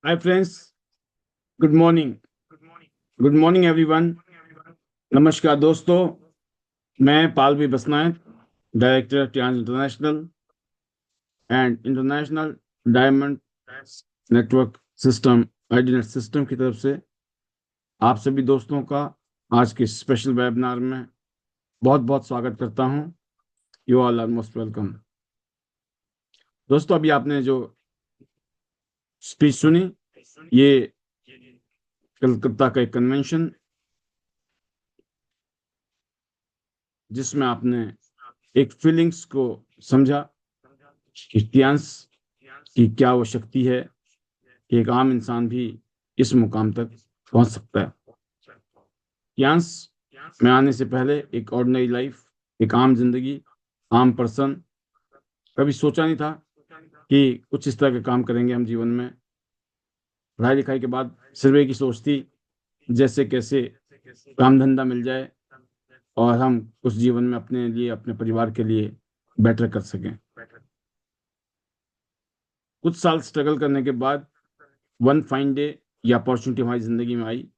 हाय friends, good morning. Good morning everyone. नमस्कार दोस्तों, मैं Pallavi Basnayak, director trans international and international diamond network system IDNet system की तरफ से आप सभी दोस्तों का आज के स्पेशल वेबिनार में बहुत बहुत स्वागत करता हूं। You all are most welcome. दोस्तों, अभी आपने जो स्पीच सुनी, ये कलकत्ता का एक कन्वेंशन जिसमें आपने एक फीलिंग्स को समझा कि ट्रांस की क्या वो शक्ति है कि एक आम इंसान भी इस मुकाम तक पहुंच सकता है। ट्रांस में आने से पहले एक ऑर्डिनरी लाइफ, एक आम जिंदगी, आम पर्सन, कभी सोचा नहीं था कि कुछ इस तरह के काम करेंगे हम जीवन में। पढ़ाई लिखाई के बाद सिर्फ एक ही सोच थी, जैसे कैसे काम धंधा मिल जाए और हम उस जीवन में अपने लिए, अपने परिवार के लिए बेटर कर सकें। कुछ साल स्ट्रगल करने के बाद वन फाइन डे ये अपॉर्चुनिटी हमारी जिंदगी में आई।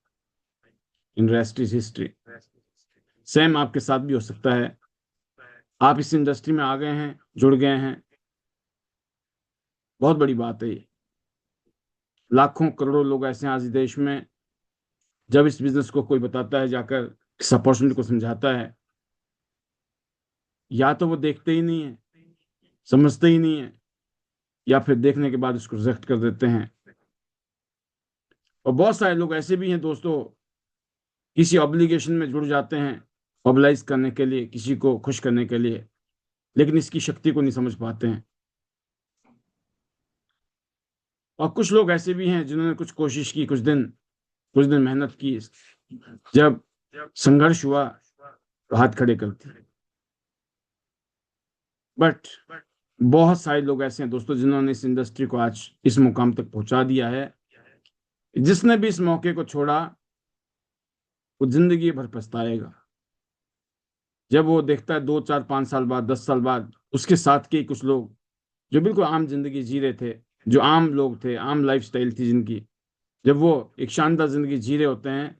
And rest is history. Same आपके साथ भी हो सकता है। आप इस इंडस्ट्री में आ गए हैं, जुड़ गए हैं, बहुत बड़ी बात है ये। लाखों करोड़ों लोग ऐसे हैं आज इस देश में। जब इस बिजनेस को कोई बताता है, जाकर इस अपॉर्चुनिटी को समझाता है, या तो वो देखते ही नहीं है, समझते ही नहीं है, या फिर देखने के बाद उसको रिजेक्ट कर देते हैं। और बहुत सारे लोग ऐसे भी हैं दोस्तों, किसी ऑब्लिगेशन में जुड़ जाते हैं मोबिलाइज करने के लिए, किसी को खुश करने के लिए, लेकिन इसकी शक्ति को नहीं समझ पाते हैं। और कुछ लोग ऐसे भी हैं जिन्होंने कुछ कोशिश की, कुछ दिन मेहनत की, जब संघर्ष हुआ तो हाथ खड़े कर दिए। बट बहुत सारे लोग ऐसे हैं दोस्तों जिन्होंने इस इंडस्ट्री को आज इस मुकाम तक पहुंचा दिया है। जिसने भी इस मौके को छोड़ा वो जिंदगी भर पछताएगा। जब वो देखता है 2 4 5 साल बाद, 10 साल बाद, उसके साथ के कुछ लोग जो बिल्कुल आम जिंदगी जी रहे थे, जो आम लोग थे, आम लाइफ स्टाइल थी जिनकी, जब वो एक शानदार जिंदगी जी रहे होते हैं,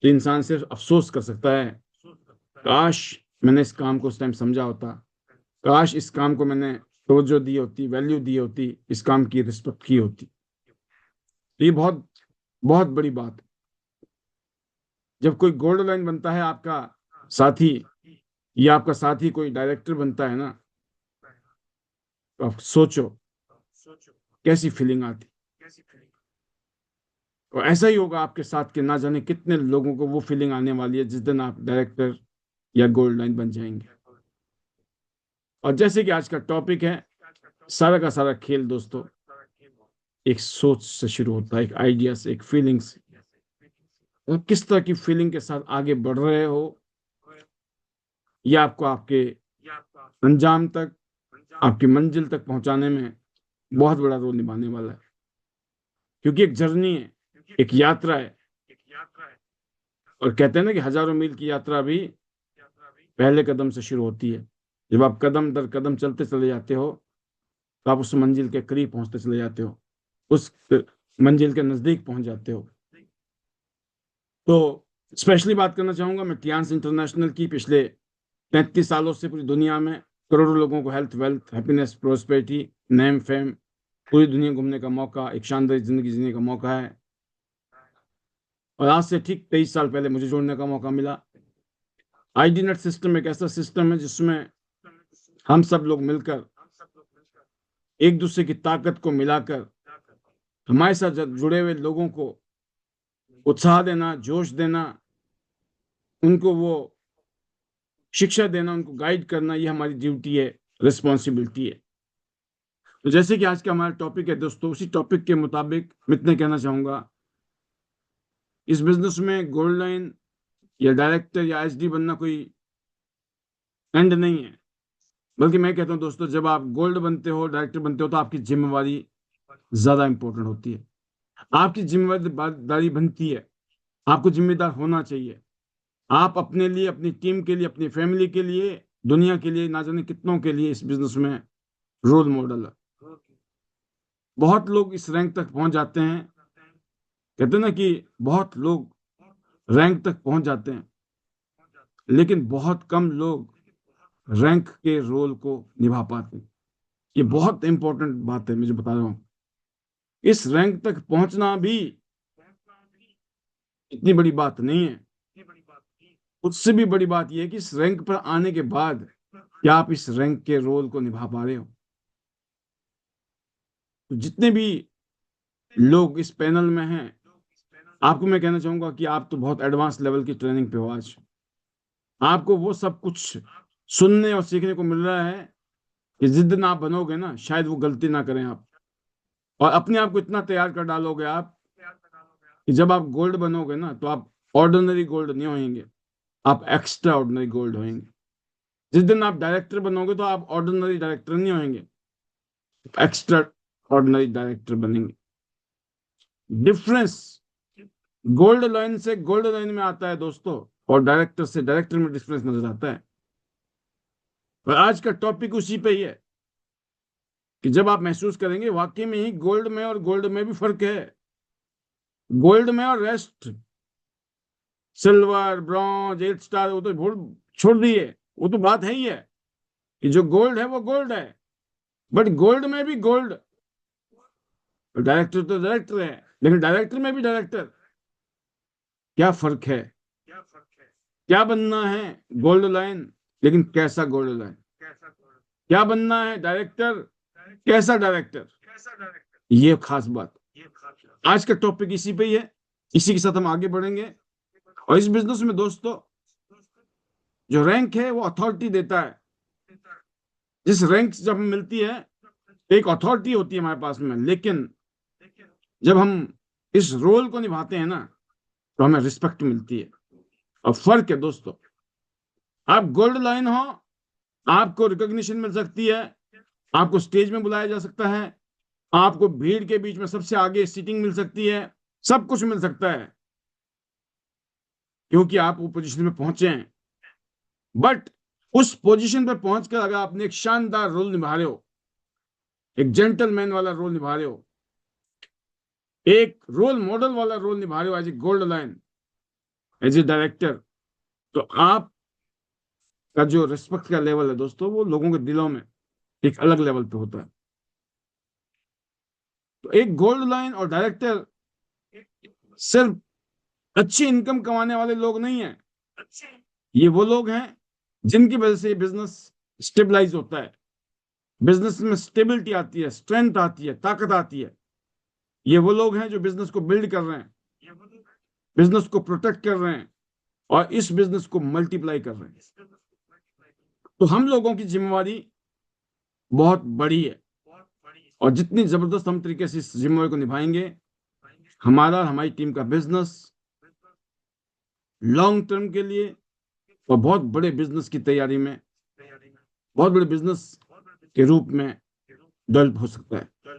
तो इंसान सिर्फ अफसोस कर सकता है, काश मैंने इस काम को उस टाइम समझा होता, काश इस काम को मैंने तवज्जो दी होती, वैल्यू दी होती, इस काम की रिस्पेक्ट की होती। तो ये बहुत बहुत बड़ी बात है। जब कोई गोल्ड लाइन बनता है आपका साथी, या आपका साथी कोई डायरेक्टर बनता है ना, तो आप सोचो कैसी फीलिंग आती। और ऐसा ही होगा आपके साथ के, ना जाने कितने लोगों को वो फीलिंग आने वाली है जिस दिन आप डायरेक्टर या गोल्ड लाइन बन जाएंगे। और जैसे कि आज का टॉपिक है, सारा का सारा खेल दोस्तों एक सोच से शुरू होता है, एक आइडिया से, एक फीलिंग से। और किस तरह की फीलिंग के साथ आगे बढ़ रहे हो, ये आपको आपके अंजाम तक, आपकी मंजिल तक पहुंचाने में बहुत बड़ा रोल निभाने वाला है। क्योंकि एक जर्नी है, एक यात्रा है। और कहते हैं ना कि हजारों मील की यात्रा भी पहले कदम से शुरू होती है। जब आप कदम दर कदम चलते चले जाते हो, तो आप उस मंजिल के करीब पहुंचते चले जाते हो, उस मंजिल के नजदीक पहुंच जाते हो। तो स्पेशली बात करना चाहूंगा मैं ट्रांस इंटरनेशनल की। पिछले 35 सालों से पूरी दुनिया में करोड़ों लोगों को health, wealth, happiness, prosperity, name, fame, पूरी दुनिया घूमने का मौका, एक शानदार जिंदगी जीने का मौका है। और आज से ठीक 23 साल पहले मुझे जोड़ने का मौका मिला। आईडी नेट सिस्टम एक ऐसा सिस्टम है जिसमें हम सब लोग मिलकर एक दूसरे की ताकत को मिलाकर हमारे साथ जुड़े हुए लोगों को उत्साह देना, जोश देना, उनको वो शिक्षा देना, उनको गाइड करना, ये हमारी ड्यूटी है, रिस्पॉन्सिबिलिटी है। तो जैसे कि आज का हमारा टॉपिक है दोस्तों, उसी टॉपिक के मुताबिक मैं इतना कहना चाहूंगा, इस बिजनेस में गोल्ड लाइन या डायरेक्टर या एचडी बनना कोई एंड नहीं है। बल्कि मैं कहता हूं दोस्तों, जब आप गोल्ड बनते हो, डायरेक्टर बनते हो, तो आपकी जिम्मेवारी ज्यादा इंपॉर्टेंट होती है। आपकी जिम्मेदारी बनती है, आपको जिम्मेदार होना चाहिए। आप अपने लिए, अपनी टीम के लिए, अपनी फैमिली के लिए दुनिया के लिए, ना जाने कितनों के लिए इस बिजनेस में रोल मॉडल है। बहुत लोग इस रैंक तक पहुंच जाते हैं, कहते हैं ना कि बहुत लोग रैंक तक पहुंच जाते हैं, लेकिन बहुत कम लोग रैंक के रोल को निभा पाते हैं। ये बहुत इंपॉर्टेंट बात है, मुझे बता रहा हूं। इस रैंक तक पहुंचना भी इतनी बड़ी बात नहीं है, उससे भी बड़ी बात यह है कि इस रैंक पर आने के बाद क्या आप इस रैंक के रोल को निभा पा रहे हो। तो जितने भी लोग इस पैनल में हैं, आपको मैं कहना चाहूंगा कि आप तो बहुत एडवांस लेवल की ट्रेनिंग पे हो आज। आपको वो सब कुछ सुनने और सीखने को मिल रहा है कि जिस दिन आप बनोगे ना, शायद वो गलती ना करें आप, और अपने आप को इतना तैयार कर डालोगे आप कि जब आप गोल्ड बनोगे ना, तो आप ऑर्डिनरी गोल्ड नहीं होंगे, आप एक्स्ट्रा ऑर्डिनरी गोल्ड होंगे। जिस दिन आप डायरेक्टर बनोगे तो आप ऑर्डिनरी डायरेक्टर नहीं होंगे, एक्स्ट्रा ऑर्डिनरी डायरेक्टर बनेंगे। डिफरेंस गोल्ड लाइन से गोल्ड लाइन में आता है दोस्तों, और डायरेक्टर से डायरेक्टर में डिफरेंस नजर आता है। और आज का टॉपिक उसी पे ही है कि जब आप महसूस करेंगे वाकई में ही गोल्ड में और गोल्ड में भी फर्क है, गोल्ड में और रेस्ट, सिल्वर, ब्रॉन्ज, 8 स्टार, वो तो भूल छोड़ दिए, वो तो बात है ही है कि जो गोल्ड है वो गोल्ड है। बट गोल्ड में भी गोल्ड, डायरेक्टर तो डायरेक्टर है, लेकिन डायरेक्टर में भी डायरेक्टर, क्या फर्क है। क्या बनना है, गोल्ड लाइन, लेकिन कैसा गोल्ड लाइन। क्या बनना है, डायरेक्टर, कैसा डायरेक्टर, ये खास बात। आज का टॉपिक इसी पे ही है, इसी के साथ हम आगे बढ़ेंगे। और इस बिजनेस में दोस्तों, जो रैंक है वो अथॉरिटी देता है। जिस रैंक जब हमें मिलती है, एक अथॉरिटी होती है हमारे पास में, लेकिन जब हम इस रोल को निभाते हैं ना, तो हमें रिस्पेक्ट मिलती है। और फर्क है दोस्तों, आप गोल्ड लाइन हो, आपको रिकॉग्निशन मिल सकती है, आपको स्टेज में बुलाया जा सकता है, आपको भीड़ के बीच में सबसे आगे सीटिंग मिल सकती है, सब कुछ मिल सकता है, क्योंकि आप वो पोजीशन में पहुंचे हैं। बट उस पोजीशन पर पहुंचकर अगर आपने एक शानदार रोल निभा रहे हो, एक जेंटलमैन वाला रोल निभा रहे हो, एक रोल मॉडल वाला रोल निभा रहे हो as a gold line, as a director, तो आप का जो रिस्पेक्ट का लेवल है दोस्तों, वो लोगों के दिलों में एक अलग लेवल पे होता है। तो एक गोल्ड लाइन और डायरेक्टर सिर्फ अच्छी इनकम कमाने वाले लोग नहीं है, ये वो लोग हैं जिनकी वजह से बिजनेस स्टेबलाइज होता है, बिजनेस में स्टेबिलिटी आती है, स्ट्रेंथ आती है, ताकत आती है। ये वो लोग हैं जो बिजनेस को बिल्ड कर रहे हैं, बिजनेस को प्रोटेक्ट कर रहे हैं, और इस बिजनेस को मल्टीप्लाई कर रहे हैं। तो हम लोगों की जिम्मेवारी बहुत बड़ी है, और जितनी जबरदस्त हम तरीके से इस जिम्मेवारी को निभाएंगे, हमारा, हमारी टीम का बिजनेस लॉन्ग टर्म के लिए और बहुत बड़े बिजनेस की तैयारी में, बहुत बड़े बिजनेस के रूप में डेवलप हो सकता है।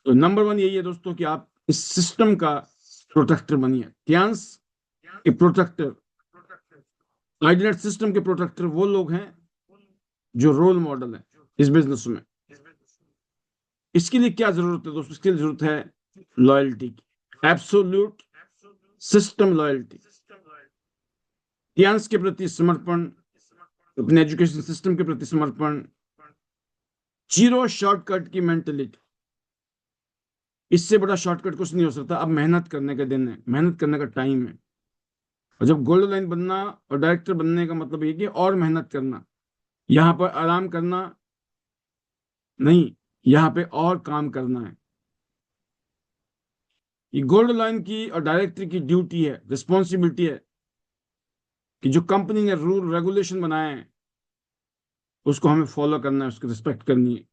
तो नंबर 1 यही है दोस्तों कि आप इस सिस्टम का प्रोटेक्टर बनिए। क्यांस के प्रोटेक्टर, आइडिनेट सिस्टम के प्रोटेक्टर वो लोग हैं जो रोल मॉडल है इस बिजनेस में। इसके लिए क्या जरूरत है दोस्तों, इसके लिए जरूरत है लॉयल्टी की, एब्सोल्यूट सिस्टम लॉयल्टी, क्यांस के प्रति समर्पण, अपने एजुकेशन सिस्टम के प्रति समर्पण, जीरो शॉर्टकट की मेंटेलिटी। इससे बड़ा शॉर्टकट कुछ नहीं हो सकता। अब मेहनत करने का दिन है, मेहनत करने का टाइम है। और जब गोल्ड लाइन बनना और डायरेक्टर बनने का मतलब ये कि और मेहनत करना, यहाँ पर आराम करना नहीं, यहाँ पे और काम करना है। ये गोल्ड लाइन की और डायरेक्टर की ड्यूटी है, रिस्पॉन्सिबिलिटी है कि जो कंपनी ने रूल रेगुलेशन बनाए हैं उसको हमें फॉलो करना है, उसकी रिस्पेक्ट करनी है।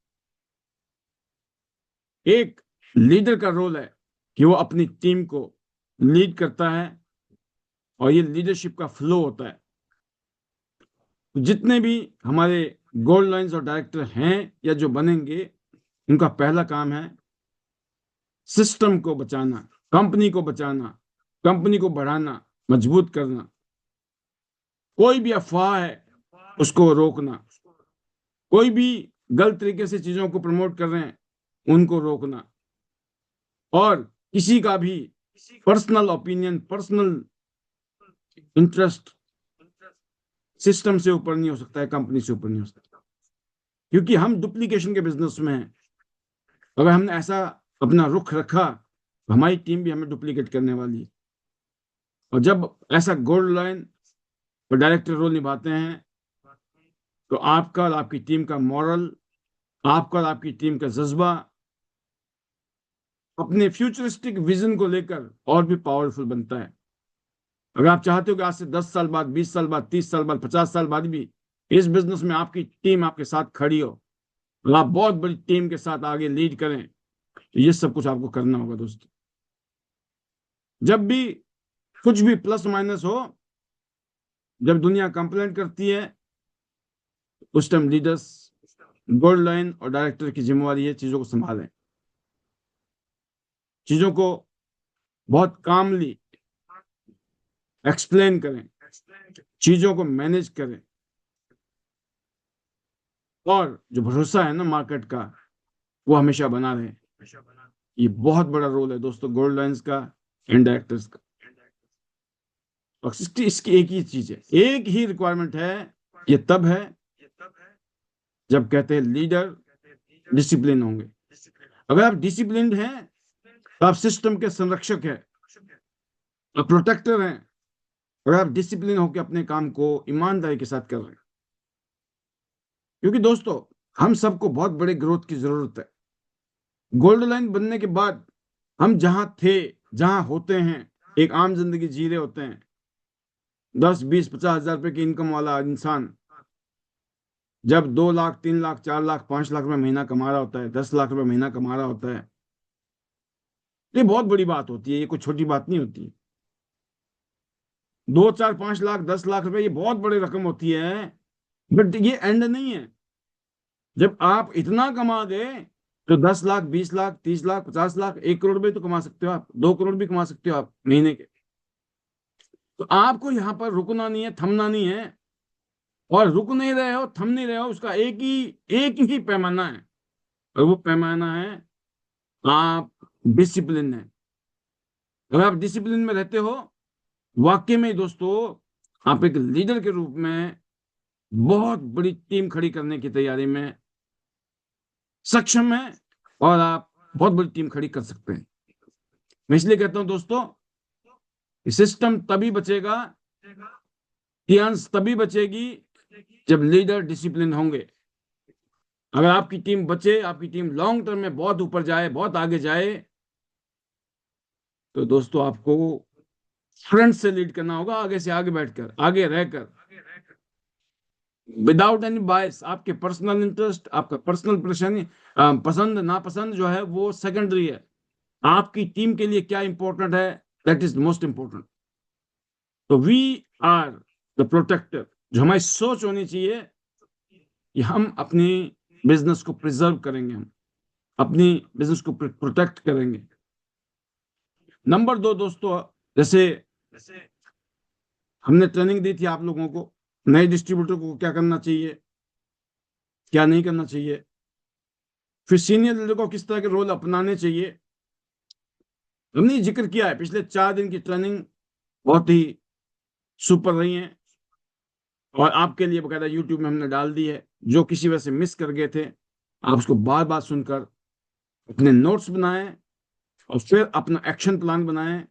एक लीडर का रोल है कि वो अपनी टीम को लीड करता है, और ये लीडरशिप का फ्लो होता है। तो जितने भी हमारे गोल्ड लाइन्स और डायरेक्टर हैं या जो बनेंगे, उनका पहला काम है सिस्टम को बचाना, कंपनी को बचाना, कंपनी को बढ़ाना, मजबूत करना। कोई भी अफवाह है उसको रोकना, कोई भी गलत तरीके से चीजों को प्रमोट कर रहे हैं उनको रोकना, और किसी का भी personal opinion, personal interest system से ऊपर नहीं हो सकता है, कंपनी से ऊपर नहीं हो सकता, क्योंकि हम डुप्लीकेशन के बिजनेस में हैं। अगर हमने ऐसा अपना रुख रखा तो हमारी टीम भी हमें डुप्लीकेट करने वाली है। और जब ऐसा गोल्ड लाइन और डायरेक्टर रोल निभाते हैं तो आपका और आपकी टीम का मॉरल, आपका और आपकी टीम का जज्बा अपने फ्यूचरिस्टिक विजन को लेकर और भी पावरफुल बनता है। अगर आप चाहते हो कि आज से 10 साल बाद, 20 साल बाद, 30 साल बाद, 50 साल बाद भी इस बिजनेस में आपकी टीम आपके साथ खड़ी हो और आप बहुत बड़ी टीम के साथ आगे लीड करें, तो ये सब कुछ आपको करना होगा दोस्तों। जब भी कुछ भी प्लस माइनस हो, जब दुनिया कंप्लेंट करती है, उस टाइम लीडर्स, गोल्ड लाइन और डायरेक्टर की जिम्मेवारी है चीजों को संभालें, चीजों को बहुत कामली एक्सप्लेन करें, चीजों को मैनेज करें, और जो भरोसा है ना मार्केट का, वो हमेशा बना रहे। ये बहुत बड़ा रोल है दोस्तों गोल्ड लाइन्स का, एंड डायरेक्टर्स का। और इसकी एक ही चीज है, एक ही रिक्वायरमेंट है, ये तब है जब कहते हैं लीडर डिसिप्लिन होंगे। अगर आप डिसिप्लिन्ड हैं तो आप सिस्टम के संरक्षक हैं, आप प्रोटेक्टर हैं। अगर आप डिसिप्लिन होकर अपने काम को ईमानदारी के साथ कर रहे हैं, क्योंकि दोस्तों हम सबको बहुत बड़े ग्रोथ की जरूरत है। गोल्ड लाइन बनने के बाद हम जहां थे, जहां होते हैं, एक आम जिंदगी जी रहे होते हैं, 10, 20, 50 हजार रुपए की इनकम वाला इंसान जब 2 लाख, 3 लाख, 4 लाख, 5 लाख रुपए महीना कमा रहा होता है, 10 लाख रुपए महीना कमा रहा होता है, ये बहुत बड़ी बात होती है, ये कोई छोटी बात नहीं होती है। 2, 4, 5 लाख, 10 लाख रुपए ये बहुत बड़ी रकम होती है, बट ये एंड नहीं है। जब आप इतना कमा गए तो 10 लाख, 20 लाख, 30 लाख, 50 लाख, 1 करोड़ रुपए तो कमा सकते हो आप, 2 करोड़ भी कमा सकते हो आप महीने के। तो आपको यहाँ पर रुकना नहीं है, थमना नहीं है। और रुक नहीं रहे हो, थम नहीं रहे हो, उसका एक ही पैमाना है, और वो पैमाना है आप डिसिप्लिन है। अगर आप डिसिप्लिन में रहते हो, वाकई में दोस्तों आप एक लीडर के रूप में बहुत बड़ी टीम खड़ी करने की तैयारी में सक्षम है, और आप बहुत बड़ी टीम खड़ी कर सकते हैं। मैं इसलिए कहता हूं दोस्तों, सिस्टम तभी बचेगा, टीआंस तभी बचेगी जब लीडर डिसिप्लिन होंगे। अगर आपकी टीम बचे, आपकी टीम लॉन्ग टर्म में बहुत ऊपर जाए, बहुत आगे जाए, तो दोस्तों आपको फ्रंट से लीड करना होगा, आगे से आगे बैठकर, आगे रहकर, विदाउट एनी बायस। आपके पर्सनल इंटरेस्ट, आपका पर्सनल परेशानी, पसंद नापसंद जो है वो सेकेंडरी है। आपकी टीम के लिए क्या इंपॉर्टेंट है, दैट इज मोस्ट इंपॉर्टेंट। तो वी आर द प्रोटेक्टर। जो हमारी सोच होनी चाहिए कि हम अपनी बिजनेस को प्रिजर्व करेंगे, हम अपनी बिजनेस को प्रोटेक्ट करेंगे। नंबर 2 दोस्तों, जैसे हमने ट्रेनिंग दी थी आप लोगों को, नए डिस्ट्रीब्यूटर को क्या करना चाहिए, क्या नहीं करना चाहिए, फिर सीनियर लीडर को किस तरह के रोल अपनाने चाहिए, हमने जिक्र किया है। पिछले 4 दिन की ट्रेनिंग बहुत ही सुपर रही है, और आपके लिए बकायदा यूट्यूब में हमने डाल दी है। जो किसी वजह से मिस कर गए थे, आप उसको बार बार सुनकर अपने नोट्स बनाएं, और फिर अपना एक्शन प्लान बनाएं,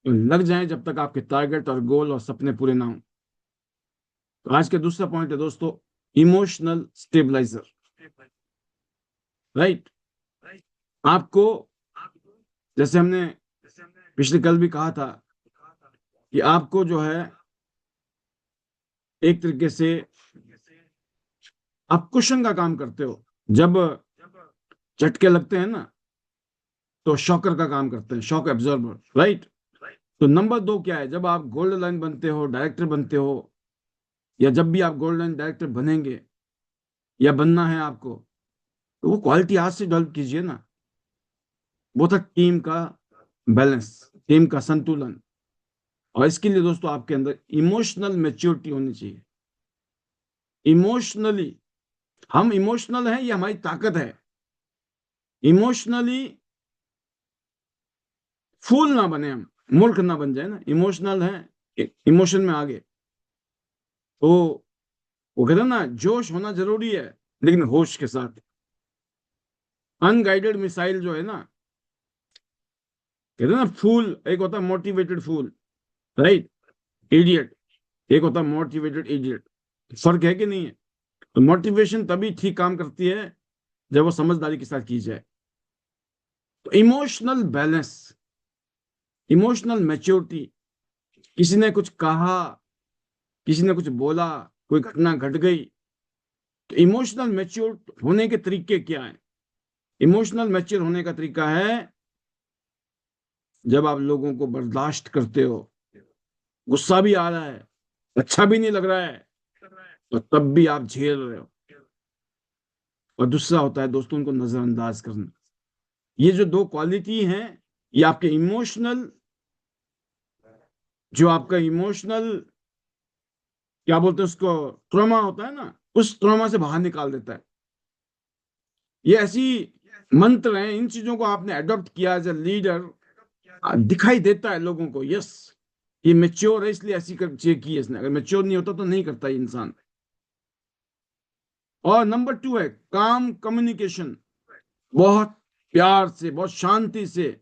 तो लग जाएं जब तक आपके टारगेट और गोल और सपने पूरे ना हो। तो आज का दूसरा पॉइंट है दोस्तों, इमोशनल स्टेबलाइजर। राइट, आपको, जैसे हमने पिछले कल भी कहा था, कि आपको जो है एक तरीके से आप कुशन का काम करते हो। जब झटके लगते हैं ना, तो शॉकर का काम करते हैं, शॉक एब्जॉर्बर। राइट। तो नंबर 2 क्या है, जब आप गोल्ड लाइन बनते हो, डायरेक्टर बनते हो, या जब भी आप गोल्ड लाइन डायरेक्टर बनेंगे या बनना है आपको, तो वो क्वालिटी आज से डेवलप कीजिए ना। वो था टीम का बैलेंस, टीम का संतुलन। और इसके लिए दोस्तों आपके अंदर इमोशनल मैच्योरिटी होनी चाहिए। इमोशनली, हम इमोशनल हैं, ये हमारी ताकत है। इमोशनली फूल ना बने, हम मूर्ख ना बन जाए ना, इमोशनल है, इमोशन में आगे। तो वो कहते हैं ना, जोश होना जरूरी है लेकिन होश के साथ। अनगाइडेड मिसाइल जो है ना, कहते हैं ना, फूल एक होता है मोटिवेटेड फूल, राइट, इडियट, एक होता है मोटिवेटेड इडियट। फर्क है कि नहीं है? तो मोटिवेशन तभी ठीक काम करती है जब वो समझदारी के साथ की जाए। तो इमोशनल बैलेंस, इमोशनल मैच्योरिटी, किसी ने कुछ कहा, किसी ने कुछ बोला, कोई घटना घट गई, तो इमोशनल मैच्योर होने के तरीके क्या है? इमोशनल मैच्योर होने का तरीका है, जब आप लोगों को बर्दाश्त करते हो, गुस्सा भी आ रहा है, अच्छा भी नहीं लग रहा है, तो तब भी आप झेल रहे हो। और दूसरा होता है दोस्तों, उनको नजरअंदाज करना। ये जो दो क्वालिटी हैं, ये आपके इमोशनल, जो आपका इमोशनल क्या बोलते हैं उसको, ट्रॉमा होता है ना, उस ट्रॉमा से बाहर निकाल देता है। ये ऐसी मंत्र हैं, इन चीजों को आपने अडॉप्ट किया एज ए लीडर, दिखाई देता है लोगों को, यस ये मेच्योर है इसलिए ऐसी चीज की है इसने। अगर मेच्योर नहीं होता तो नहीं करता ये इंसान। और नंबर 2 है काम कम्युनिकेशन, बहुत प्यार से, बहुत शांति से,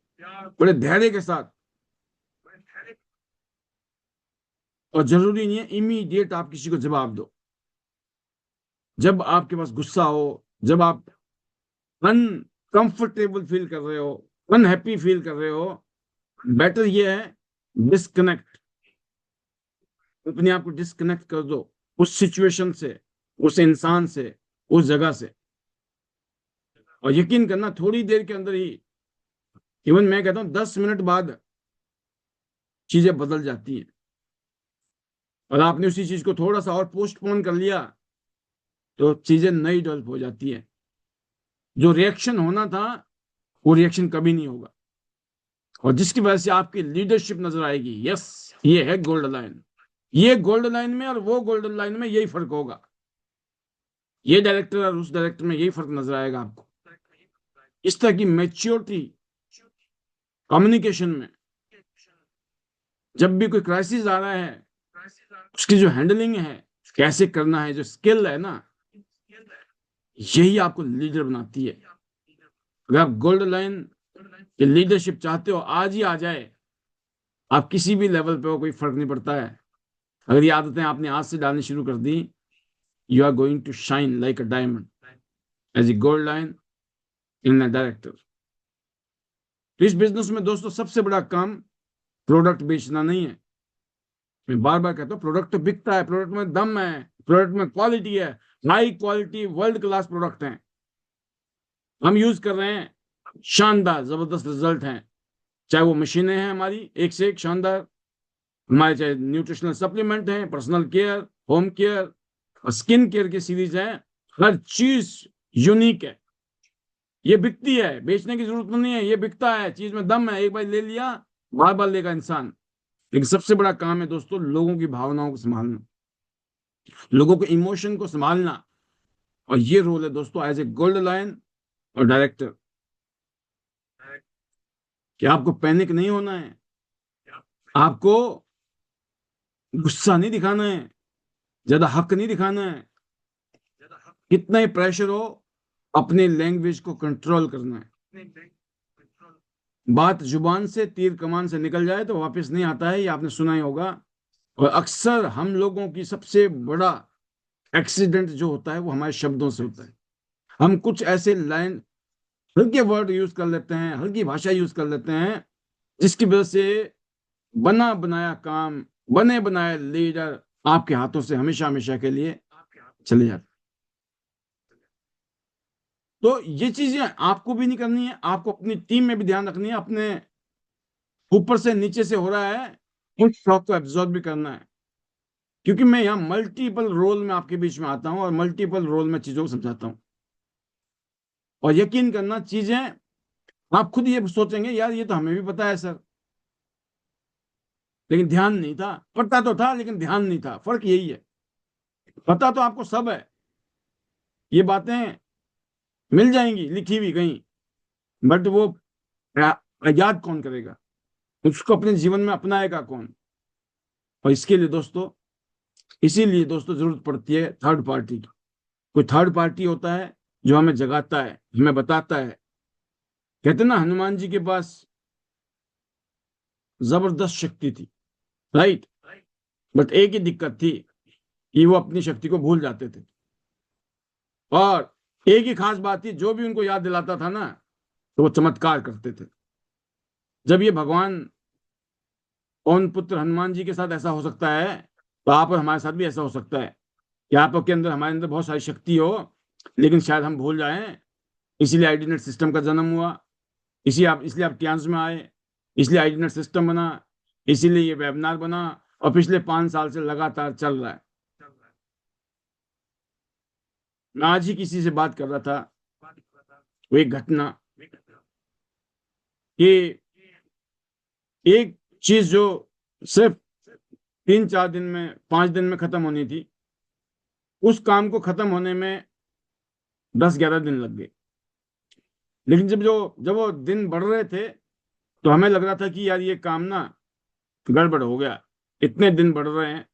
बड़े धैर्य के साथ। और जरूरी नहीं है इमीडिएट आप किसी को जवाब दो। जब आपके पास गुस्सा हो, जब आप अनकंफर्टेबल फील कर रहे हो, अनहैप्पी फील कर रहे हो, बेटर ये है डिस्कनेक्ट, अपने आप को डिस्कनेक्ट कर दो उस सिचुएशन से, उस इंसान से, उस जगह से। और यकीन करना थोड़ी देर के अंदर ही, इवन मैं कहता हूं 10 मिनट बाद चीजें बदल जाती हैं। और आपने उसी चीज को थोड़ा सा और पोस्टपोन कर लिया तो चीजें नई डेवलप हो जाती है। जो रिएक्शन होना था वो रिएक्शन कभी नहीं होगा, और जिसकी वजह से आपकी लीडरशिप नजर आएगी। यस, ये है गोल्ड लाइन। ये गोल्ड लाइन में और वो गोल्डन लाइन में यही फर्क होगा। ये डायरेक्टर और उस डायरेक्टर में यही फर्क नजर आएगा आपको। इस तरह की मैच्योरिटी कम्युनिकेशन में, जब भी कोई क्राइसिस आ रहा है, उसकी जो हैंडलिंग है, कैसे करना है, जो स्किल है ना, यही आपको लीडर बनाती है। अगर आप गोल्ड लाइन की लीडरशिप चाहते हो, आज ही आ जाए, आप किसी भी लेवल पे हो, कोई फर्क नहीं पड़ता है। अगर ये आदतें आपने आज से डालनी शुरू कर दी, you are going to shine like a diamond as a gold line in a director. तो इस बिजनेस में दोस्तों सबसे बड़ा काम प्रोडक्ट बेचना नहीं है। मैं बार बार कहता हूँ, प्रोडक्ट तो बिकता है, प्रोडक्ट में दम है, प्रोडक्ट में क्वालिटी है, high quality world class product हैं, हम यूज कर रहे हैं, शानदार जबरदस्त रिजल्ट हैं। चाहे वो मशीनें हैं हमारी एक से एक शानदार, हमारे चाहे न्यूट्रिशनल सप्लीमेंट हैं, पर्सनल केयर, होम केयर और स्किन केयर की सीरीज है, हर चीज यूनिक है। ये बिकती है, बेचने की जरूरत नहीं है, ये बिकता है, चीज में दम है, एक बार ले लिया बार बार लेगा इंसान। लेकिन सबसे बड़ा काम है दोस्तों लोगों की भावनाओं को संभालना, लोगों के इमोशन को संभालना। और ये रोल है दोस्तों एज ए गोल्ड लाइन और डायरेक्टर, कि आपको पैनिक नहीं होना है, आपको गुस्सा नहीं दिखाना है, ज्यादा हक नहीं दिखाना है, कितना ही प्रेशर हो अपनी लैंग्वेज को कंट्रोल करना है। बात जुबान से, तीर कमान से निकल जाए तो वापस नहीं आता है, ये आपने सुना ही होगा। और अक्सर हम लोगों की सबसे बड़ा एक्सीडेंट जो होता है वो हमारे शब्दों से होता है। हम कुछ ऐसे लाइन, हल्के वर्ड यूज कर लेते हैं, हल्की भाषा यूज कर लेते हैं, जिसकी वजह से बना बनाया काम, बने बनाए लीडर आपके हाथों से हमेशा हमेशा के लिए चले जाते। तो ये चीजें आपको भी नहीं करनी है, आपको अपनी टीम में भी ध्यान रखनी है, अपने ऊपर से नीचे से हो रहा है उस शौक को एब्जॉर्ब भी करना है। क्योंकि मैं यहाँ मल्टीपल रोल में आपके बीच में आता हूँ और मल्टीपल रोल में चीजों को समझाता हूँ। और यकीन करना, चीजें आप खुद ये सोचेंगे यार ये तो हमें भी पता है सर, लेकिन ध्यान नहीं था, पता तो था लेकिन ध्यान नहीं था, फर्क यही है। पता तो आपको सब है, ये बातें मिल जाएंगी लिखी हुई कहीं, बट वो याद कौन करेगा, उसको अपने जीवन में अपनाएगा कौन। और इसके लिए दोस्तों, इसीलिए दोस्तों जरूरत पड़ती है थर्ड पार्टी की। कोई थर्ड पार्टी होता है जो हमें जगाता है, हमें बताता है। कहते ना, हनुमान जी के पास जबरदस्त शक्ति थी, राइट, बट एक ही दिक्कत थी कि वो अपनी शक्ति को भूल जाते थे। और एक ही खास बात थी, जो भी उनको याद दिलाता था ना, तो वो चमत्कार करते थे। जब ये भगवान पवन पुत्र हनुमान जी के साथ ऐसा हो सकता है, तो आप और हमारे साथ भी ऐसा हो सकता है कि आपके अंदर, हमारे अंदर बहुत सारी शक्ति हो, लेकिन शायद हम भूल जाएं। इसीलिए आईडीनेट सिस्टम का जन्म हुआ, इसलिए आप ट्रांस में आए, इसलिए आईडीनेट सिस्टम बना, इसीलिए ये वेबिनार बना, और पिछले 5 साल से लगातार चल रहा है। मैं आज ही किसी से बात कर रहा था, वो एक घटना कि एक चीज जो सिर्फ 3-4 दिन में, 5 दिन में खत्म होनी थी, उस काम को खत्म होने में 10-11 दिन लग गए। लेकिन जब वो दिन बढ़ रहे थे, तो हमें लग रहा था कि यार ये काम ना गड़बड़ हो गया, इतने दिन बढ़ रहे हैं।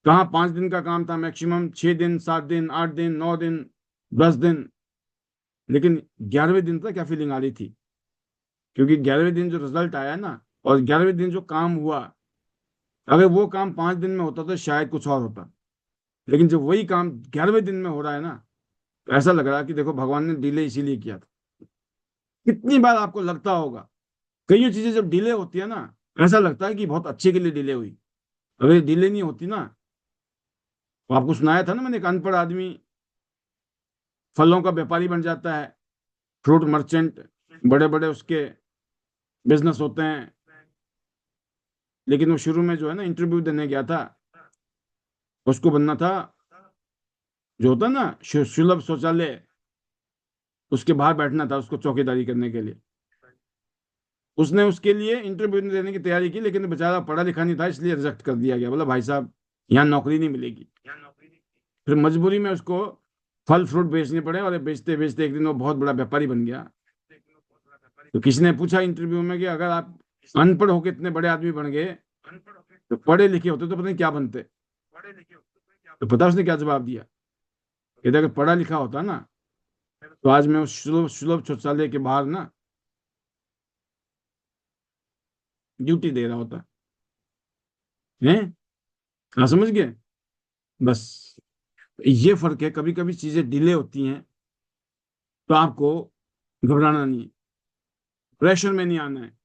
कहाँ 5 दिन का काम था, मैक्सिमम 6 दिन, 7 दिन, 8 दिन, 9 दिन, 10 दिन। लेकिन 11वें दिन था क्या फीलिंग आ रही थी, क्योंकि 11वें दिन जो रिजल्ट आया ना, और 11वें दिन जो काम हुआ, अगर वो काम 5 दिन में होता तो शायद कुछ और होता। लेकिन जब वही काम 11वें दिन में हो रहा है ना, तो ऐसा लग रहा है कि देखो भगवान ने डिले इसीलिए किया था। कितनी बार आपको लगता होगा, कई चीजें जब डिले होती है ना, ऐसा लगता है कि बहुत अच्छे के लिए डिले हुई। अगर डिले नहीं होती ना, तो आपको सुनाया था ना मैंने, एक अनपढ़ आदमी फलों का व्यापारी बन जाता है, फ्रूट मर्चेंट, बड़े बड़े उसके बिजनेस होते हैं। लेकिन वो शुरू में जो है ना, इंटरव्यू देने गया था, उसको बनना था, जो होता है ना सुलभ शौचालय, उसके बाहर बैठना था उसको चौकीदारी करने के लिए। उसने उसके लिए इंटरव्यू देने की तैयारी की, लेकिन बेचारा पढ़ा लिखा नहीं था, इसलिए रिजेक्ट कर दिया गया। बोला भाई साहब, यहाँ नौकरी नहीं मिलेगी। फिर मजबूरी में उसको फल फ्रूट बेचने पड़े, और बेचते बेचते एक दिन वो बहुत बड़ा व्यापारी बन गया। तो किसी ने पूछा इंटरव्यू में कि अगर आप अनपढ़ होकर इतने बड़े आदमी बन गए, तो पढ़े लिखे होते तो पता नहीं क्या बनते। तो पता उसने क्या जवाब दिया, कि अगर पढ़ा लिखा होता ना, तो आज मैं उस सुलभ सुलभ शौचालय के बाहर ना ड्यूटी दे रहा होता है। हाँ, समझ गए। बस ये फर्क है, कभी कभी चीजें डिले होती हैं, तो आपको घबराना नहीं है, प्रेशर में नहीं आना है।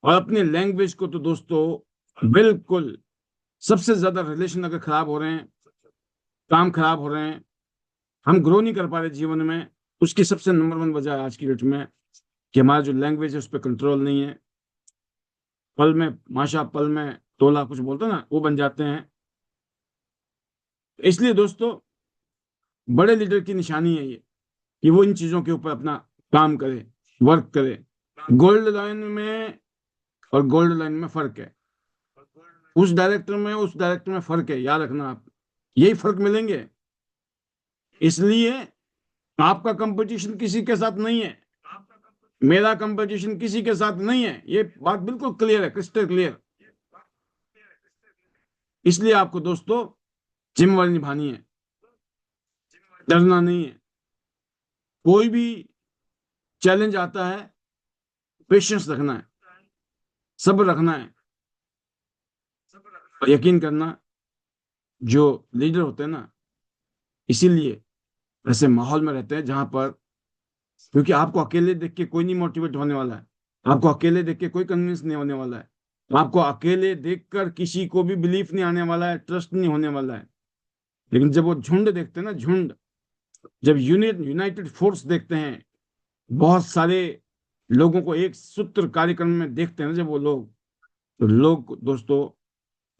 और अपने लैंग्वेज को तो दोस्तों बिल्कुल, सबसे ज्यादा रिलेशन अगर खराब हो रहे हैं, काम खराब हो रहे हैं, हम ग्रो नहीं कर पा रहे जीवन में, उसकी सबसे नंबर 1 वजह है आज की डेट में कि हमारा जो लैंग्वेज है उस पर कंट्रोल नहीं है। पल में माशा, पल में तोला, कुछ बोलते हैं ना, वो बन जाते हैं। इसलिए दोस्तों, बड़े लीडर की निशानी है ये, कि वो इन चीजों के ऊपर अपना काम करे, वर्क करे। गोल्ड लाइन में और गोल्ड लाइन में फर्क है, उस डायरेक्टर में फर्क है, याद रखना आप, यही फर्क मिलेंगे। इसलिए आपका कंपटीशन किसी के साथ नहीं है, मेरा कंपटीशन किसी के साथ नहीं है, ये बात बिल्कुल क्लियर है, क्रिस्टल क्लियर। इसलिए आपको दोस्तों जिम्मेवारी निभानी है, डरना नहीं है। कोई भी चैलेंज आता है, पेशेंस रखना है, सब्र रखना है, और यकीन करना, जो लीडर होते हैं ना, इसीलिए ऐसे माहौल में रहते हैं जहां पर, क्योंकि आपको अकेले देख के कोई नहीं मोटिवेट होने वाला है, आपको अकेले देख के कोई कन्विंस नहीं होने वाला है, आपको अकेले देखकर किसी को भी बिलीफ नहीं आने वाला है, ट्रस्ट नहीं होने वाला है। लेकिन जब वो झुंड देखते हैं ना, झुंड, जब यूनाइटेड फोर्स देखते हैं, बहुत सारे लोगों को एक सूत्र कार्यक्रम में देखते हैं ना जब वो लोग, तो लोग दोस्तों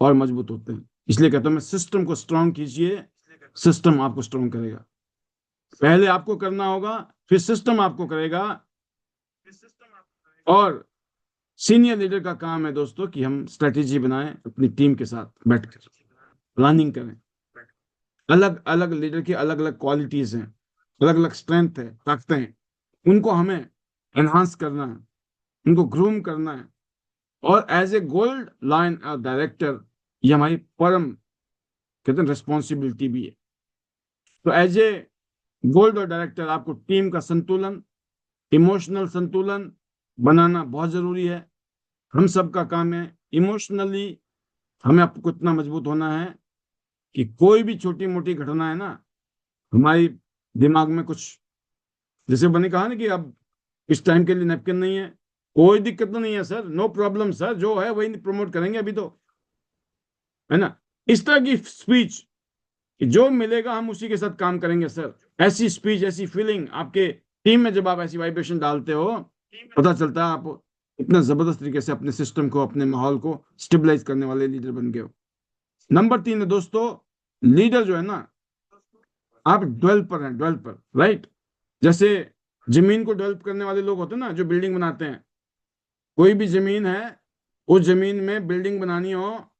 और मजबूत होते हैं। इसलिए कहता हूं मैं, सिस्टम को स्ट्रांग कीजिए, सिस्टम आपको स्ट्रांग करेगा। पहले आपको करना होगा, फिर सिस्टम आपको करेगा। और सीनियर लीडर का काम है दोस्तों कि हम स्ट्रेटेजी बनाएं अपनी टीम के साथ बैठकर, प्लानिंग करें, अलग अलग लीडर की अलग अलग क्वालिटीज हैं, अलग अलग स्ट्रेंथ है, ताकतें हैं। उनको हमें एनहांस करना है, उनको ग्रूम करना है। और as a gold line director, ये हमारी परम कहते हैं रिस्पॉन्सिबिलिटी भी है। तो एज ए गोल्ड और डायरेक्टर आपको टीम का संतुलन, इमोशनल संतुलन बनाना बहुत जरूरी है। हम सबका काम है इमोशनली हमें आपको इतना मजबूत होना है कि कोई भी छोटी मोटी घटना है ना, हमारी दिमाग में कुछ, जैसे मैंने कहा ना कि अब इस टाइम के लिए नैपकिन नहीं है, कोई दिक्कत तो नहीं है सर, नो प्रॉब्लम सर, जो है वही प्रमोट करेंगे अभी तो, है ना। इस तरह की स्पीच कि जो मिलेगा हम उसी के साथ काम करेंगे सर, ऐसी स्पीच, ऐसी फीलिंग आपके टीम में जब आप ऐसी वाइब्रेशन डालते हो, पता चलता है आप इतना जबरदस्त तरीके से अपने सिस्टम को, अपने माहौल को स्टेबलाइज करने वाले लीडर बन गए हो। नंबर 3 है दोस्तों, लीडर जो है ना, आप डेवलपर हैं, डेवलपर, राइट। जैसे जमीन को डेवलप करने वाले लोग होते हैं ना, जो बिल्डिंग बनाते हैं। कोई भी जमीन है, उस जमीन में बिल्डिंग बनानी हो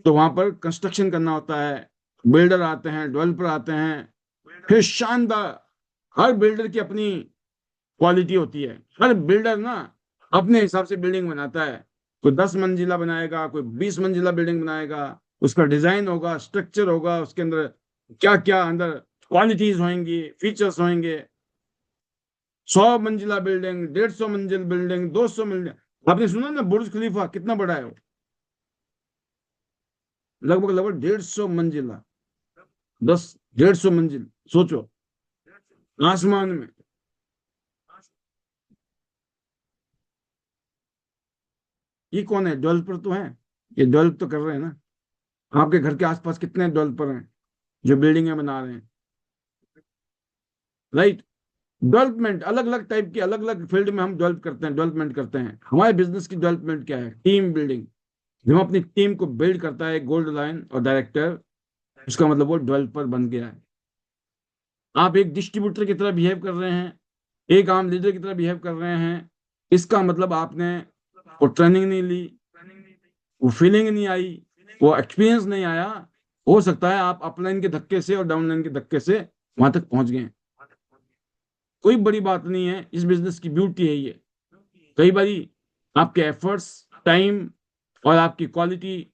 तो वहां पर कंस्ट्रक्शन करना होता है, बिल्डर आते हैं, डेवलपर आते हैं, फिर शानदार, हर बिल्डर की अपनी क्वालिटी होती है। हर बिल्डर ना अपने हिसाब से बिल्डिंग बनाता है। कोई 10 मंजिला बनाएगा, कोई 20 मंजिला बिल्डिंग बनाएगा, उसका डिजाइन होगा, स्ट्रक्चर होगा, उसके अंदर क्या क्या अंदर क्वालिटीज होंगी, फीचर्स होंगे। 100 मंजिला बिल्डिंग, 150 मंजिल बिल्डिंग, 200 मंजिल। आपने सुना ना बुर्ज खलीफा कितना बड़ा है वो? लगभग लगभग 150 मंजिला, 150 मंजिल, सोचो, आसमान में। ये कौन है? डेवलपर तो है, ये डेवलप तो कर रहे हैं ना। आपके घर के आसपास कितने डेवलपर हैं जो बिल्डिंगें बना रहे हैं, राइट। डेवलपमेंट अलग अलग टाइप की, अलग अलग फील्ड में हम डेवलप करते हैं, डेवलपमेंट करते हैं। हमारे बिजनेस की डेवलपमेंट क्या है? Team building. जब हम अपनी टीम को बिल्ड करता है गोल्ड लाइन और डायरेक्टर, उसका मतलब वो डेवलपर बन गया है। आप एक डिस्ट्रीब्यूटर की तरह बिहेव कर रहे हैं, एक आम लीडर की तरह बिहेव कर रहे हैं, इसका मतलब आपने वो ट्रेनिंग नहीं ली, वो फीलिंग नहीं आई, वो एक्सपीरियंस नहीं आया। हो सकता है आप अपलाइन के धक्के से और डाउनलाइन के धक्के से वहां तक पहुंच गए। कोई बड़ी बात नहीं है, इस बिजनेस की ब्यूटी है ये। कई बारी आपके एफर्ट्स, टाइम और आपकी क्वालिटी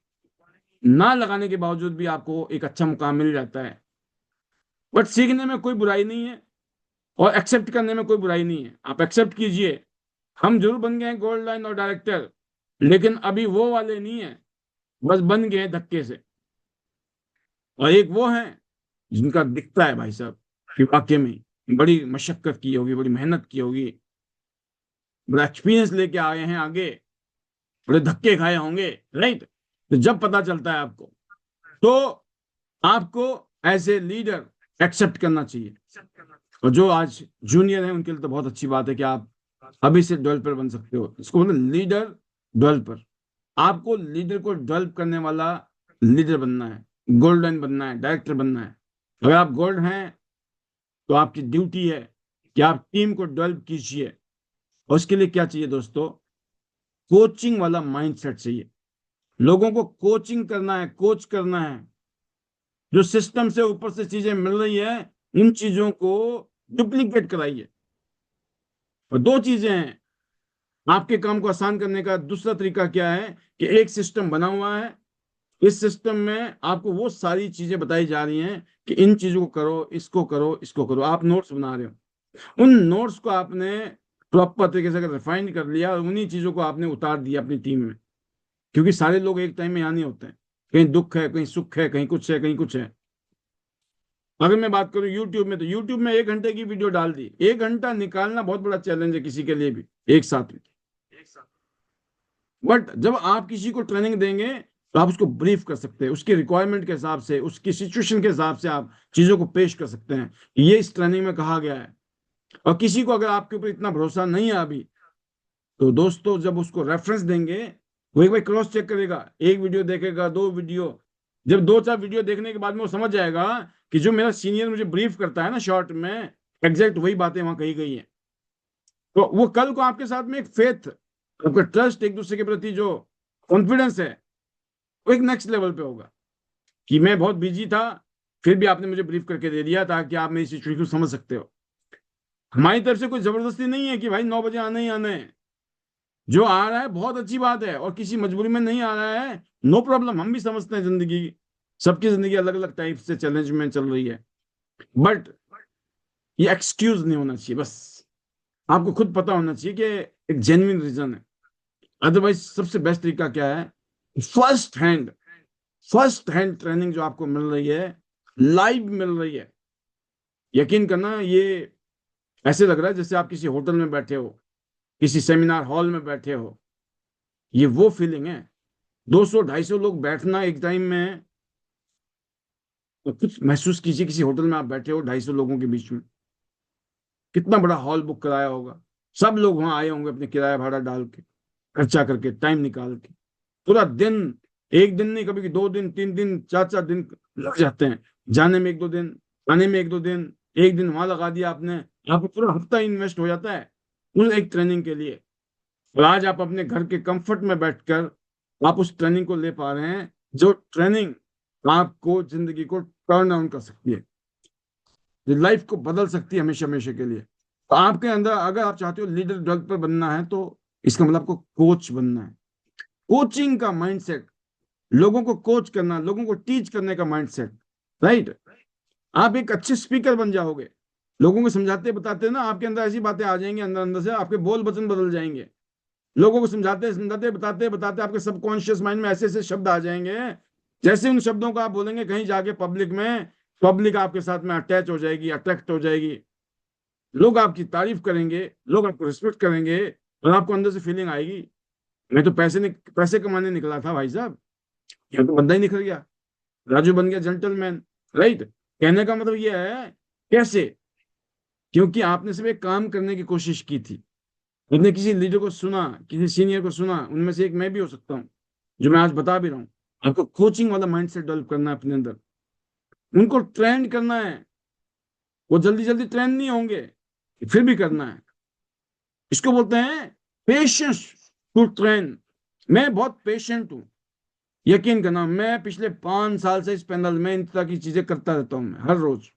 ना लगाने के बावजूद भी आपको एक अच्छा मुकाम मिल जाता है। बट सीखने में कोई बुराई नहीं है और एक्सेप्ट करने में कोई बुराई नहीं है। आप एक्सेप्ट कीजिए, हम जरूर बन गए हैं गोल्ड लाइन और डायरेक्टर, लेकिन अभी वो वाले नहीं है, बस बन गए हैं धक्के से। और एक वो है जिनका दिखता है भाई साहब कि वाकई में बड़ी मशक्कत की होगी, बड़ी मेहनत की होगी, बड़ा एक्सपीरियंस लेके आए हैं आगे, बड़े धक्के खाए होंगे, राइट। तो जब पता चलता है आपको, तो आपको एज ए लीडर एक्सेप्ट करना चाहिए। और जो आज जूनियर है उनके लिए तो बहुत अच्छी बात है कि आप अभी से डेवलपर बन सकते हो। इसको मतलब लीडर डेवलपर। आपको लीडर को डेवलप करने वाला लीडर बनना है, गोल्डन बनना है, डायरेक्टर बनना है। अगर आप गोल्ड हैं तो आपकी ड्यूटी है कि आप टीम को डेवलप कीजिए। और उसके लिए क्या चाहिए दोस्तों? कोचिंग वाला माइंडसेट चाहिए। लोगों को कोचिंग करना है, कोच करना है। जो सिस्टम से ऊपर से चीजें मिल रही है, उन चीजों को डुप्लीकेट कराइए। और दो चीजें हैं आपके काम को आसान करने का। दूसरा तरीका क्या है कि एक सिस्टम बना हुआ है, इस सिस्टम में आपको वो सारी चीजें बताई जा रही हैं कि इन चीजों को करो, इसको करो, इसको करो। आप नोट्स बना रहे हो, उन नोट्स को आपने प्रॉपर तरीके से अगर रिफाइन कर लिया और उन्हीं चीजों को आपने उतार दिया अपनी टीम में, क्योंकि सारे लोग एक टाइम में यहाँ नहीं होते हैं। कहीं दुख है, कहीं सुख है, कहीं कुछ है, कहीं कुछ है। अगर मैं बात करूं यूट्यूब में, तो यूट्यूब में 1 घंटे की वीडियो डाल दी, 1 घंटा निकालना बहुत बड़ा चैलेंज है किसी के लिए भी एक साथ में। बट जब आप किसी को ट्रेनिंग देंगे तो आप उसको ब्रीफ कर सकते हैं, उसके रिक्वायरमेंट के हिसाब से, उसकी सिचुएशन के हिसाब से आप चीजों को पेश कर सकते हैं। ये इस ट्रेनिंग में कहा गया है। और किसी को अगर आपके ऊपर इतना भरोसा नहीं है अभी, तो दोस्तों जब उसको रेफरेंस देंगे, वो एक बार क्रॉस चेक करेगा, एक वीडियो देखेगा, 2 वीडियो। जब 2-4 वीडियो देखने के बाद में वो समझ जाएगा कि जो मेरा सीनियर मुझे ब्रीफ करता है ना शॉर्ट में, एग्जैक्ट वही बातें वहां कही गई हैं। तो वो कल को आपके साथ में एक फेथ, आपका ट्रस्ट, एक दूसरे के प्रति जो कॉन्फिडेंस है, वो एक नेक्स्ट लेवल पे होगा। कि मैं बहुत बिजी था, फिर भी आपने मुझे ब्रीफ करके दे दिया ताकि आप मेरी सिचुएशन को समझ सकते हो। हमारी तरफ से कोई जबरदस्ती नहीं है कि भाई 9 बजे आना ही आना है। जो आ रहा है बहुत अच्छी बात है, और किसी मजबूरी में नहीं आ रहा है, नो प्रॉब्लम। हम भी समझते हैं जिंदगी, सबकी जिंदगी अलग अलग टाइप से चैलेंज में चल रही है। बट ये एक्सक्यूज नहीं होना चाहिए। बस आपको खुद पता होना चाहिए कि एक जेन्युइन रीजन है। अदरवाइज सबसे बेस्ट तरीका क्या है, first hand first hand training जो आपको मिल रही है, लाइव मिल रही है। यकीन करना, ये ऐसे लग रहा है जैसे आप किसी होटल में बैठे हो, किसी सेमिनार हॉल में बैठे हो। ये वो फीलिंग है। 200-250 लोग बैठना एक टाइम में, तो कुछ महसूस कीजिए किसी होटल में आप बैठे हो 250 लोगों के बीच में। कितना बड़ा हॉल बुक कराया होगा, सब लोग वहां आए होंगे अपने किराया भाड़ा डाल के, खर्चा करके, टाइम निकाल के। पूरा दिन, एक दिन नहीं, कभी 2 दिन, 3 दिन, 4-4 दिन लग जाते हैं। जाने में 1-2 दिन, आने में 1-2 दिन, एक दिन वहां लगा दिया आपने, आपको पूरा हफ्ता इन्वेस्ट हो जाता है उस एक ट्रेनिंग के लिए। और आज आप अपने घर के कंफर्ट में बैठकर आप उस ट्रेनिंग को ले पा रहे हैं, जो ट्रेनिंग आपको जिंदगी को टर्न ऑन कर सकती है, जो लाइफ को बदल सकती है हमेशा हमेशा के लिए। तो आपके अंदर अगर आप चाहते हो लीडर डेवलपर बनना है, तो इसका मतलब आपको कोच बनना है। कोचिंग का माइंडसेट, लोगों को कोच करना, लोगों को टीच करने का माइंडसेट, राइट। आप एक अच्छे स्पीकर बन जाओगे, लोगों को समझाते बताते ना आपके अंदर ऐसी बातें आ जाएंगी, अंदर अंदर से आपके बोल वचन बदल जाएंगे। लोगों को समझाते समझाते बताते बताते आपके सबकॉन्शियस माइंड में ऐसे ऐसे शब्द आ जाएंगे, जैसे उन शब्दों को आप बोलेंगे कहीं जाके पब्लिक में, पब्लिक आपके साथ में अटैच हो जाएगी, अट्रैक्ट हो जाएगी। लोग आपकी तारीफ करेंगे, लोग आपको रिस्पेक्ट करेंगे, और आपको अंदर से फीलिंग आएगी, मैं तो पैसे कमाने निकला था भाई साहब, यहाँ तो बंदा ही निकल गया, राजू बन गया जेंटलमैन। राइट। कहने का मतलब यह है, कैसे? क्योंकि आपने सिर्फ एक काम करने की कोशिश की थी, आपने किसी लीडर को सुना, किसी सीनियर को सुना, उनमें से एक मैं भी हो सकता हूँ, जो मैं आज बता भी रहा हूँ। आपको कोचिंग वाला माइंडसेट डेवलप करना है अपने अंदर, उनको ट्रेंड करना है। वो जल्दी जल्दी ट्रेंड नहीं होंगे, फिर भी करना है। इसको बोलते हैं पेशेंस टू ट्रेन। मैं बहुत पेशेंट हूँ, यकीन करना। मैं पिछले 5 साल से इस पैनल में इन तरह की चीजें करता रहता हूँ। मैं हर रोज,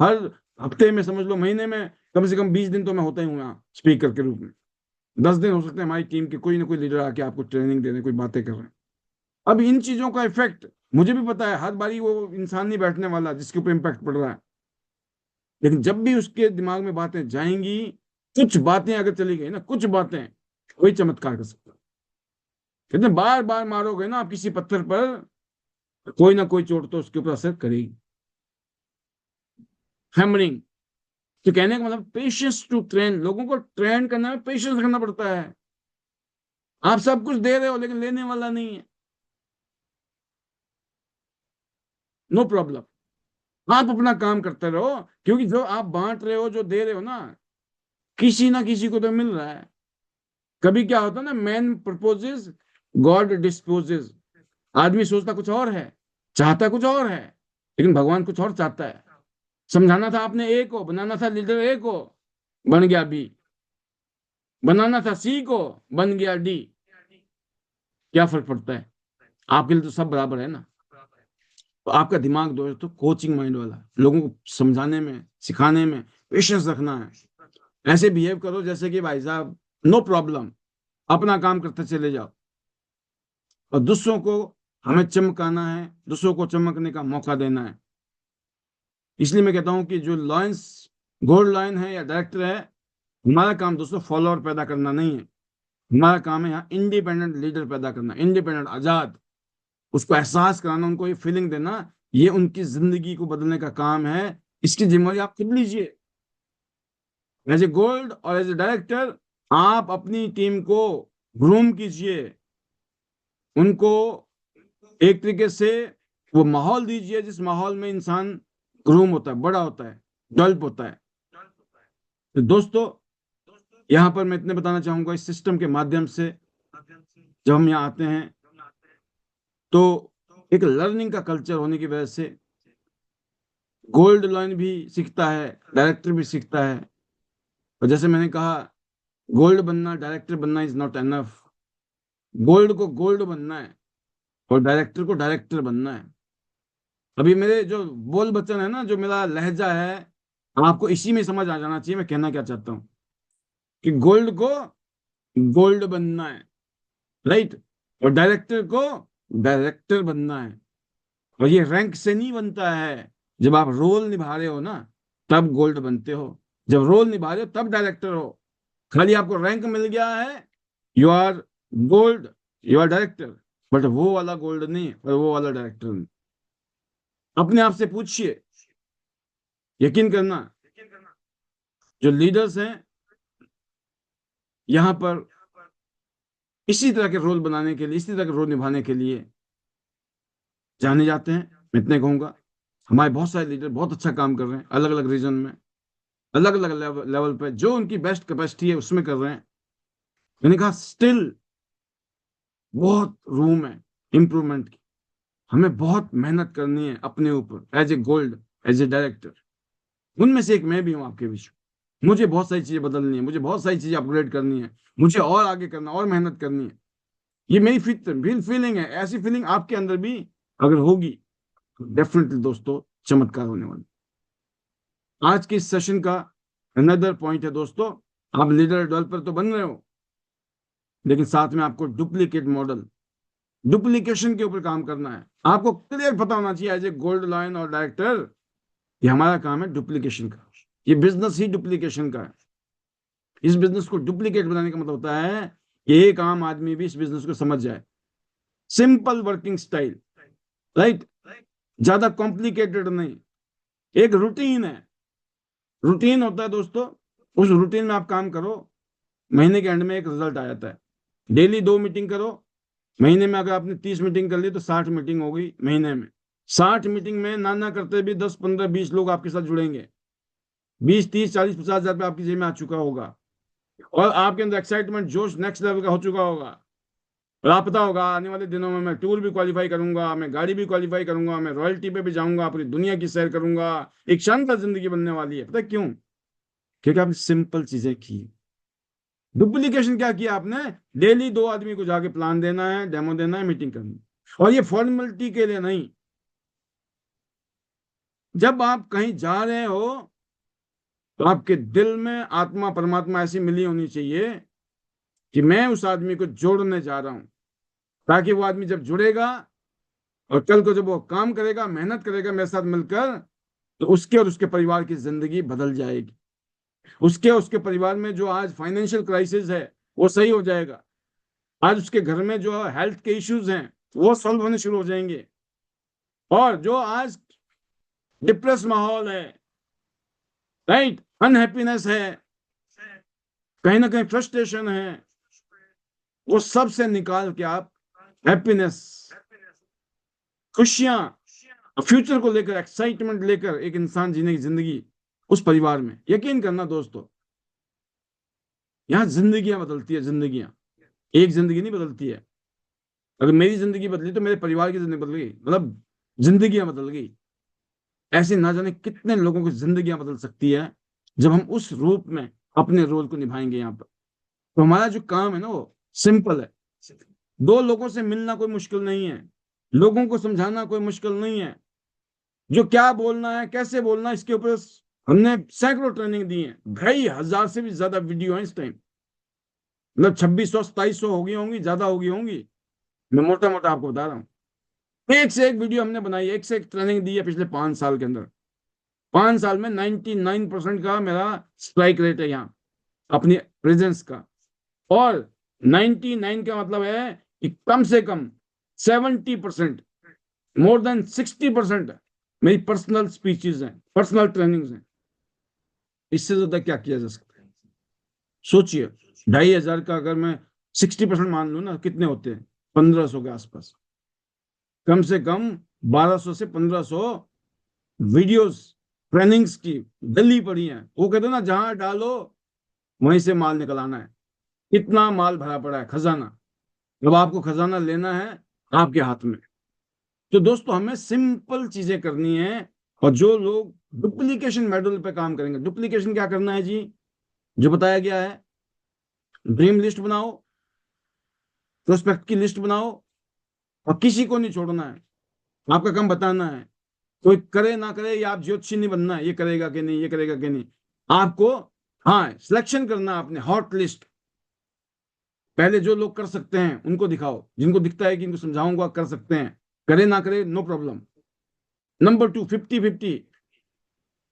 हर हफ्ते में, समझ लो महीने में कम से कम 20 दिन तो मैं होता ही हूँ यहाँ स्पीकर के रूप में। 10 दिन हो सकते हैं हमारी टीम के कोई ना कोई लीडर आके आपको ट्रेनिंग दे रहे हैं, कोई बातें कर रहे हैं। अब इन चीजों का इफेक्ट मुझे भी पता है, हर बारी वो इंसान नहीं बैठने वाला जिसके ऊपर इम्पैक्ट पड़ रहा है। लेकिन जब भी उसके दिमाग में बातें जाएंगी, कुछ बातें अगर चली गई ना, कुछ बातें, कोई चमत्कार कर सकता है। कहते हैं बार बार मारोगे ना आप किसी पत्थर पर, कोई ना कोई चोट तो उसके ऊपर असर करेगी। हैमरिंग। तो कहने का मतलब पेशेंस टू ट्रेन, लोगों को ट्रेन करने में पेशेंस रखना पड़ता है। आप सब कुछ दे रहे हो लेकिन लेने वाला नहीं है, नो प्रॉब्लम। आप अपना काम करते रहो, क्योंकि जो आप बांट रहे हो, जो दे रहे हो ना, किसी ना किसी को तो मिल रहा है। कभी क्या होता है ना, मैन प्रपोजेस, गॉड डिस्पोजेस। आदमी सोचता कुछ और है, चाहता कुछ और है, लेकिन भगवान कुछ और चाहता है। समझाना था आपने ए को, बनाना था लीडर ए को, बन गया बी। बनाना था सी को, बन गया डी। क्या फर्क पड़ता है? आपके लिए तो सब बराबर है ना। तो आपका दिमाग दोस्तों कोचिंग माइंड वाला, लोगों को समझाने में, सिखाने में पेशेंस रखना है। ऐसे बिहेव करो जैसे कि भाई साहब नो प्रॉब्लम, अपना काम करते चले जाओ। और दूसरों को हमें चमकाना है, दूसरों को चमकने का मौका देना है। इसलिए मैं कहता हूं कि जो लॉयंस, गोल्ड लॉयन है या डायरेक्टर है, हमारा काम दोस्तों फॉलोअर पैदा करना नहीं है। हमारा काम है यहाँ इंडिपेंडेंट लीडर पैदा करना, इंडिपेंडेंट, आजाद। उसको एहसास कराना, उनको ये फीलिंग देना, ये उनकी जिंदगी को बदलने का काम है। इसकी जिम्मेदारी आप खुद लीजिए। एज ए गोल्ड और एज ए डायरेक्टर आप अपनी टीम को ग्रूम कीजिए, उनको एक तरीके से वो माहौल दीजिए जिस माहौल में इंसान ग्रूम होता है, बड़ा होता है, डेवलप होता है। तो दोस्तों, यहाँ पर मैं इतने बताना चाहूंगा, इस सिस्टम के माध्यम से जब हम यहाँ आते हैं, तो एक लर्निंग का कल्चर होने की वजह से गोल्ड लाइन भी सीखता है, डायरेक्टर भी सीखता है। और जैसे मैंने कहा, गोल्ड बनना, डायरेक्टर बनना इज नॉट एनफ। गोल्ड को गोल्ड बनना है, और डायरेक्टर को डायरेक्टर बनना है। अभी मेरे जो बोल बच्चन है ना, जो मेरा लहजा है, आपको इसी में समझ आ जाना चाहिए मैं कहना क्या चाहता हूँ, कि गोल्ड को गोल्ड बनना है, राइट, और डायरेक्टर को डायरेक्टर बनना है। और ये रैंक से नहीं बनता है, जब आप रोल निभा रहे हो ना तब गोल्ड बनते हो, जब रोल निभा रहे हो तब डायरेक्टर हो। खाली आपको रैंक मिल गया है, you are gold, you are director, but वो वाला गोल्ड नहीं और वो वाला डायरेक्टर नहीं। अपने आप से पूछिए, यकीन करना, जो लीडर्स हैं यहाँ पर इसी तरह के रोल बनाने के लिए, इसी तरह के रोल निभाने के लिए जाने जाते हैं। मैं इतने कहूंगा, हमारे बहुत सारे लीडर बहुत अच्छा काम कर रहे हैं, अलग अलग रीजन में, अलग अलग लेवल पे, जो उनकी बेस्ट कैपेसिटी है उसमें कर रहे हैं। मैंने कहा स्टिल बहुत रूम है इंप्रूवमेंट की, हमें बहुत मेहनत करनी है अपने ऊपर as a gold, as a director. उनमें से एक मैं भी हूँ आपके बीच में। मुझे बहुत सारी चीजें बदलनी है, मुझे बहुत सारी चीजें अपग्रेड करनी है, मुझे और आगे करना और मेहनत करनी है। ये मेरी फीलिंग है। ऐसी फीलिंग आपके अंदर भी अगर होगी, डेफिनेटली दोस्तों चमत्कार होने वाला। आज के इस सेशन का अनदर पॉइंट है दोस्तों, आप लीडर डेवलपर तो बन रहे हो, लेकिन साथ में आपको डुप्लीकेट मॉडल, डुप्लीकेशन के ऊपर काम करना है। आपको क्लियर पता होना चाहिए एज ए गोल्ड लाइन और डायरेक्टर, ये हमारा काम है डुप्लीकेशन का। ये बिजनेस ही डुप्लीकेशन का है। इस बिजनेस को डुप्लीकेट बनाने का मतलब होता है कि एक आम आदमी भी इस बिजनेस को समझ जाए। सिंपल वर्किंग स्टाइल, राइट, ज्यादा कॉम्प्लिकेटेड नहीं, एक रूटीन है। रूटीन होता है दोस्तों, उस रूटीन में आप काम करो, महीने के एंड में एक रिजल्ट आ जाता है। डेली 2 मीटिंग करो, महीने में अगर आपने 30 मीटिंग कर ली तो 60 मीटिंग हो गई महीने में। 60 मीटिंग में ना ना करते भी 10 15 20 लोग आपके साथ जुड़ेंगे, 20 30 40 50 हजार रुपये आपकी जेब में आ चुका होगा, और आपके अंदर एक्साइटमेंट जोश नेक्स्ट लेवल का हो चुका होगा। और आप पता होगा आने वाले दिनों में मैं टूर भी क्वालिफाई करूंगा, मैं गाड़ी भी क्वालिफाई करूंगा, मैं रॉयल्टी पे भी जाऊंगा, पूरी दुनिया की सैर करूंगा। एक शानदार जिंदगी बनने वाली है। पता क्यों? क्योंकि आपने सिंपल चीजें की। डुप्लीकेशन क्या किया आपने? डेली 2 आदमी को जाके प्लान देना है, डेमो देना है, मीटिंग करनी है। और ये फॉर्मेलिटी के लिए नहीं, जब आप कहीं जा रहे हो तो आपके दिल में आत्मा परमात्मा ऐसी मिली होनी चाहिए कि मैं उस आदमी को जोड़ने जा रहा हूं, ताकि वो आदमी जब जुड़ेगा और कल को जब वो काम करेगा, मेहनत करेगा मेरे साथ मिलकर, तो उसके और उसके परिवार की जिंदगी बदल जाएगी। उसके और उसके परिवार में जो आज फाइनेंशियल क्राइसिस है वो सही हो जाएगा। आज उसके घर में जो हेल्थ के इश्यूज हैं वो सॉल्व होने शुरू हो जाएंगे। और जो आज डिप्रेस माहौल है, राइट, अनहैप्पीनेस है, कहीं ना कहीं फ्रस्ट्रेशन है, वो सब से निकाल के आप हैप्पीनेस, खुशियां, फ्यूचर को लेकर एक्साइटमेंट लेकर एक इंसान जीने की जिंदगी उस परिवार में, यकीन करना दोस्तों, यहाँ जिंदगियां बदलती है। जिंदगियां, एक जिंदगी नहीं बदलती है। अगर मेरी जिंदगी बदली तो मेरे परिवार की जिंदगी बदल गई, मतलब जिंदगियां बदल गई। ऐसे ना जाने कितने लोगों की जिंदगियां बदल सकती है जब हम उस रूप में अपने रोल को निभाएंगे यहाँ पर। तो हमारा जो काम है ना वो सिंपल है। दो लोगों से मिलना कोई मुश्किल नहीं है, लोगों को समझाना कोई मुश्किल नहीं है। जो क्या बोलना है, कैसे बोलना है, इसके ऊपर हमने सैकड़ों ट्रेनिंग दी है। 2,500 से भी ज्यादा वीडियो है इस टाइम, मतलब 2600 2700 हो गई होंगी, ज्यादा हो गई होंगी। मैं मोटा मोटा आपको बता रहा हूँ, एक से एक वीडियो हमने बनाई है, एक से एक ट्रेनिंग दी है पिछले 5 साल के अंदर। 5 साल में 99% का मेरा स्ट्राइक रेट है यहाँ, अपनी प्रेजेंस का। और 99 का मतलब है कि कम से कम 70%, मोर देन 60% मेरी पर्सनल स्पीचेस हैं, पर्सनल ट्रेनिंग्स हैं। इससे ज्यादा क्या किया जा सकता है? सोचिए, 2,500 का अगर मैं 60% मान लू ना, कितने होते हैं? 1,500 के आसपास। कम से कम 1,200 से 1,500 वीडियोस ट्रेनिंग्स की गली पड़ी हैं। वो कहते हैं ना, जहां डालो वहीं से माल निकल आना है। इतना माल भरा पड़ा है, खजाना। जब आपको खजाना लेना है आपके हाथ में। तो दोस्तों हमें सिंपल चीजें करनी है। और जो लोग डुप्लीकेशन मॉडल पे काम करेंगे, डुप्लीकेशन क्या करना है जी, जो बताया गया है, ड्रीम लिस्ट बनाओ, प्रोस्पेक्ट की लिस्ट बनाओ, और किसी को नहीं छोड़ना है। आपका काम बताना है कोई करे ना करे, या आप ज्योतिषी नहीं बनना है, ये करेगा कि नहीं, ये करेगा कि नहीं। आपको हाँ सिलेक्शन करना आपने, हॉट लिस्ट। पहले जो लोग कर सकते हैं उनको दिखाओ, जिनको दिखता है कि इनको समझाऊंगा कर सकते हैं, करे ना करे नो प्रॉब्लम। नंबर 2, 50-50,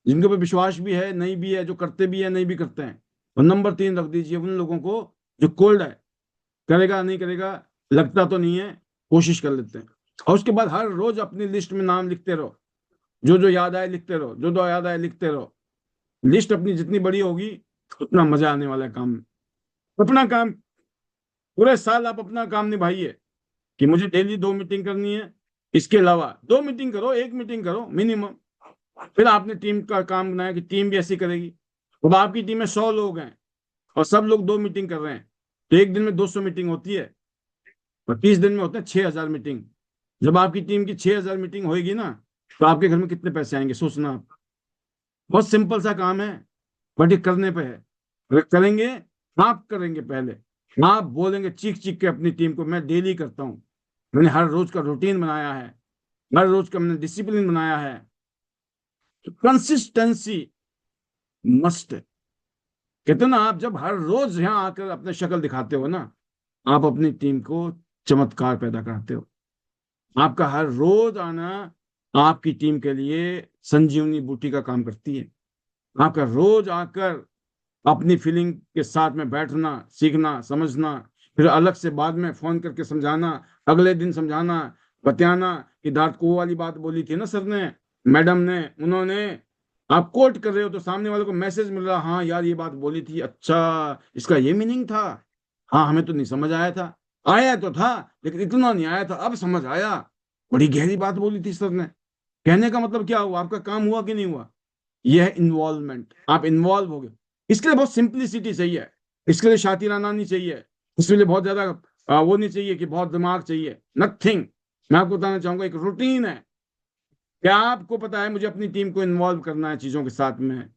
जिनके ऊपर विश्वास भी है नहीं भी है, जो करते भी है नहीं भी करते हैं। और नंबर 3 रख दीजिए उन लोगों को जो कोल्ड है, करेगा नहीं करेगा लगता तो नहीं है, कोशिश कर लेते हैं। और उसके बाद हर रोज अपनी लिस्ट में नाम लिखते रहो, जो जो याद आए लिखते रहो, जो जो याद आए लिखते रहो। लिस्ट अपनी जितनी बड़ी होगी उतना मजा आने वाला है काम में। अपना काम, पूरे साल आप अपना काम निभाइए कि मुझे डेली 2 मीटिंग करनी है, इसके अलावा 2 मीटिंग करो, 1 मीटिंग करो मिनिमम। फिर आपने टीम का काम बनाया कि टीम भी ऐसी करेगी। अब आपकी टीम में 100 लोग हैं और सब लोग 2 मीटिंग कर रहे हैं, तो एक दिन में 200 मीटिंग होती है, और 30 दिन में होते हैं 6,000 मीटिंग। जब आपकी टीम की 6,000 मीटिंग होगी ना, तो आपके घर में कितने पैसे आएंगे सोचना आप। बहुत सिंपल सा काम है, बट ये करने पे है। अगर करेंगे, आप करेंगे पहले, आप बोलेंगे चीख चीख के अपनी टीम को, मैं डेली करता हूँ, मैंने हर रोज का रूटीन बनाया है, हर रोज का मैंने डिसिप्लिन बनाया है। तो कंसिस्टेंसी मस्ट है। कहते हैं ना, आप जब हर रोज यहाँ आकर अपने शक्ल दिखाते हो ना, आप अपनी टीम को चमत्कार पैदा करते हो। आपका हर रोज आना आपकी टीम के लिए संजीवनी बूटी का काम करती है। आपका रोज आकर अपनी फीलिंग के साथ में बैठना, सीखना, समझना, फिर अलग से बाद में फोन करके समझाना, अगले दिन समझाना, बतियाना कि दांत को वाली बात बोली थी ना सर ने, मैडम ने, उन्होंने। आप कोट कर रहे हो तो सामने वाले को मैसेज मिल रहा, हाँ यार ये बात बोली थी, अच्छा इसका ये मीनिंग था, हाँ हमें तो नहीं समझ आया था, आया तो था लेकिन इतना नहीं आया था, अब समझ आया, बड़ी गहरी बात बोली थी सर ने। कहने का मतलब क्या हुआ, आपका काम हुआ कि नहीं हुआ? यह है इन्वॉल्वमेंट, आप इन्वॉल्व हो गए। इसके लिए बहुत सिंप्लिसिटी चाहिए, इसके लिए शातिराना नहीं चाहिए, इसके लिए बहुत ज्यादा वो नहीं चाहिए कि बहुत दिमाग चाहिए, नथिंग। मैं आपको बताना चाहूंगा एक रूटीन है। क्या आपको पता है मुझे अपनी टीम को इन्वॉल्व करना है चीजों के साथ में,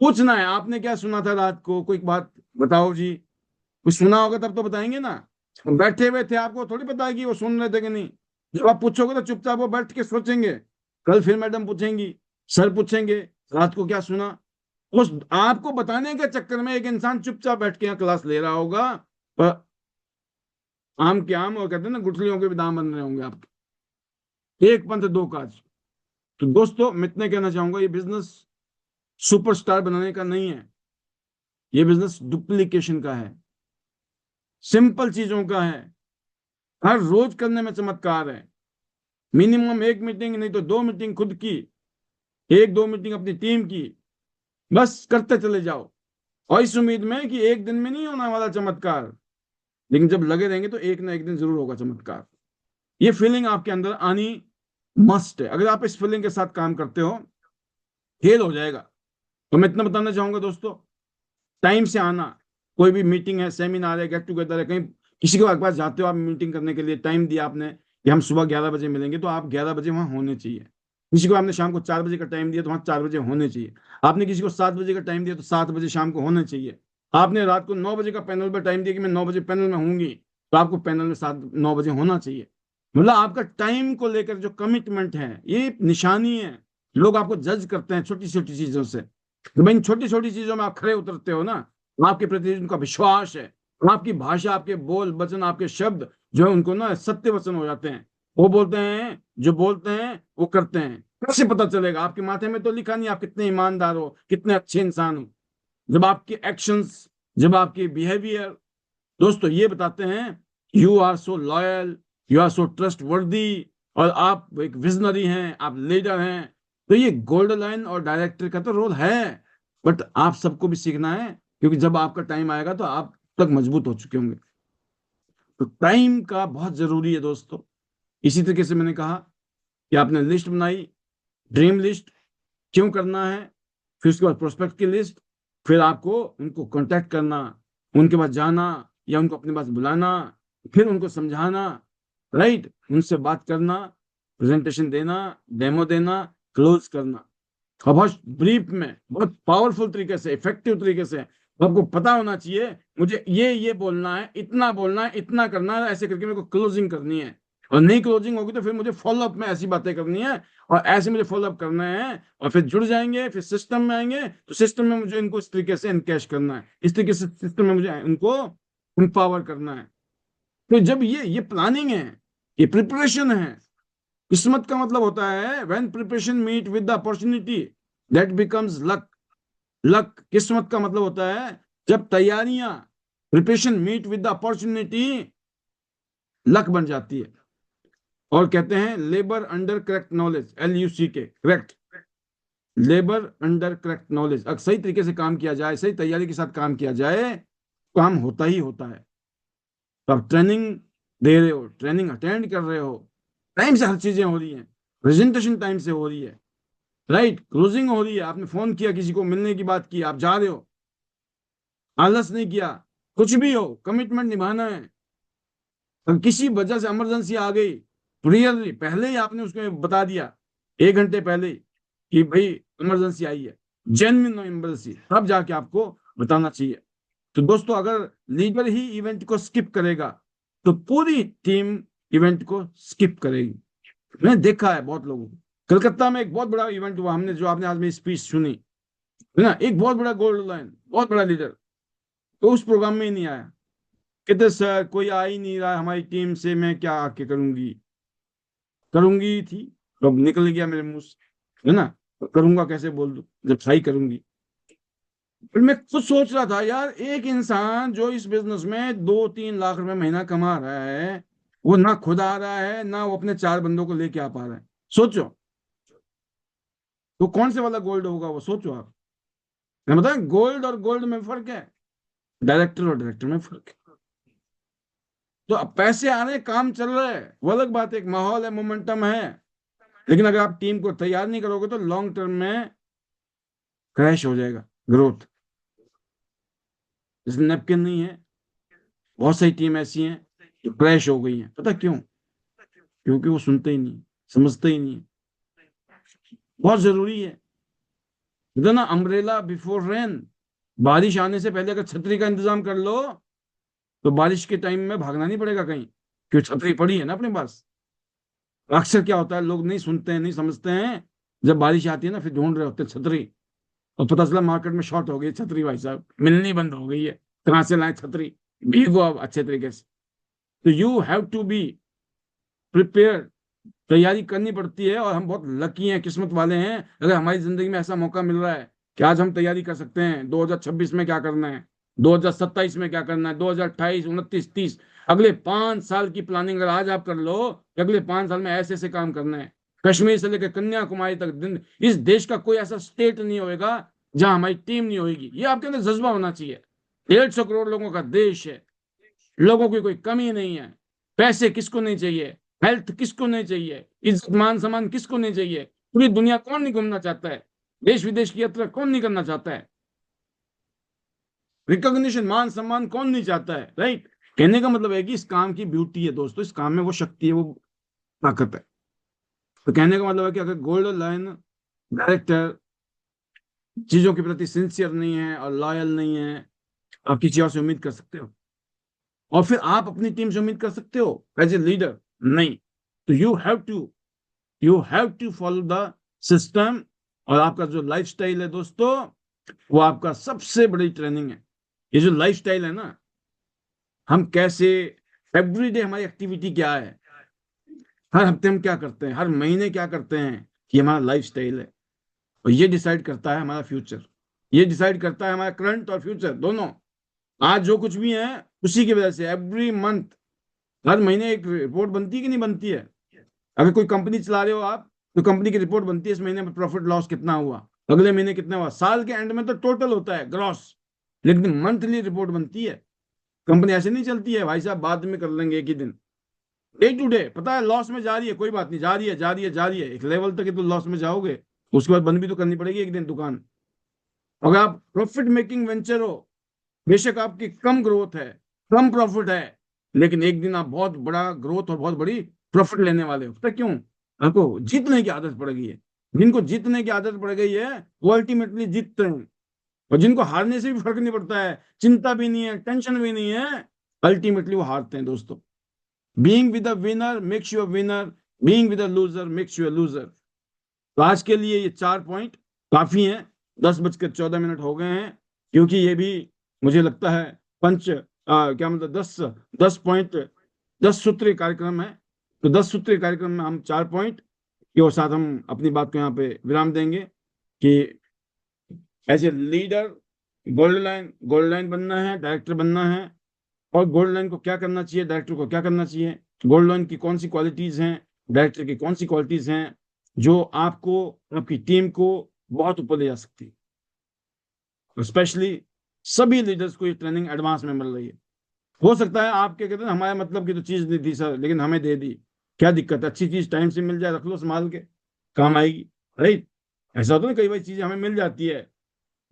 पूछना है आपने क्या सुना था रात को, कोई बात बताओ जी। कुछ सुना होगा तब तो बताएंगे ना, बैठे हुए थे आपको थोड़ी पता है कि वो सुन रहे थे कि नहीं। जब आप पूछोगे तो चुपचाप वो बैठ के सोचेंगे, कल फिर मैडम पूछेंगी, सर पूछेंगे रात को क्या सुना। उस आपको बताने के चक्कर में एक इंसान चुपचाप बैठ के यहाँ क्लास ले रहा होगा, पर आम के आम, और कहते हैं ना गुठलियों के भी दाम बन रहे होंगे आपके। एक पंथ दो काज। तो दोस्तों मैं इतने कहना चाहूंगा, ये बिजनेस सुपरस्टार बनाने का नहीं है, ये बिजनेस डुप्लीकेशन का है, सिंपल चीजों का है, हर रोज करने में चमत्कार है। मिनिमम 1 मीटिंग नहीं तो 2 मीटिंग खुद की, 1-2 मीटिंग अपनी टीम की, बस करते चले जाओ। और इस उम्मीद में कि एक दिन में नहीं होने वाला चमत्कार, लेकिन जब लगे रहेंगे तो एक ना एक दिन जरूर होगा चमत्कार। ये फीलिंग आपके अंदर आनी मस्ट है। अगर आप इस फीलिंग के साथ काम करते हो, फेल हो जाएगा। तो मैं इतना बताना चाहूंगा दोस्तों, टाइम से आना। कोई भी मीटिंग है, सेमिनार है, गेट टुगेदर है, कहीं किसी के पास जाते हो आप मीटिंग करने के लिए, टाइम दिया आपने कि हम सुबह 11 बजे मिलेंगे, तो आप 11 बजे वहां होने चाहिए। किसी को आपने शाम को 4 बजे का टाइम दिया तो वहां 4 बजे होने चाहिए। आपने किसी को 7 बजे का टाइम दिया तो 7 बजे शाम को होना चाहिए। आपने रात को 9 बजे का पैनल पर टाइम दिया कि मैं 9 बजे पैनल में होंगी, तो आपको पैनल में 9 बजे होना चाहिए। मतलब आपका टाइम को लेकर जो कमिटमेंट है, ये निशानी है। लोग आपको जज करते हैं छोटी छोटी चीजों से, तो भाई छोटी छोटी चीजों में आप खड़े उतरते हो ना, आपके प्रति उनका विश्वास है, आपकी भाषा, आपके बोल वचन, आपके शब्द जो है उनको ना सत्य वचन हो जाते हैं। वो बोलते हैं, जो बोलते हैं वो करते हैं। कैसे पता चलेगा? आपके माथे में तो लिखा नहीं आप कितने ईमानदार हो, कितने अच्छे इंसान हो। जब आपके एक्शंस, जब आपके बिहेवियर दोस्तों ये बताते हैं you are so loyal, you are so trustworthy, और आप एक विजनरी हैं, आप लीडर हैं। तो ये गोल्ड लाइन और डायरेक्टर का तो रोल है, बट आप सबको भी सीखना है, क्योंकि जब आपका टाइम आएगा तो आप तक मजबूत हो चुके होंगे। तो टाइम का बहुत जरूरी है दोस्तों। इसी तरीके से मैंने कहा कि आपने लिस्ट बनाई, ड्रीम लिस्ट क्यों करना है, फिर उसके बाद प्रोस्पेक्ट की लिस्ट, फिर आपको उनको कांटेक्ट करना, उनके पास जाना या उनको अपने पास बुलाना, फिर उनको समझाना, राइट, उनसे बात करना, प्रेजेंटेशन देना, डेमो देना, क्लोज करना। और बहुत ब्रीफ में, बहुत पावरफुल तरीके से, इफेक्टिव तरीके से आपको पता होना चाहिए मुझे ये बोलना है, इतना बोलना है, इतना करना है, ऐसे करके मेरे को क्लोजिंग करनी है। और नई क्लोजिंग होगी तो फिर मुझे फॉलोअप में ऐसी बातें करनी है और ऐसे मुझे फॉलोअप करना है, और फिर जुड़ जाएंगे, फिर सिस्टम में आएंगे, तो सिस्टम में मुझे इनको इस तरीके से इनकैश करना है, इस तरीके से सिस्टम में मुझे इनको एम्पावर करना है। तो जब ये प्लानिंग है, ये प्रिपरेशन है। किस्मत का मतलब होता है when preparation meet with the opportunity that becomes luck. Luck, किस्मत का मतलब होता है जब तैयारियां, preparation meet with the opportunity, luck बन जाती है। और कहते हैं labour under correct knowledge, LUC के correct, labour under correct knowledge. अगर सही तरीके से काम किया जाए, सही तैयारी के साथ काम किया जाए, काम होता ही होता है। तो आप ट्रेनिंग दे रहे हो, ट्रेनिंग अटेंड कर रहे हो, टाइम से हर चीजें हो रही हैं, प्रेजेंटेशन टाइम से हो रही है, राइट, क्लोजिंग हो रही है, आपने फोन किया, किसी को मिलने की बात की, आप जा रहे हो, आलस नहीं किया, कुछ भी हो, कमिटमेंट निभाना है। अगर किसी वजह से इमरजेंसी आ गई, क्लियरली पहले ही आपने उसको बता दिया, 1 घंटे पहले ही, कि भाई इमरजेंसी आई है, जेन्युइन इमरजेंसी, तब जाके आपको बताना चाहिए। तो दोस्तों, अगर लीडर ही इवेंट को स्किप करेगा तो पूरी टीम इवेंट को स्किप करेगी। मैंने देखा है बहुत लोगों को। कलकत्ता में एक बहुत बड़ा इवेंट हुआ, हमने जो आपने आज मेरी स्पीच सुनी है ना, एक बहुत बड़ा गोल्ड लाइन, बहुत बड़ा लीडर, तो उस प्रोग्राम में ही नहीं आया। कहते सर कोई आ ही नहीं रहा हमारी टीम से, मैं क्या आके करूंगी, करूंगी थी तो अब निकल गया मेरे मुंह से, है ना, तो करूंगा कैसे बोल दूं जब ट्राई करूंगी। फिर मैं खुद सोच रहा था यार, एक इंसान जो इस बिजनेस में 2-3 लाख रुपए महीना कमा रहा है, वो ना खुद आ रहा है, ना वो अपने 4 बंदों को लेके आ पा रहा है। सोचो, तो कौन से वाला गोल्ड होगा वो, सोचो आप। मैं बताया, गोल्ड और गोल्ड में फर्क है, डायरेक्टर और डायरेक्टर में फर्क है। तो अब पैसे आ रहे हैं, काम चल रहा है, वो अलग बात है, एक माहौल है, मोमेंटम है, लेकिन अगर आप टीम को तैयार नहीं करोगे तो लॉन्ग टर्म में क्रैश हो जाएगा ग्रोथ। जैसे नेपकिन नहीं है, बहुत सारी टीम ऐसी हैं जो क्रैश हो गई हैं, पता क्यों? क्योंकि वो सुनते ही नहीं, समझते ही नहीं। बहुत जरूरी है, ना, अम्ब्रेला बिफोर रेन। बारिश आने से पहले अगर छतरी का इंतजाम कर लो तो बारिश के टाइम में भागना नहीं पड़ेगा कहीं, क्योंकि छतरी पड़ी है ना अपने पास। अक्सर क्या होता है, लोग नहीं सुनते हैं, नहीं समझते हैं, जब बारिश आती है ना फिर ढूंढ रहे होते हैं छतरी, और पता चला मार्केट में शॉर्ट हो गई छतरी, भाई साहब मिलनी बंद हो गई है, कहाँ से लाए छतरी, भीगो अब अच्छे तरीके से। तो you have to be prepare, तैयारी करनी पड़ती है। और हम बहुत लकी हैं, किस्मत वाले हैं, अगर हमारी जिंदगी में ऐसा मौका मिल रहा है कि आज हम तैयारी कर सकते हैं 2026 में क्या करना है, 2027 में क्या करना है, 2028, 29, 30, अगले 5 साल की प्लानिंग अगर आज आप कर लो कि अगले 5 साल में ऐसे ऐसे काम करना है, कश्मीर से लेकर कन्याकुमारी तक, दिन इस देश का कोई ऐसा स्टेट नहीं होएगा जहां हमारी टीम नहीं होगी। ये आपके अंदर जज्बा होना चाहिए। 150 करोड़ लोगों का देश है, लोगों की कोई कमी नहीं है, पैसे किसको नहीं चाहिए, हेल्थ किसको नहीं चाहिए, इज्जत मान सम्मान किसको नहीं चाहिए, पूरी दुनिया कौन नहीं घूमना चाहता है, देश विदेश की यात्रा कौन नहीं करना चाहता है, रिकॉग्निशन मान सम्मान कौन नहीं चाहता है, राइट। कहने का मतलब है कि इस काम की ब्यूटी है दोस्तों, इस काम में वो शक्ति है, वो ताकत है। तो कहने का मतलब है कि अगर गोल्ड लाइन डायरेक्टर चीजों के प्रति सिंसियर नहीं है और लॉयल नहीं है, आप किसी और से उम्मीद कर सकते हो? और फिर आप अपनी टीम से उम्मीद कर सकते हो एज ए लीडर? नहीं। तो you have to follow the system. और आपका जो लाइफस्टाइल है दोस्तों, वो आपका सबसे बड़ी ट्रेनिंग है। ये जो लाइफस्टाइल है ना, हम कैसे, एवरीडे हमारी एक्टिविटी क्या है, हर हफ्ते हम क्या करते हैं, हर महीने क्या करते हैं, ये हमारा लाइफस्टाइल है। और ये डिसाइड करता है हमारा फ्यूचर, ये डिसाइड करता है हमारा करंट और फ्यूचर दोनों। आज जो कुछ भी है उसी की वजह से एवरी मंथ, हर महीने एक रिपोर्ट बनती है कि नहीं बनती है? अगर कोई कंपनी चला रहे हो आप, तो कंपनी की रिपोर्ट बनती है, इस महीने में प्रॉफिट लॉस कितना हुआ, अगले महीने कितना हुआ, साल के एंड में तो टोटल होता है ग्रॉस, लेकिन मंथली रिपोर्ट बनती है। कंपनी ऐसे नहीं चलती है भाई साहब बाद में कर लेंगे एक ही दिन, डे टू डे। पता है लॉस में जा रही है, कोई बात नहीं, जा रही है, जा रही है, जा रही है, एक लेवल तक ही तो लॉस में जाओगे, उसके बाद बंद भी तो करनी पड़ेगी एक दिन दुकान। अगर आप प्रॉफिट मेकिंग वेंचर हो, बेशक आपकी कम ग्रोथ है, कम प्रॉफिट है, लेकिन एक दिन आप बहुत बड़ा ग्रोथ और बहुत बड़ी प्रॉफिट लेने वाले हो। पता क्यों? आपको जीतने की आदत पड़ गई है। जिनको जीतने की आदत पड़ गई है वो अल्टीमेटली जीतते हैं, और जिनको हारने से भी फर्क नहीं पड़ता है, चिंता भी नहीं है, टेंशन भी नहीं है, अल्टीमेटली वो हारते हैं दोस्तों। Being with a winner makes you a winner, being with a loser makes you a loser. तो आज के लिए ये 4 पॉइंट काफी हैं। 10:14 हो गए हैं, क्योंकि ये भी मुझे लगता है क्या मतलब 10 पॉइंट 10 सूत्रीय कार्यक्रम है। तो 10 सूत्रीय कार्यक्रम में हम 4 पॉइंट के साथ हम अपनी बात को यहाँ पे विराम देंगे कि as a leader gold line बनना है, डायरेक्टर बनना है। और गोल्ड लाइन को क्या करना चाहिए, डायरेक्टर को क्या करना चाहिए, गोल्ड लाइन की कौन सी क्वालिटीज हैं, डायरेक्टर की कौन सी क्वालिटीज हैं जो आपको, आपकी टीम को बहुत ऊपर ले जा सकती है। स्पेशली सभी लीडर्स को ये ट्रेनिंग एडवांस में मिल रही है। हो सकता है आप क्या कहते हैं, हमारे मतलब की तो चीज नहीं थी सर, लेकिन हमें दे दी, क्या दिक्कत है, अच्छी चीज टाइम से मिल जाए, रख लो संभाल के, काम आएगी। राइट। ऐसा होता है ना, कई बार चीजें हमें मिल जाती है,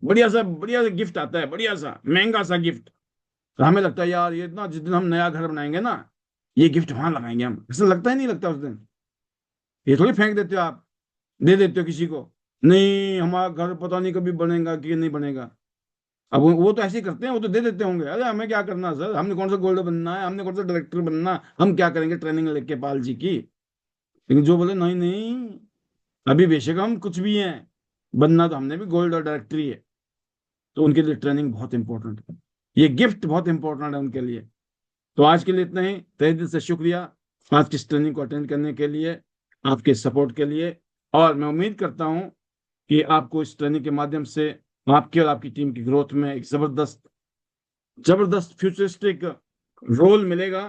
बढ़िया सा गिफ्ट आता है, बढ़िया सा महंगा सा गिफ्ट, तो हमें लगता है यार ये ना, जिस दिन हम नया घर बनाएंगे ना, ये गिफ्ट वहां लगाएंगे हम। ऐसा लगता ही नहीं लगता उस दिन। ये थोड़ी फेंक देते हो आप, दे देते हो किसी को, नहीं हमारा घर पता नहीं कभी बनेगा कि नहीं बनेगा। अब वो तो ऐसे ही करते हैं, वो तो दे देते होंगे, अरे हमें क्या करना सर, हमने कौन सा गोल्ड बनना है, हमने कौन सा डायरेक्टर बनना, हम क्या करेंगे ट्रेनिंग लेके पाल जी की। लेकिन जो बोले नहीं नहीं, अभी बेशक हम कुछ भी हैं, बनना तो हमने भी गोल्ड और डायरेक्टर ही है। तो उनके लिए ट्रेनिंग बहुत इंपॉर्टेंट है, ये गिफ्ट बहुत इंपॉर्टेंट है उनके लिए। तो आज के लिए इतना ही, तहे दिल से शुक्रिया आज की इस ट्रेनिंग को अटेंड करने के लिए, आपके सपोर्ट के लिए। और मैं उम्मीद करता हूं कि आपको इस ट्रेनिंग के माध्यम से आपके और आपकी टीम की ग्रोथ में एक जबरदस्त जबरदस्त फ्यूचरिस्टिक रोल मिलेगा।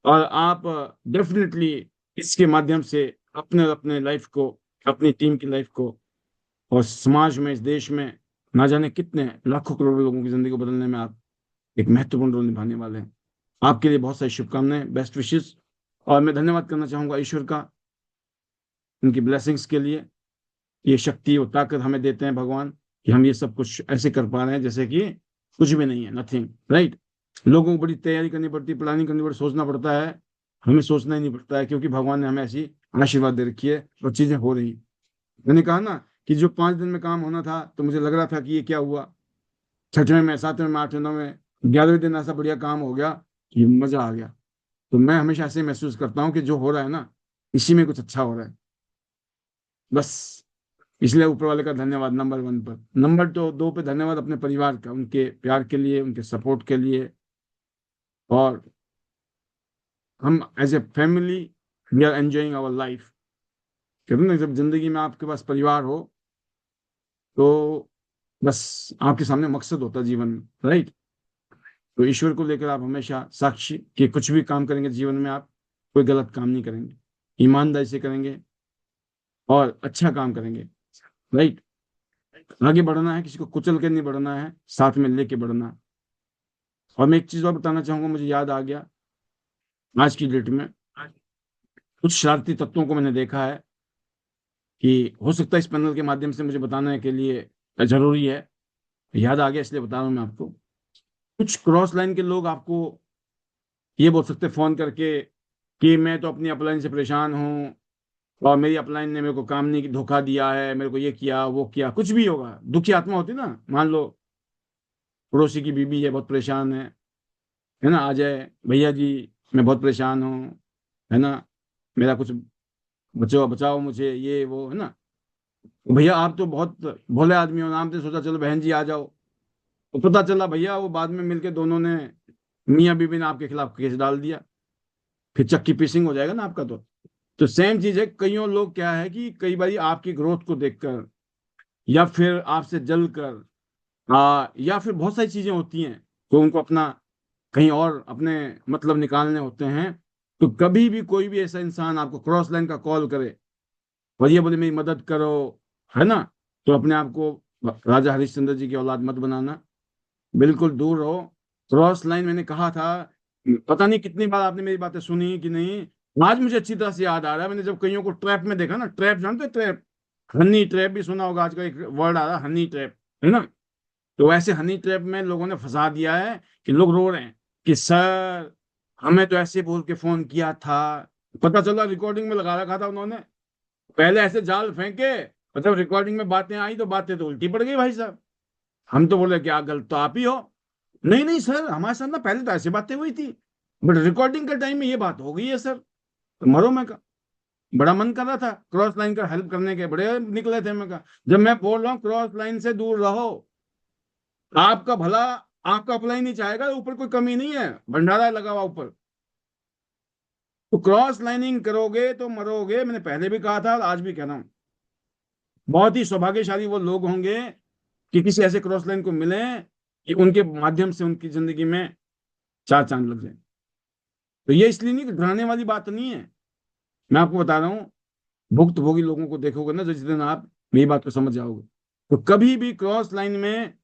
और आप डेफिनेटली इसके माध्यम से अपने अपने लाइफ को, अपनी टीम की लाइफ को और समाज में, इस देश में ना जाने कितने लाखों करोड़ों लोगों की जिंदगी को बदलने में आप एक महत्वपूर्ण रोल निभाने वाले हैं। आपके लिए बहुत सारी शुभकामनाएं, बेस्ट विशेस। और मैं धन्यवाद करना चाहूंगा ईश्वर का, उनकी ब्लेसिंग्स के लिए। ये शक्ति और ताकत हमें देते हैं भगवान कि हम ये सब कुछ ऐसे कर पा रहे हैं जैसे कि कुछ भी नहीं है, नथिंग। राइट। लोगों को बड़ी तैयारी करनी पड़ती है, प्लानिंग करनी पड़ती, सोचना पड़ता है, हमें सोचना ही नहीं पड़ता है, क्योंकि भगवान ने हमें ऐसी आशीर्वाद दे रखी है और चीजें हो रही हैं। मैंने कहा ना कि जो 5 दिन में काम होना था तो मुझे लग रहा था कि ये क्या हुआ, 6वें में, 7वें में, 8वें, 9वें, 11वें दिन ऐसा बढ़िया काम हो गया कि मजा आ गया। तो मैं हमेशा ऐसे ही महसूस करता हूँ कि जो हो रहा है ना, इसी में कुछ अच्छा हो रहा है, बस। इसलिए ऊपर वाले का धन्यवाद नंबर 1 पर। नंबर 2 पे धन्यवाद अपने परिवार का, उनके प्यार के लिए, उनके सपोर्ट के लिए। और हम as a family we are enjoying our life. कहते हैं ना, जब जिंदगी में आपके पास परिवार हो तो बस आपके सामने मकसद होता है जीवन में। राइट। तो ईश्वर को लेकर आप हमेशा साक्षी कि कुछ भी काम करेंगे जीवन में, आप कोई गलत काम नहीं करेंगे, ईमानदारी से करेंगे और अच्छा काम करेंगे। राइट। आगे बढ़ना है, किसी को कुचल के नहीं बढ़ना है, साथ में लेके बढ़ना है। और मैं एक चीज और बताना चाहूंगा, मुझे याद आ गया, आज की डेट में कुछ शरारती तत्वों को मैंने देखा है कि हो सकता है इस पैनल के माध्यम से मुझे बताने के लिए जरूरी है, याद आ गया इसलिए बता रहा हूं मैं आपको। कुछ क्रॉस लाइन के लोग आपको ये बोल सकते हैं फोन करके कि मैं तो अपनी अपलाइन से परेशान हूँ, और मेरी अपलाइन ने मेरे को काम नहीं, धोखा दिया है, मेरे को ये किया वो किया, कुछ भी होगा। दुखी आत्मा होती है ना, मान लो पड़ोसी की बीबी है, बहुत परेशान है ना, आ जाए भैया जी मैं बहुत परेशान हूँ, है ना, मेरा कुछ बचाओ बचाओ मुझे, ये वो, है ना। तो भैया आप तो बहुत भोले आदमी हो, नाम से सोचा चलो बहन जी आ जाओ। तो पता चला भैया वो बाद में मिलके दोनों ने, मियाँ बीबी ने आपके खिलाफ केस डाल दिया, फिर चक्की पीसिंग हो जाएगा ना आपका। तो सेम चीज है, कईयों लोग क्या है कि कई बार आपकी ग्रोथ को देखकर या फिर आपसे जल कर या फिर बहुत सारी चीजें होती हैं, तो उनको अपना कहीं और अपने मतलब निकालने होते हैं। तो कभी भी कोई भी ऐसा इंसान आपको क्रॉस लाइन का कॉल करे और ये बोले मेरी मदद करो, है ना, तो अपने आप को राजा हरिश्चंद्र जी की औलाद मत बनाना, बिल्कुल दूर रहो। क्रॉस लाइन मैंने कहा था, पता नहीं कितनी बार आपने मेरी बातें सुनी कि नहीं, आज मुझे अच्छी तरह से याद आ रहा है, मैंने जब कईयों को ट्रैप में देखा ना, ट्रैप जानते हैं, ट्रैप, हनी ट्रैप भी सुना होगा, आज का एक वर्ड आ रहा है हनी ट्रैप, है ना। तो वैसे हनी ट्रैप में लोगों ने फंसा दिया है कि लोग रो रहे हैं कि सर हमें तो ऐसे बोल के फोन किया था, पता चला रिकॉर्डिंग में लगा रखा था उन्होंने, पहले ऐसे जाल फेंके, मतलब रिकॉर्डिंग में बातें आई तो बातें तो उल्टी पड़ गई भाई साहब। हम तो बोले क्या गलत तो आप ही हो। नहीं नहीं सर, हमारे साथ ना पहले तो ऐसी बातें हुई थी, बट रिकॉर्डिंग के टाइम में ये बात हो गई है सर, तो मरो। मैं कहा बड़ा मन कर रहा था क्रॉस लाइन का हेल्प करने के, बड़े निकले थे। मैं कहा जब मैं बोल रहा हूँ क्रॉस लाइन से दूर रहो, आपका भला आपका अप्लाई नहीं चाहेगा, ऊपर कोई कमी नहीं है, भंडारा लगा हुआ ऊपर। तो क्रॉस लाइनिंग करोगे तो मरोगे, मैंने पहले भी कहा था और आज भी कह रहा हूं। बहुत ही सौभाग्यशाली वो लोग होंगे कि किसी ऐसे क्रॉस लाइन को मिले कि उनके माध्यम से उनकी जिंदगी में चार चांद लग जाए। तो ये इसलिए नहीं कि डराने वाली बात नहीं है, मैं आपको बता रहा हूँ, भुक्तभोगी लोगों को देखोगे ना जिस दिन, आप मेरी बात को समझ जाओगे। तो कभी भी क्रॉस लाइन में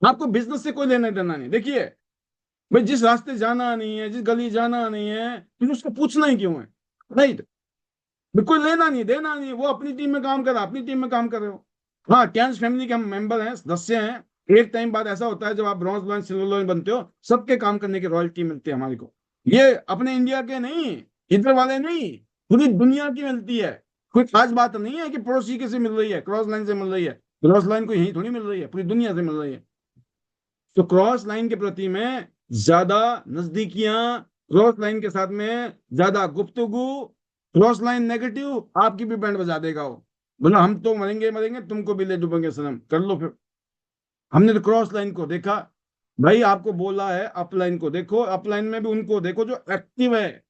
आपको बिजनेस से कोई लेना देना नहीं। देखिए भाई, जिस रास्ते जाना नहीं है, जिस गली जाना नहीं है, फिर उसको पूछना ही क्यों है? राइट। कोई लेना नहीं देना नहीं, वो अपनी टीम में काम कर रहा, अपनी टीम में काम कर रहे हो। हाँ, कैंस फैमिली के हम मेंबर हैं, सदस्य हैं। एक टाइम बाद ऐसा होता है जब आप ब्रॉन्ज लॉयन सिल्वर लॉयन बनते हो, सबके काम करने की रॉयल्टी मिलती है हमारे को। ये अपने इंडिया के नहीं, इधर वाले नहीं, पूरी दुनिया की मिलती है। कोई खास बात नहीं है कि पड़ोसी के से मिल रही है, क्रॉस लाइन से मिल रही है। क्रॉस लाइन को यही थोड़ी मिल रही है, पूरी दुनिया से मिल रही है। तो क्रॉस लाइन के प्रति में ज्यादा नजदीकियां, क्रॉस लाइन के साथ में ज्यादा गुफ्तगू, क्रॉस लाइन नेगेटिव आपकी भी बैंड बजा देगा वो। बोला हम तो मरेंगे मरेंगे, तुमको भी ले डूबेंगे सनम, कर लो फिर। हमने तो क्रॉस लाइन को देखा। भाई आपको बोला है अपलाइन को देखो, अपलाइन में भी उनको देखो जो एक्टिव है,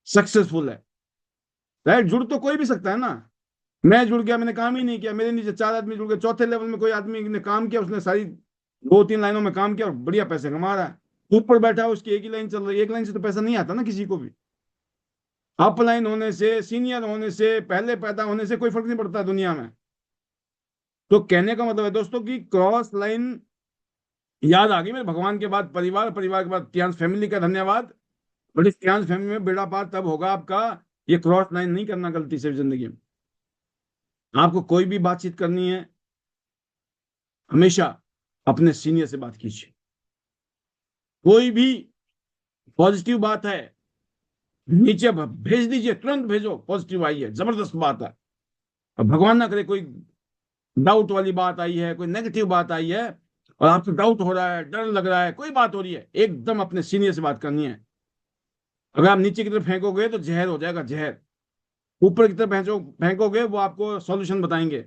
सक्सेसफुल है। राइट, जुड़ तो कोई भी सकता है ना। मैं जुड़ गया, मैंने काम ही नहीं किया, मेरे नीचे चार आदमी जुड़ गए, चौथे लेवल में कोई आदमी ने काम किया, उसने सारी दो तीन लाइनों में काम किया और बढ़िया पैसे कमा रहा है। ऊपर बैठा है, उसकी एक ही लाइन चल रही है, एक लाइन से तो पैसा नहीं आता ना किसी को भी। अपलाइन होने से, सीनियर होने से, पहले पैदा होने से कोई फर्क नहीं पड़ता दुनिया में। तो कहने का मतलब है दोस्तों कि क्रॉस लाइन, याद आ गई मेरे, भगवान के बाद परिवार, परिवार के बाद त्यांश फैमिली का धन्यवाद। बट इस त्यांश फैमिली में बेड़ा पार तब होगा आपका, ये क्रॉस लाइन नहीं करना गलती से जिंदगी में। आपको कोई भी बातचीत करनी है, हमेशा अपने सीनियर से बात कीजिए। कोई भी पॉजिटिव बात है नीचे भेज दीजिए, तुरंत भेजो, पॉजिटिव आई है, जबरदस्त बात है। अब भगवान ना करे कोई डाउट वाली बात आई है, कोई नेगेटिव बात आई है और आपको डाउट हो रहा है, डर लग रहा है, कोई बात हो रही है, एकदम अपने सीनियर से बात करनी है। अगर आप नीचे की तरफ फेंकोगे तो जहर हो जाएगा, जहर। ऊपर की तरफ फेंकोगे, वो आपको सॉल्यूशन बताएंगे,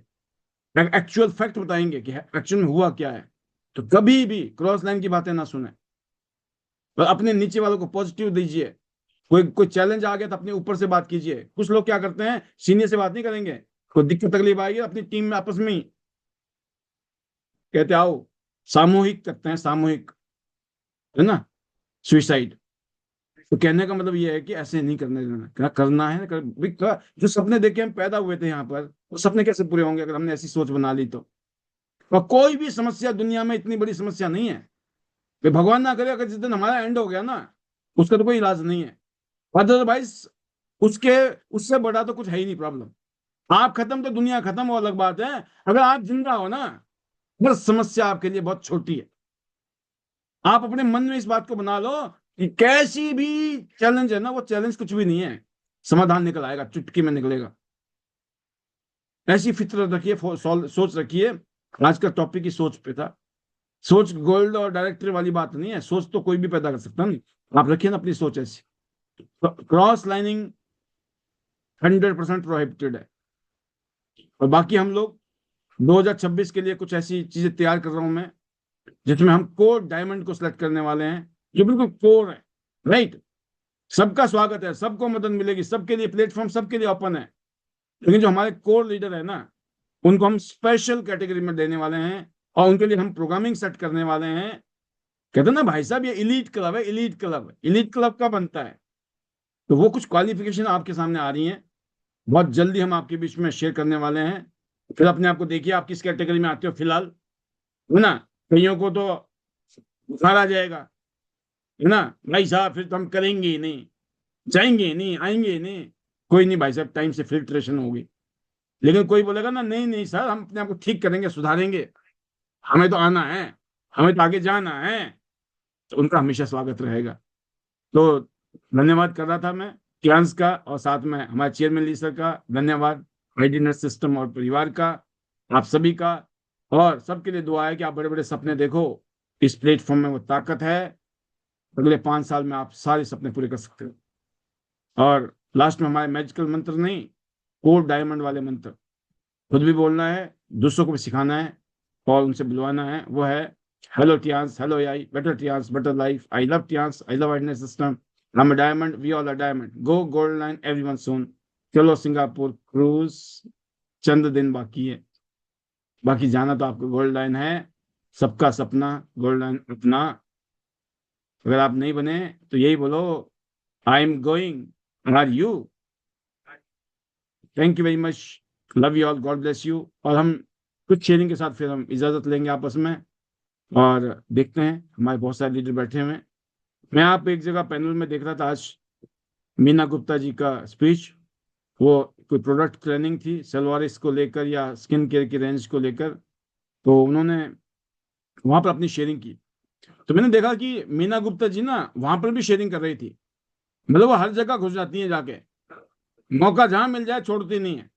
एक्चुअल फैक्ट बताएंगे कि एक्चुअल में हुआ क्या है। तो कभी भी क्रॉस लाइन की बातें ना सुने, और अपने नीचे वालों को पॉजिटिव दीजिए। कोई कोई चैलेंज आ गया तो अपने ऊपर से बात कीजिए। कुछ लोग क्या करते हैं, सीनियर से बात नहीं करेंगे, कोई दिक्कत तकलीफ आएगी अपनी टीम में आपस में ही कहते आओ, सामूहिक करते हैं, सामूहिक, है ना, सुइसाइड। तो कहने का मतलब ये है कि ऐसे नहीं करने देना, क्या करना है जो सपने देखे हम पैदा हुए थे यहाँ पर, वो सपने कैसे पूरे होंगे अगर हमने ऐसी सोच बना ली तो। और कोई भी समस्या दुनिया में इतनी बड़ी समस्या नहीं है कि भगवान ना करे अगर जिस दिन हमारा एंड हो गया ना, उसका तो कोई इलाज नहीं है। अदरवाइज उसके उससे बड़ा तो कुछ है ही नहीं प्रॉब्लम। आप खत्म तो दुनिया खत्म, वो अलग बात है। अगर आप जिंदा हो ना, बस समस्या आपके लिए बहुत छोटी है। आप अपने मन में इस बात को बना लो कि कैसी भी चैलेंज है ना, वो चैलेंज कुछ भी नहीं है, समाधान निकल आएगा, चुटकी में निकलेगा। ऐसी फितरत रखिए, सोच रखिए। आज का टॉपिक ही सोच पे था। सोच गोल्ड और डायरेक्टर वाली बात नहीं है, सोच तो कोई भी पैदा कर सकता नहीं। आप रखिए ना अपनी सोच ऐसी। क्रॉस लाइनिंग 100% प्रोहिबिटेड है। और बाकी हम लोग 2026 के लिए कुछ ऐसी चीजें तैयार कर रहा हूं मैं, जिसमें हम कोर डायमंड को सिलेक्ट करने वाले हैं, जो बिल्कुल कोर है। राइट, सबका स्वागत है, सबको मदद मिलेगी, सबके लिए प्लेटफॉर्म, सबके लिए ओपन है। लेकिन जो हमारे कोर लीडर है ना, उनको हम स्पेशल कैटेगरी में देने वाले हैं और उनके लिए हम प्रोग्रामिंग सेट करने वाले हैं। कहते हैं ना भाई साहब, ये इलीट क्लब है, इलीट क्लब। इलीट क्लब का बनता है, तो वो कुछ क्वालिफिकेशन आपके सामने आ रही हैं, बहुत जल्दी हम आपके बीच में शेयर करने वाले हैं। फिर अपने आप को देखिए आप किस कैटेगरी में आते हो फिलहाल, है ना। कईयों को तो बुखार आ जाएगा, है ना, भाई साहब फिर तो हम करेंगे ही नहीं, जाएंगे ही नहीं, आएंगे ही नहीं। कोई नहीं भाई साहब, टाइम से फिल्ट्रेशन होगी। लेकिन कोई बोलेगा ना नहीं नहीं सर, हम अपने आप को ठीक करेंगे, सुधारेंगे, हमें तो आना है, हमें तो आगे जाना है, तो उनका हमेशा स्वागत रहेगा। तो धन्यवाद कर रहा था मैं क्लांस का, और साथ में हमारे चेयरमैन ली सर का धन्यवाद, आईडी सिस्टम और परिवार का, आप सभी का। और सबके लिए दुआ है कि आप बड़े बड़े सपने देखो, इस प्लेटफॉर्म में वो ताकत है। अगले 5 साल में आप सारे सपने पूरे कर सकते हो। और लास्ट में हमारे मैजिकल मंत्र नहीं, कोड डायमंड वाले मंत्र खुद भी बोलना है, दूसरों को भी सिखाना है और उनसे बुलवाना है। वो है hello Tiens, hello AI, better Tiens, better life, I love Tiens, I love IDNet system, I am diamond, we all are diamond, go gold line everyone soon, चलो सिंगापुर क्रूज, चंद दिन बाकी है, बाकी जाना तो आपको गोल्ड लाइन है, सबका सपना गोल्ड लाइन अपना। अगर आप नहीं बने तो यही बोलो, I am going, are you? Thank you very much, love you all, God bless you. और हम कुछ शेयरिंग के साथ फिर हम इजाजत लेंगे आपस में, और देखते हैं, हमारे बहुत सारे लीडर बैठे हुए हैं। मैं आप एक जगह पैनल में देख रहा था आज, मीना गुप्ता जी का स्पीच, वो कोई प्रोडक्ट ट्रेनिंग थी सलवारिस को लेकर या स्किन केयर की रेंज को लेकर, तो उन्होंने वहां पर अपनी शेयरिंग की। तो मैंने देखा कि मीना गुप्ता जी ना वहां पर भी शेयरिंग कर रही थी। मतलब वो हर जगह घुस जाती है जाके, मौका जहां मिल जाए छोड़ती नहीं है।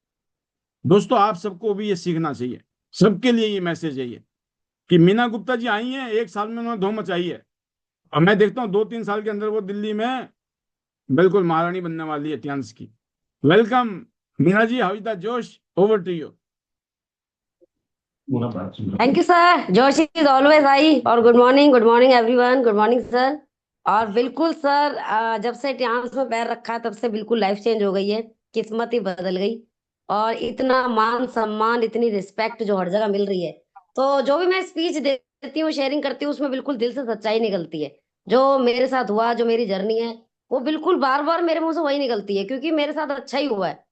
दोस्तों आप सबको भी ये सीखना चाहिए, सबके लिए ये मैसेज है ये, कि मीना गुप्ता जी आई हैं, 1 साल में उन्होंने धूम मचाई है, और मैं देखता हूँ 2-3 साल के अंदर वो दिल्ली में बिल्कुल महारानी बनने वाली है टियांस की। Welcome Meena ji, how is the जोश, over to you. Thank you sir, जोश इज ऑलवेज हाई। और good morning everyone, good morning sir. और बिल्कुल सर, जब से ट्रांस में पैर रखा है तब से बिल्कुल लाइफ चेंज हो गई है, किस्मत ही बदल गई। और इतना मान सम्मान, इतनी रिस्पेक्ट जो हर जगह मिल रही है, तो जो भी मैं स्पीच देती हूँ, शेयरिंग करती हूँ, उसमें बिल्कुल दिल से सच्चाई निकलती है। जो मेरे साथ हुआ, जो मेरी जर्नी है, वो बिल्कुल बार बार मेरे मुंह से वही निकलती है, क्योंकि मेरे साथ अच्छा ही हुआ है।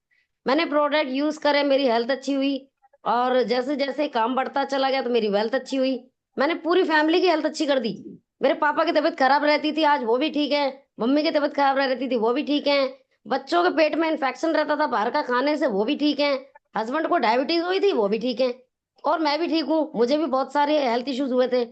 मैंने प्रोडक्ट यूज करे, मेरी हेल्थ अच्छी हुई। और जैसे जैसे काम बढ़ता चला गया तो मेरी वेल्थ अच्छी हुई। मैंने पूरी फैमिली की हेल्थ अच्छी कर दी। मेरे पापा की तबीयत खराब रहती थी, आज वो भी ठीक है। मम्मी की तबीयत खराब रहती थी, वो भी ठीक है। बच्चों के पेट में इन्फेक्शन रहता था बाहर का खाने से, वो भी ठीक है। हस्बैंड को डायबिटीज हुई थी, वो भी ठीक है। और मैं भी ठीक हूँ, मुझे भी बहुत सारे हेल्थ इश्यूज हुए थे।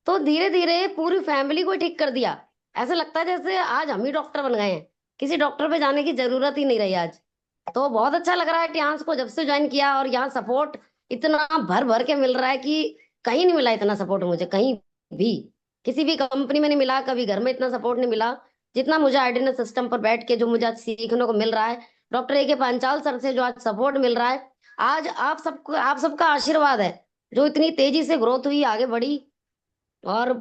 तो धीरे धीरे पूरी फैमिली को ठीक कर दिया। ऐसा लगता है जैसे आज हम ही डॉक्टर बन गए हैं, किसी डॉक्टर पे जाने की जरूरत ही नहीं रही आज। तो बहुत अच्छा लग रहा है टियांस को जब से ज्वाइन किया, और यहाँ सपोर्ट इतना भर भर के मिल रहा है कि कहीं नहीं मिला इतना सपोर्ट मुझे, कहीं भी किसी भी कंपनी में नहीं मिला, कभी घर में इतना सपोर्ट नहीं मिला जितना मुझे आइडेंटिटी सिस्टम पर बैठ के जो मुझे आज सीखने को मिल रहा है। डॉक्टर ए के पांचाल सर से जो आज सपोर्ट मिल रहा है, आज आप सबका आशीर्वाद है जो इतनी तेजी से ग्रोथ हुई, आगे बढ़ी। और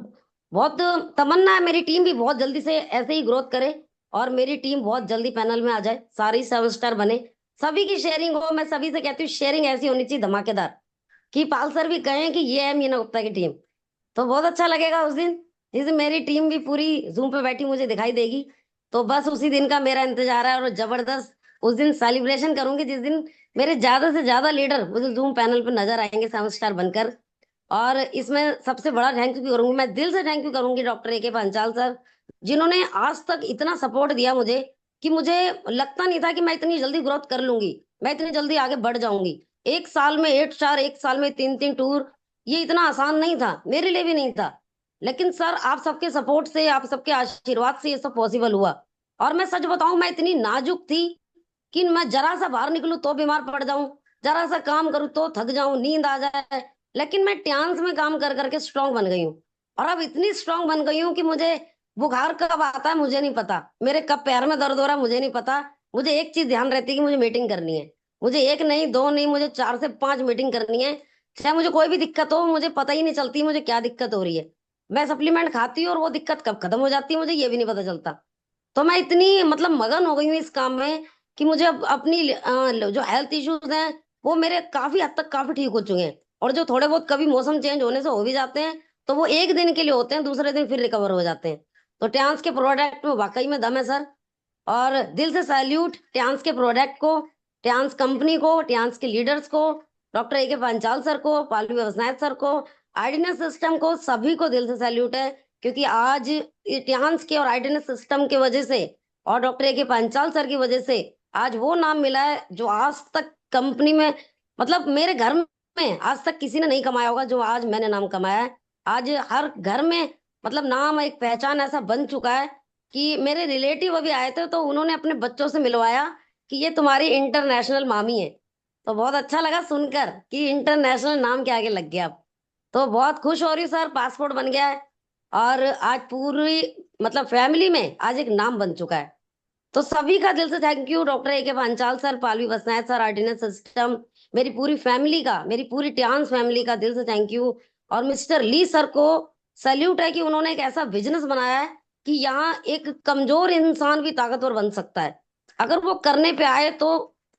बहुत तमन्ना है मेरी टीम भी बहुत जल्दी से ऐसे ही ग्रोथ करे, और मेरी टीम बहुत जल्दी पैनल में आ जाए, सारी 7 स्टार बने, सभी की शेयरिंग हो। मैं सभी से कहती हूँ शेयरिंग ऐसी होनी चाहिए धमाकेदार, कि पाल सर भी कहें कि ये है मीना गुप्ता की टीम। तो बहुत अच्छा लगेगा उस दिन, जिस दिन मेरी टीम भी पूरी जूम पे बैठी मुझे दिखाई देगी। तो बस उसी दिन का मेरा इंतजार है, और जबरदस्त उस दिन सेलिब्रेशन करूंगी, जिस दिन मेरे ज्यादा से ज्यादा लीडर मुझे जूम पैनल पर नजर आएंगे 7 स्टार बनकर। और इसमें सबसे बड़ा थैंक यू करूंगी, मैं दिल से थैंक यू करूंगी डॉक्टर ए के पंचाल सर, जिन्होंने आज तक इतना सपोर्ट दिया मुझे, कि मुझे लगता नहीं था कि मैं इतनी जल्दी ग्रोथ कर लूंगी, मैं इतनी जल्दी आगे बढ़ जाऊंगी। 1 साल में 8 स्टार, 1 साल में 3-3 टूर, ये इतना आसान नहीं था, मेरे लिए भी नहीं था। लेकिन सर आप सबके सपोर्ट से, आप सबके आशीर्वाद से ये सब पॉसिबल हुआ। और मैं सच बताऊं, मैं इतनी नाजुक थी कि मैं जरा सा बाहर निकलूं तो बीमार पड़ जाऊं, जरा सा काम करूं तो थक जाऊं, नींद आ जाए। लेकिन मैं ट्यांस में काम कर करके स्ट्रांग बन गई हूँ। और अब इतनी स्ट्रांग बन गई हूँ कि मुझे बुखार कब आता है मुझे नहीं पता, मेरे कब पैर में दर्द हो रहा है मुझे नहीं पता। मुझे एक चीज ध्यान रहती है कि मुझे मीटिंग करनी है। मुझे एक नहीं, दो नहीं, मुझे 4 से 5 मीटिंग करनी है। चाहे मुझे कोई भी दिक्कत हो, मुझे पता ही नहीं चलती मुझे क्या दिक्कत हो रही है। मैं सप्लीमेंट खाती हूँ और वो दिक्कत कब खत्म हो जाती है मुझे ये भी नहीं पता चलता। तो मैं इतनी मतलब मगन हो गई हूँ इस काम में, कि मुझे अब अपनी जो हेल्थ इश्यूज हैं वो मेरे काफी हद तक काफी ठीक हो चुके हैं। और जो थोड़े बहुत कभी मौसम चेंज होने से हो भी जाते हैं, तो वो एक दिन के लिए होते हैं, दूसरे दिन फिर रिकवर हो जाते हैं। तो ट्यांस के प्रोडक्ट में वाकई में दम है सर। और दिल से सैल्यूट ट्यांस के प्रोडक्ट को, ट्यांस कंपनी को, ट्यांस के लीडर्स को, डॉक्टर ए के पांचाल सर को, पालवी वसनायत सर को, आइडिनेस सिस्टम को, सभी को दिल से सैल्यूट है। क्योंकि आज ट्यांस के और आइडिनेस सिस्टम की वजह से, और डॉक्टर ए के पांचाल सर की वजह से आज वो नाम मिला है जो आज तक कंपनी में, मतलब मेरे घर में आज तक किसी ने नहीं कमाया होगा जो आज मैंने नाम कमाया है। आज हर घर में मतलब नाम, एक पहचान ऐसा बन चुका है कि मेरे रिलेटिव अभी आए थे तो उन्होंने अपने बच्चों से मिलवाया कि ये तुम्हारी इंटरनेशनल मामी है। तो बहुत अच्छा लगा सुनकर कि इंटरनेशनल नाम के आगे लग गया अब। तो बहुत खुश हो रही हूँ सर, पासपोर्ट बन गया है। और आज पूरी मतलब फैमिली में आज एक नाम बन चुका है। तो सभी का दिल से thank you, doctor A K. Panchal sir, Pallavi Basnayat sir, ordinance system, मेरी पूरी फैमिली का, मेरी पूरी टियान्स फैमिली का दिल से थैंक यू। और मिस्टर ली सर को सैल्यूट है कि उन्होंने एक ऐसा बिजनेस बनाया है कि यहाँ एक कमजोर इंसान भी ताकतवर बन सकता है। अगर वो करने पे आए तो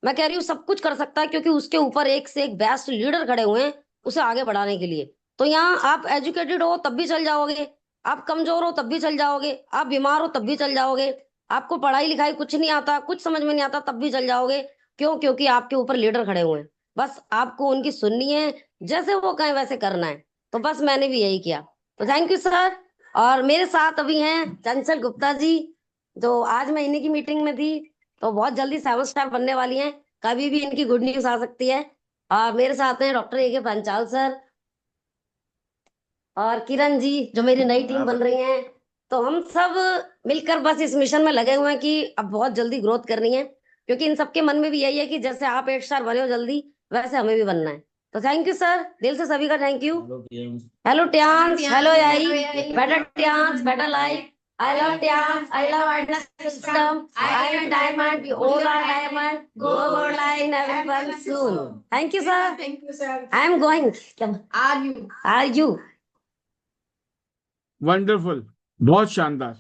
मैं कह रही हूँ सब कुछ कर सकता है, क्योंकि उसके ऊपर एक से एक बेस्ट लीडर खड़े हुए हैं उसे आगे बढ़ाने के लिए। तो यहाँ आप एजुकेटेड हो तब भी चल जाओगे, आप कमजोर हो तब भी चल जाओगे, आप बीमार हो तब भी चल जाओगे, आपको पढ़ाई लिखाई कुछ नहीं आता, कुछ समझ में नहीं आता, तब भी चल जाओगे। क्यों? क्योंकि आपके ऊपर लीडर खड़े हुए हैं। बस आपको उनकी सुननी है, जैसे वो कहें वैसे करना है। तो बस मैंने भी यही किया। तो थैंक यू सर। और मेरे साथ अभी हैं चंचल गुप्ता जी, जो आज मैं इन्हीं की मीटिंग में थी। तो बहुत जल्दी 7 स्टार बनने वाली हैं, कभी भी इनकी गुड न्यूज आ सकती है। और मेरे साथ हैं डॉक्टर ए.के. पंचाल सर और किरण जी, जो मेरी नई टीम बन रही है। तो हम सब मिलकर बस इस मिशन में लगे हुए हैं कि अब बहुत जल्दी ग्रोथ करनी है, क्योंकि इन सबके मन में भी यही है कि जैसे आप 8 स्टार बने हो जल्दी, वैसे हमें भी बनना है। तो थैंक यू सर, दिल से सभी का thank you. Hello Tiens, hello AI, better Tiens, better life. I love Tiens, I love IDNet system, I am diamond, we all are diamond, go gold line everyone soon. Thank you sir, Thank you, sir. I am going. Are you? Are you? Wonderful, बहुत शानदार।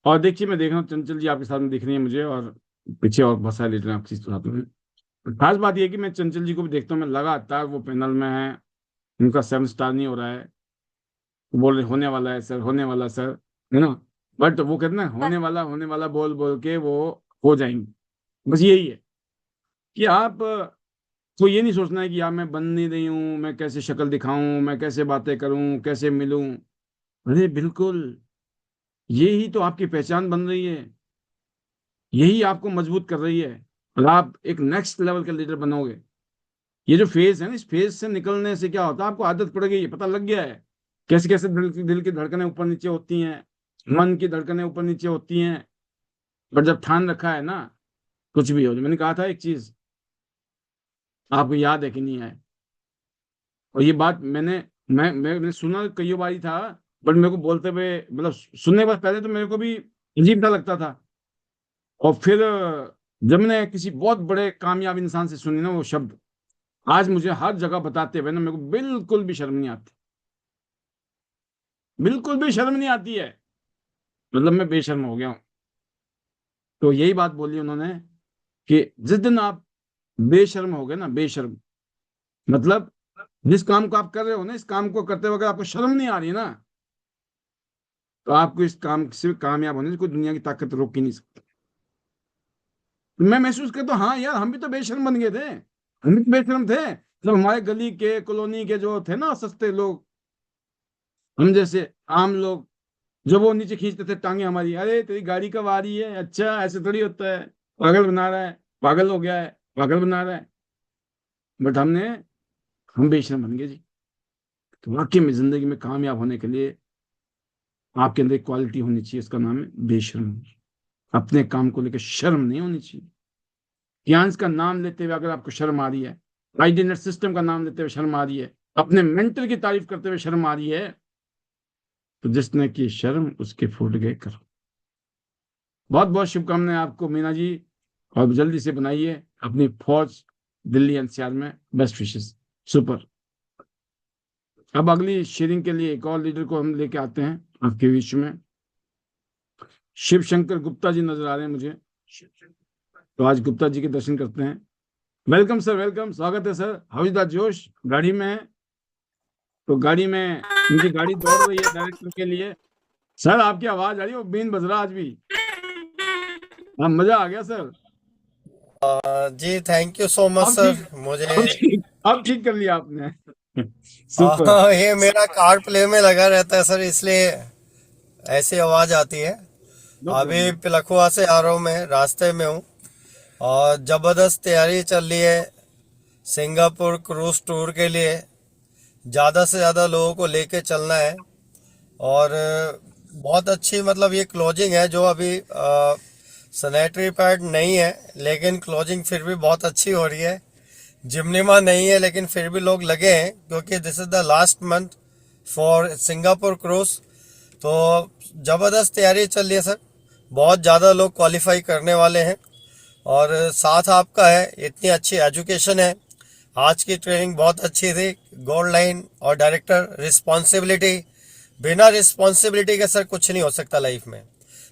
और देखिए, मैं देख रहा हूँ चंचल जी आपके साथ में दिख रही है मुझे, और पीछे और बहुत सारे लीडर आपके साथ में। खास बात यह है कि मैं चंचल जी को भी देखता हूँ, मैं लगातार वो पैनल में है, उनका 7 स्टार नहीं हो रहा है, बोल रहे होने वाला है सर, होने वाला सर, है ना। बट वो कहते हैं ना, होने वाला बोल बोल के वो हो जाएंगे। बस यही है कि आप को ये नहीं सोचना है कि यार मैं बन नहीं रही हूँ, मैं कैसे शक्ल दिखाऊं, मैं कैसे बातें करूं, कैसे मिलूं। अरे बिल्कुल, यही तो आपकी पहचान बन रही है, यही आपको मजबूत कर रही है, और आप एक नेक्स्ट लेवल का लीडर बनोगे। ये जो फेज है ना, इस फेज से निकलने से क्या होता है, आपको आदत पड़ गई है, पता लग गया है कैसे कैसे दिल की धड़कनें ऊपर नीचे होती हैं, मन की धड़कनें ऊपर नीचे होती हैं। बट जब ठान रखा है ना, कुछ भी हो। जो मैंने कहा था एक चीज, आपको याद है कि नहीं है, और ये बात मैंने सुना कई बारी था, बट मेरे को बोलते हुए, मतलब सुनने के बाद पहले तो मेरे को भी अजीब सा लगता था। और फिर जब मैंने किसी बहुत बड़े कामयाब इंसान से सुनी ना वो शब्द, आज मुझे हर जगह बताते हुए ना, मेरे को बिल्कुल भी शर्म नहीं आती, बिल्कुल भी शर्म नहीं आती है। मतलब मैं बेशर्म हो गया हूँ। तो यही बात बोली उन्होंने कि जिस दिन आप बेशर्म हो गए ना, बेशर्म, मतलब जिस काम को आप कर रहे हो ना, इस काम को करते वक्त आपको शर्म नहीं आ रही ना, तो आपको इस काम से कामयाब होने से कोई दुनिया की ताकत रोक ही नहीं सकती। तो मैं महसूस करता हूँ, हाँ यार, हम भी तो बेशर्म बन गए थे, हम भी तो बेशर्म थे। जब हमारे गली के, कॉलोनी के जो थे ना सस्ते लोग, हम जैसे आम लोग, जब वो नीचे खींचते थे टांगे हमारी, अरे तेरी गाड़ी कब आ रही है, अच्छा ऐसे थोड़ी होता है, पागल बना रहा है, पागल हो गया है, पागल बना रहा है। बट हम बेशर्म बन गए जी। तो वाकई में जिंदगी में कामयाब होने के लिए आपके अंदर एक क्वालिटी होनी चाहिए, इसका नाम है बेशर्म। अपने काम को लेकर शर्म नहीं होनी चाहिए। ज्ञान का नाम लेते हुए अगर आपको शर्म आ रही है, आइडेंटिटी सिस्टम का नाम लेते हुए शर्म आ रही है, अपने मेंटर की तारीफ करते हुए शर्म आ रही है, तो जिसने की शर्म उसके फूट गए करो। बहुत बहुत शुभकामनाएं आपको मीना जी, और जल्दी से बनाइए अपनी फौज दिल्ली एनसीआर में। Best wishes, super. अब अगली शेयरिंग के लिए एक और लीडर को हम लेके आते हैं आपके बीच में। शिव शंकर गुप्ता जी नजर आ रहे हैं मुझे, तो आज गुप्ता जी के दर्शन करते हैं। वेलकम सर, वेलकम, स्वागत है सर। हाउ इज द जोश? गाड़ी में है, तो गाड़ी में उनकी गाड़ी दौड़ रही है डायरेक्टर के लिए। सर आपकी आवाज आ रही है, वो बीन बज रहा आज भी। हाँ, मजा आ गया सर। जी थैंक यू सो मच अब सर। ठीक मुझे अब ठीक कर लिया आपने। सुपर। ये मेरा कार प्ले में लगा रहता है सर, इसलिए ऐसी आवाज आती है। नो अभी प्रॉब्लम। पिलखुआ से आ रहा हूँ, मैं रास्ते में हूँ और जबरदस्त तैयारी चल रही है सिंगापुर क्रूज टूर के लिए। ज़्यादा से ज़्यादा लोगों को लेके चलना है और बहुत अच्छी, मतलब ये क्लोजिंग है जो अभी सैनिटरी पैड नहीं है, लेकिन क्लोजिंग फिर भी बहुत अच्छी हो रही है। जिमनीमा नहीं है लेकिन फिर भी लोग लगे हैं, क्योंकि this is the last month for Singapore cruise. तो ज़बरदस्त तैयारी चल रही है सर। बहुत ज़्यादा लोग क्वालिफाई करने वाले हैं और साथ आपका है, इतनी अच्छी एजुकेशन है। आज की ट्रेनिंग बहुत अच्छी थी। गोल्ड लाइन और डायरेक्टर रिस्पॉन्सिबिलिटी, बिना रिस्पॉन्सिबिलिटी के सर कुछ नहीं हो सकता लाइफ में।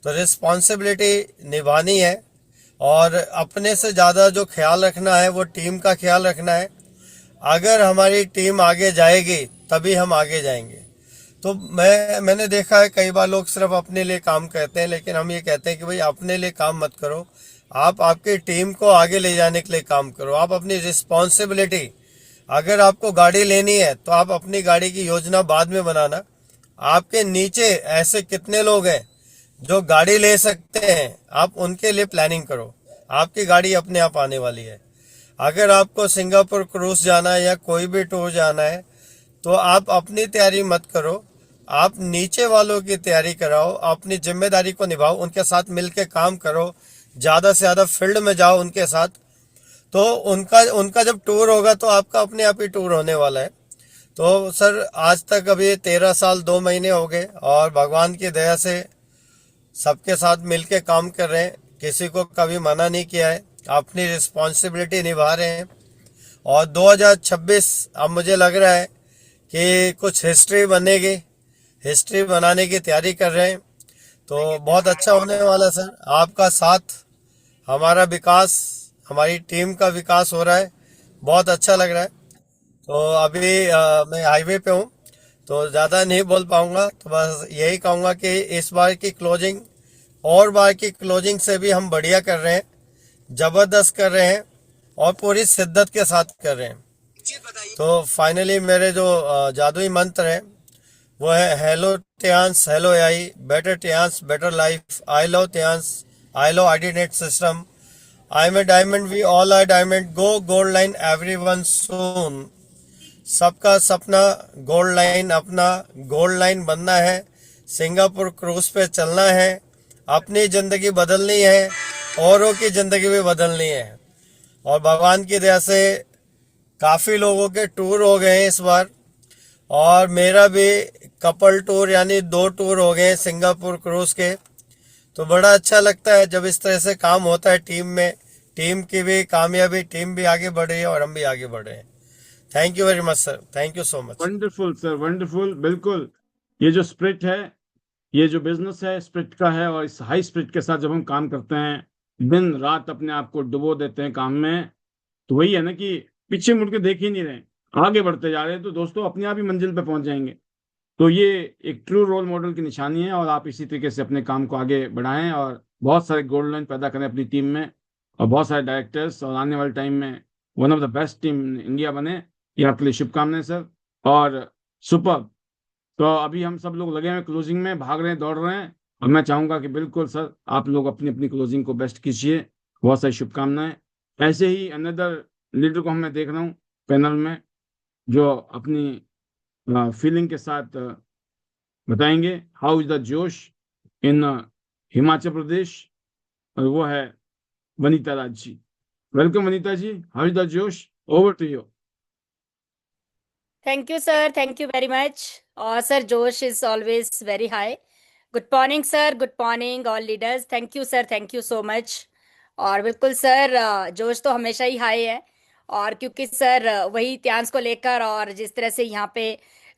तो रिस्पॉन्सिबिलिटी निभानी है और अपने से ज़्यादा जो ख्याल रखना है वो टीम का ख्याल रखना है। अगर हमारी टीम आगे जाएगी तभी हम आगे जाएंगे। तो मैंने देखा है कई बार लोग सिर्फ अपने लिए काम करते हैं, लेकिन हम ये कहते हैं कि भाई अपने लिए काम मत करो, आप आपकी टीम को आगे ले जाने के लिए काम करो। आप अपनी रिस्पॉन्सिबिलिटी, अगर आपको गाड़ी लेनी है तो आप अपनी गाड़ी की योजना बाद में बनाना। आपके नीचे ऐसे कितने लोग हैं जो गाड़ी ले सकते हैं, आप उनके लिए प्लानिंग करो। आपकी गाड़ी अपने आप आने वाली है। अगर आपको सिंगापुर क्रूज जाना है या कोई भी टूर जाना है तो आप अपनी तैयारी मत करो, आप नीचे वालों की तैयारी कराओ, अपनी जिम्मेदारी को निभाओ, उनके साथ मिलके काम करो, ज़्यादा से ज़्यादा फील्ड में जाओ उनके साथ। तो उनका उनका जब टूर होगा तो आपका अपने आप ही टूर होने वाला है। तो सर आज तक अभी 13 साल 2 महीने हो गए और भगवान की दया से सबके साथ मिलके काम कर रहे हैं, किसी को कभी मना नहीं किया है, अपनी रिस्पॉन्सिबिलिटी निभा रहे हैं। और 2026 अब मुझे लग रहा है कि कुछ हिस्ट्री बनेगी, हिस्ट्री बनाने की तैयारी कर रहे हैं। तो बहुत अच्छा होने वाला है सर। आपका साथ, हमारा विकास, हमारी टीम का विकास हो रहा है, बहुत अच्छा लग रहा है। तो अभी मैं हाईवे पे हूँ तो ज़्यादा नहीं बोल पाऊँगा, तो बस यही कहूँगा कि इस बार की क्लोजिंग और बार की क्लोजिंग से भी हम बढ़िया कर रहे हैं, ज़बरदस्त कर रहे हैं और पूरी शिद्दत के साथ कर रहे हैं। तो फाइनली मेरे जो जादुई मंत्र है वो है hello Tiens, hello AI, better Tiens, better life, I love Tiens, I love IDNet system, I am a diamond, we all are diamond, go gold line everyone soon. सबका सपना गोल्ड लाइन, अपना गोल्ड लाइन बनना है, Singapore cruise पे चलना है, अपनी ज़िंदगी बदलनी है, औरों की ज़िंदगी भी बदलनी है। और भगवान की दया से काफ़ी लोगों के टूर हो गए हैं इस बार, और मेरा भी कपल टूर यानी 2 टूर हो गए सिंगापुर क्रूज के। तो बड़ा अच्छा लगता है जब इस तरह से काम होता है टीम में। टीम की भी कामयाबी, टीम भी आगे बढ़ रही है और हम भी आगे बढ़ रहे हैं। Thank you very much sir, thank you so much. Wonderful sir, wonderful. बिल्कुल, ये जो स्पिरिट है, ये जो बिजनेस है, स्पिरिट का है। और इस हाई स्पिरिट के साथ जब हम काम करते हैं, दिन रात अपने आप को डुबो देते हैं काम में, तो वही है ना कि पीछे मुड़ के देख ही नहीं रहे, आगे बढ़ते जा रहे हैं, तो दोस्तों अपने आप ही मंजिल पे पहुंच जाएंगे। तो ये एक ट्रू रोल मॉडल की निशानी है और आप इसी तरीके से अपने काम को आगे बढ़ाएं और बहुत सारे गोल्ड लाइन पैदा करें अपनी टीम में, और बहुत सारे डायरेक्टर्स, और आने वाले टाइम में one of the best team India बने। ये आपके लिए शुभकामनाएं सर। और सुपर। तो अभी हम सब लोग लगे हुए क्लोजिंग में, भाग रहे हैं, दौड़ रहे हैं, और मैं चाहूंगा कि बिल्कुल सर आप लोग अपनी अपनी क्लोजिंग को बेस्ट कीजिए। बहुत सारी शुभकामनाएं। ऐसे ही अनदर लीडर को मैं देख रहा हूँ पैनल में, जो अपनी फीलिंग के साथ बताएंगे हाउ इज द जोश इन हिमाचल प्रदेश, और वो है Vanita Raj ji. Welcome Vanita ji, how is the जोश, over to you. Thank you, sir. Thank you very much. Sir, Josh is always very high. Good morning, sir. Good morning, all leaders. Thank you, sir. Thank you so much. और बिल्कुल sir, जोश तो हमेशा ही high है। और क्योंकि sir वही इतिहास को लेकर, और जिस तरह से यहाँ पे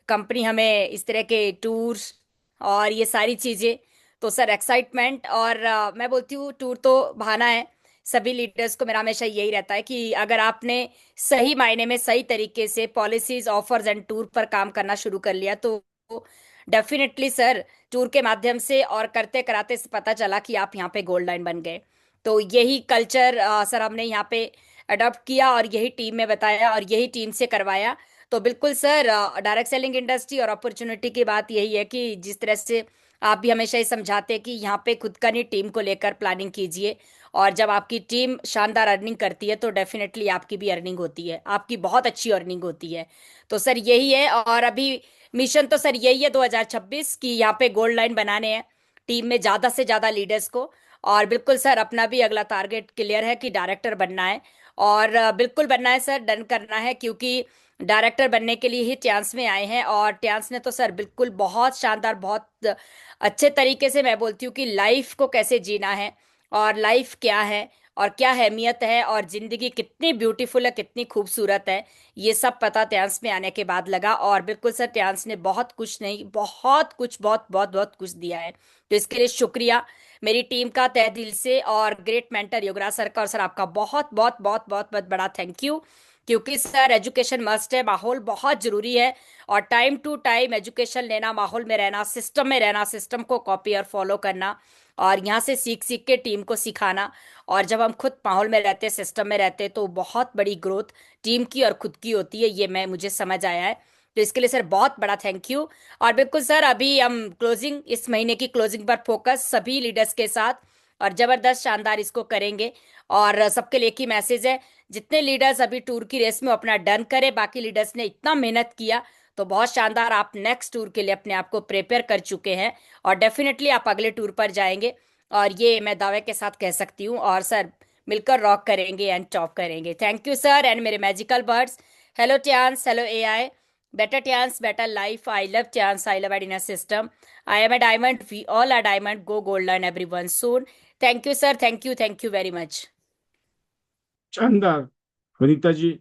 कंपनी हमें इस तरह के टूर्स और ये सारी चीज़ें, तो सर एक्साइटमेंट। और मैं बोलती हूँ टूर तो बहाना है। सभी लीडर्स को मेरा हमेशा यही रहता है कि अगर आपने सही मायने में सही तरीके से पॉलिसीज, ऑफर्स एंड टूर पर काम करना शुरू कर लिया, तो डेफिनेटली सर टूर के माध्यम से और करते कराते से पता चला कि आप यहाँ पे गोल्ड लाइन बन गए। तो यही कल्चर सर हमने यहाँ पे अडॉप्ट किया और यही टीम में बताया और यही टीम से करवाया। तो बिल्कुल सर, डायरेक्ट सेलिंग इंडस्ट्री और अपॉर्चुनिटी की बात यही है कि जिस तरह से आप भी हमेशा ये समझाते हैं कि यहाँ पे खुद का नहीं, टीम को लेकर प्लानिंग कीजिए। और जब आपकी टीम शानदार अर्निंग करती है तो डेफिनेटली आपकी भी अर्निंग होती है, आपकी बहुत अच्छी अर्निंग होती है। तो सर यही है। और अभी मिशन तो सर यही है 2026 की, यहाँ पे गोल्ड लाइन बनाने हैं, टीम में ज़्यादा से ज़्यादा लीडर्स को। और बिल्कुल सर अपना भी अगला टारगेट क्लियर है कि डायरेक्टर बनना है। और बिल्कुल बनना है सर, डन करना है, क्योंकि डायरेक्टर बनने के लिए ही ट्यांस में आए हैं। और ट्यांस ने तो सर बिल्कुल बहुत शानदार, बहुत अच्छे तरीके से, मैं बोलती हूँ कि लाइफ को कैसे जीना है और लाइफ क्या है और क्या अहमियत है और जिंदगी कितनी ब्यूटीफुल है, कितनी खूबसूरत है, ये सब पता ट्यांस में आने के बाद लगा। और बिल्कुल सर, ट्यांस ने बहुत कुछ नहीं, बहुत कुछ, बहुत बहुत बहुत कुछ दिया है, तो इसके लिए शुक्रिया मेरी टीम का तहे दिल से। और ग्रेट मेंटर योगराज सर का और सर आपका बहुत बहुत बहुत बहुत बहुत बड़ा थैंक यू, क्योंकि सर एजुकेशन मस्ट है, माहौल बहुत जरूरी है। और टाइम टू टाइम एजुकेशन लेना, माहौल में रहना, सिस्टम में रहना, सिस्टम को कॉपी और फॉलो करना और यहाँ से सीख सीख के टीम को सिखाना। और जब हम खुद माहौल में रहते, सिस्टम में रहते, तो बहुत बड़ी ग्रोथ टीम की और खुद की होती है, ये मुझे समझ आया है। तो इसके लिए सर बहुत बड़ा थैंक यू। और बिल्कुल सर, अभी हम क्लोजिंग, इस महीने की क्लोजिंग पर फोकस सभी लीडर्स के साथ और जबरदस्त शानदार इसको करेंगे। और सबके लिए एक ही मैसेज है, जितने लीडर्स अभी टूर की रेस में अपना डन करें, बाकी लीडर्स ने इतना मेहनत किया, तो बहुत शानदार, आप नेक्स्ट टूर के लिए अपने आप को प्रिपेयर कर चुके हैं और डेफिनेटली आप अगले टूर पर जाएंगे। और ये मैं दावे के साथ कह सकती हूँ। और सर मिलकर रॉक करेंगे एंड टॉप करेंगे। Thank you sir. एंड मेरे magical birds, hello Tiens, hello AI, better Tians, better life. I love Tians, I love Adina system. I am a diamond, we all are diamond. Go gold line everyone soon. Thank you sir, thank you very much. शानदार। वनीता जी।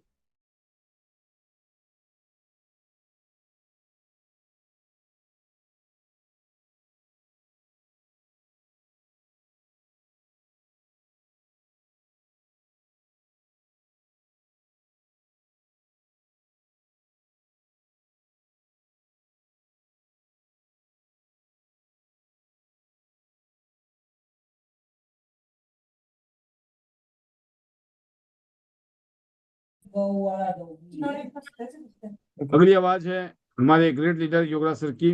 अगली आवाज है हमारे great leader Yograj sir की।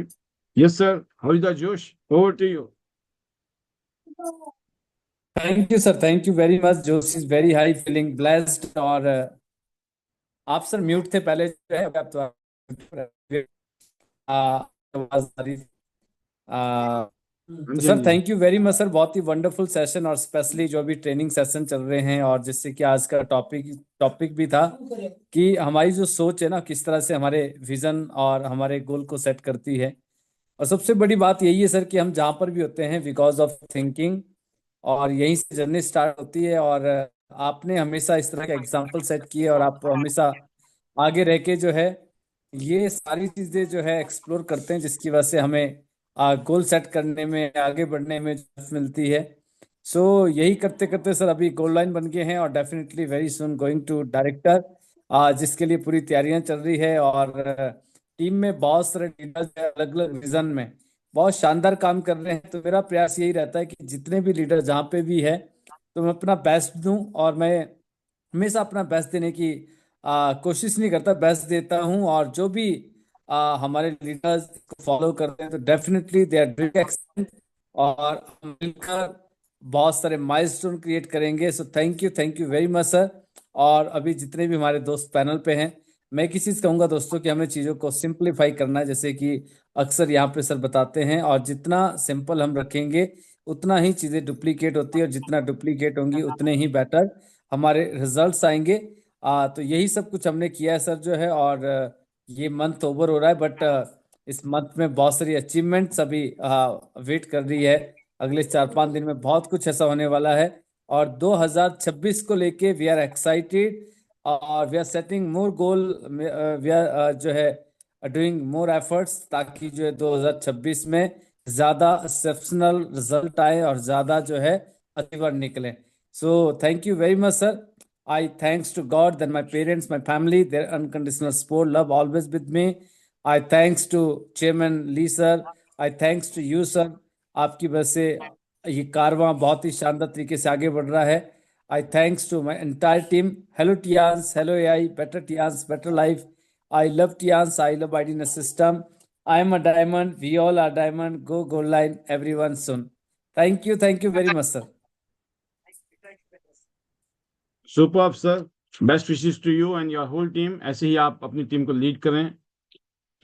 Yes sir, how is the जोश, over to you. Thank you sir, thank you very much. जोश is very high, feeling blessed. और आप सर म्यूट थे पहले जो है, अब तो आवाज आ रही। आ, हाँ तो जी, हाँ सर जी। Thank you very much sir, बहुत ही वंडरफुल सेशन, और स्पेशली जो अभी ट्रेनिंग सेशन चल रहे हैं, और जिससे कि आज का टॉपिक भी था कि हमारी जो सोच है ना, किस तरह से हमारे विजन और हमारे गोल को सेट करती है। और सबसे बड़ी बात यही है सर कि हम जहाँ पर भी होते हैं, बिकॉज ऑफ थिंकिंग, और यहीं से जर्नी स्टार्ट होती है। और आपने हमेशा इस तरह का एग्जाम्पल सेट किए, और आप हमेशा आगे रह के जो है ये सारी चीजें जो है एक्सप्लोर करते हैं, जिसकी वजह से हमें गोल सेट करने में, आगे बढ़ने में मिलती है। सो यही करते करते सर अभी गोल लाइन बन गए हैं, और definitely very soon going to director, जिसके लिए पूरी तैयारियां चल रही है। और टीम में बहुत सारे लीडर्स अलग अलग विजन में बहुत शानदार काम कर रहे हैं। तो मेरा प्रयास यही रहता है कि जितने भी लीडर जहाँ पे भी है, तो मैं अपना बेस्ट दूं, और मैं हमेशा अपना बेस्ट देने की कोशिश नहीं करता, बेस्ट देता हूं। और जो भी हमारे लीडर्स को फॉलो करते हैं, तो definitely they are doing excellent, और हम मिलकर बहुत सारे माइलस्टोन क्रिएट करेंगे। So thank you very much sir. और अभी जितने भी हमारे दोस्त पैनल पे हैं, मैं एक ही चीज कहूंगा दोस्तों कि हमें चीजों को सिंप्लीफाई करना है, जैसे कि अक्सर यहाँ पे सर बताते हैं, और जितना सिंपल हम रखेंगे उतना ही चीजें डुप्लीकेट होती है, और जितना डुप्लीकेट होंगी उतने ही बेटर हमारे रिजल्ट्स आएंगे। तो यही सब कुछ हमने किया है सर जो है। और ये मंथ ओवर हो रहा है, बट इस मंथ में बहुत सारी अचीवमेंट्स अभी वेट कर रही है। अगले 4-5 दिन में बहुत कुछ ऐसा होने वाला है, और 2026 को लेके वी आर एक्साइटेड, और we are setting more goal, we are जो है डूइंग मोर एफर्ट्स, ताकि जो है 2026 में ज्यादा एक्सेप्शनल रिजल्ट आए और ज्यादा जो है अचीवर निकले। सो thank you very much sir. I thanks to God, then my parents, my family, their unconditional support, love always with me. I thanks to Chairman Lee sir. I thanks to you sir. आपकी वजह से ये कारवां बहुत ही शानदार तरीके से आगे बढ़ रहा है। I thanks to my entire team. Hello Tians, hello AI, better Tians, better life. I love Tians, I love IDNA system. I am a diamond. We all are diamond. Go gold line, everyone soon. Thank you very much sir. Super sir, best wishes to you and your whole team. ऐसे ही आप अपनी team को lead करें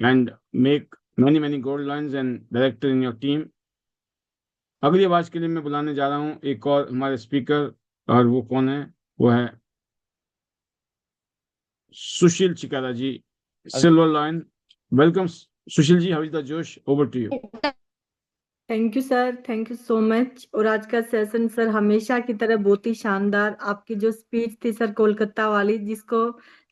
and make many many gold lines and director in your team. अगली आवाज के लिए मैं बुलाने जा रहा हूँ एक और हमारे स्पीकर, और वो कौन है? वो है सुशील चिकारा जी। Silver Lion. Welcome, Sushil ji. How is the Josh? Over to you. Thank you sir, thank you so much. और आज का सेशन सर हमेशा की तरह बहुत ही शानदार। आपकी जो स्पीच थी सर कोलकाता वाली, जिसको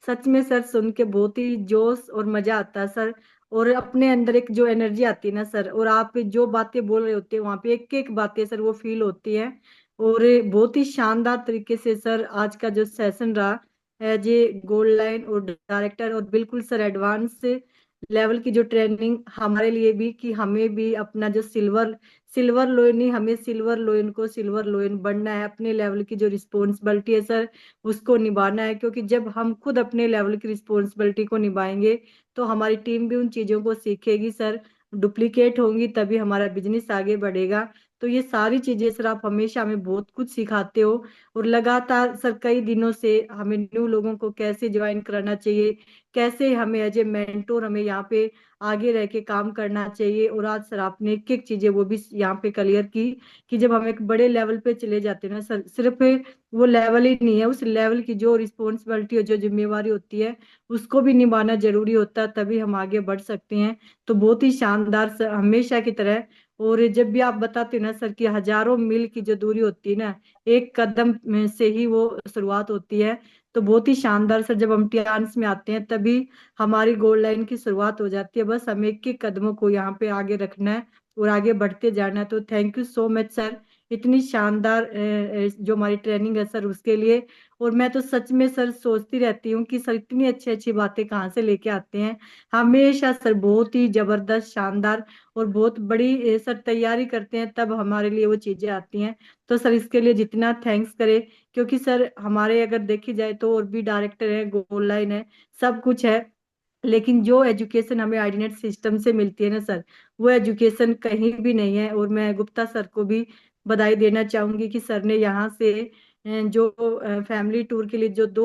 सच में सर सुन के बहुत ही जोश और मजा आता है सर। और अपने अंदर एक जो एनर्जी आती है ना सर, और आप जो बातें बोल रहे होते हैं वहां पे एक एक बातें सर वो फील होती है। और बहुत ही शानदार तरीके से सर आज का जो सेशन रहा एज ए गोल्ड लाइन और डायरेक्टर, और बिल्कुल सर एडवांस लेवल की जो ट्रेनिंग हमारे लिए भी, कि हमें भी अपना जो सिल्वर लोइन ही, हमें सिल्वर लोइन को सिल्वर लोइन बनना है। अपने लेवल की जो रिस्पॉन्सिबिलिटी है सर उसको निभाना है, क्योंकि जब हम खुद अपने लेवल की रिस्पॉन्सिबिलिटी को निभाएंगे तो हमारी टीम भी उन चीजों को सीखेगी सर, डुप्लीकेट होंगी तभी हमारा बिजनेस आगे बढ़ेगा। तो ये सारी चीजें सर आप हमेशा हमें बहुत कुछ सिखाते हो। और लगातार सर कई दिनों से हमें न्यू लोगों को कैसे ज्वाइन कराना चाहिए, कैसे हमें एज ए मेंटोर हमें यहाँ पे आगे रह के काम करना चाहिए। और आज सर आपने एक एक चीजें वो भी यहाँ पे क्लियर की, कि जब हम एक बड़े लेवल पे चले जाते हैं ना सर, सिर्फ वो लेवल ही नहीं है, उस लेवल की जो रिस्पॉन्सिबिलिटी और जो जिम्मेवारी होती है उसको भी निभाना जरूरी होता है, तभी हम आगे बढ़ सकते हैं। तो बहुत ही शानदार सर हमेशा की तरह। और जब भी आप बताते हो ना सर कि हजारों मील की जो दूरी होती है ना, एक कदम में से ही वो शुरुआत होती है। तो बहुत ही शानदार सर, जब हम टियान्स में आते हैं तभी हमारी गोल लाइन की शुरुआत हो जाती है। बस हमें एक एक कदमों को यहाँ पे आगे रखना है और आगे बढ़ते जाना है। तो thank you so much sir, इतनी शानदार जो हमारी ट्रेनिंग है सर उसके लिए। और मैं तो सच में सर सोचती रहती हूँ कि सर इतनी अच्छी अच्छी बातें कहाँ से लेके आते हैं हमेशा सर, बहुत ही जबरदस्त शानदार और बहुत बड़ी सर तैयारी करते हैं तब हमारे लिए वो चीजें आती हैं। तो सर इसके लिए जितना थैंक्स करे, क्योंकि सर हमारे अगर देखी जाए तो और भी डायरेक्टर है, गोल लाइन है, सब कुछ है, लेकिन जो एजुकेशन हमें आईडीनेट सिस्टम से मिलती है ना सर, वो एजुकेशन कहीं भी नहीं है। और मैं गुप्ता सर को भी बधाई देना चाहूंगी कि सर ने यहाँ से जो फैमिली टूर के लिए जो 2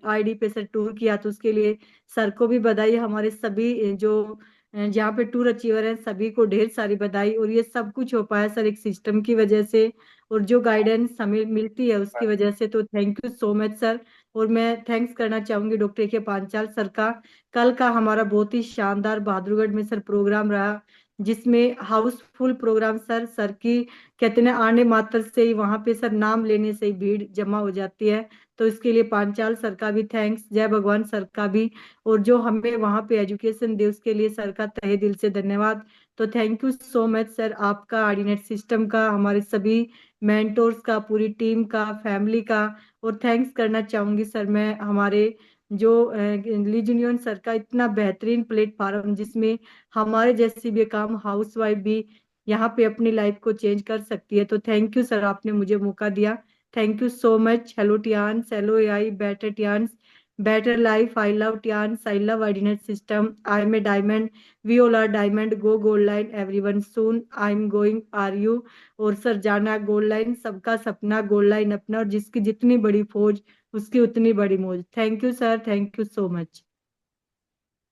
आईडी पे सर टूर किया, तो उसके लिए सर को भी बधाई। हमारे सभी जो जहाँ पे टूर अचीवर हैं सभी को ढेर सारी बधाई। और ये सब कुछ हो पाया सर एक सिस्टम की वजह से, और जो गाइडेंस हमें मिलती है उसकी वजह से। तो thank you so much sir. और मैं थैंक्स करना चाहूंगी डॉक्टर के पांचाल सर का। कल का हमारा बहुत ही शानदार बहादुरगढ़ में सर प्रोग्राम रहा, जिसमें हाउसफुल प्रोग्राम सर। सर की कहते हैं आने मात्र से ही वहां पे सर नाम लेने से ही भीड़ जमा हो जाती है। तो इसके लिए पांचाल सर का भी थैंक्स, जय भगवान सर का भी। और जो हमें वहां पे एजुकेशन दे उसके लिए सर का तहे दिल से धन्यवाद। तो thank you so much sir, आपका आर्डिनेट सिस्टम का, हमारे सभी मेंटोर्स का, पूरी टीम का, फैमिली का। और थैंक्स करना चाहूंगी सर मैं हमारे जो लीज यूनियन सर का, इतना बेहतरीन प्लेटफॉर्म जिसमें हमारे जैसी भी काम हाउस वाइफ भी यहाँ पे अपनी लाइफ को चेंज कर सकती है। तो थैंक यू सर, आपने मुझे मौका दिया। Thank you so much. Hello Tiens, hello AI, better Tiens, better life. I love Tians, I love ordinate system. I'm a diamond, we all are diamond. Go gold line everyone soon, I'm going, are you? और sir जाना gold line, सबका सपना gold line अपना, और जिसकी जितनी बड़ी फौज उसकी उतनी बड़ी मौज। Thank you sir, thank you so much.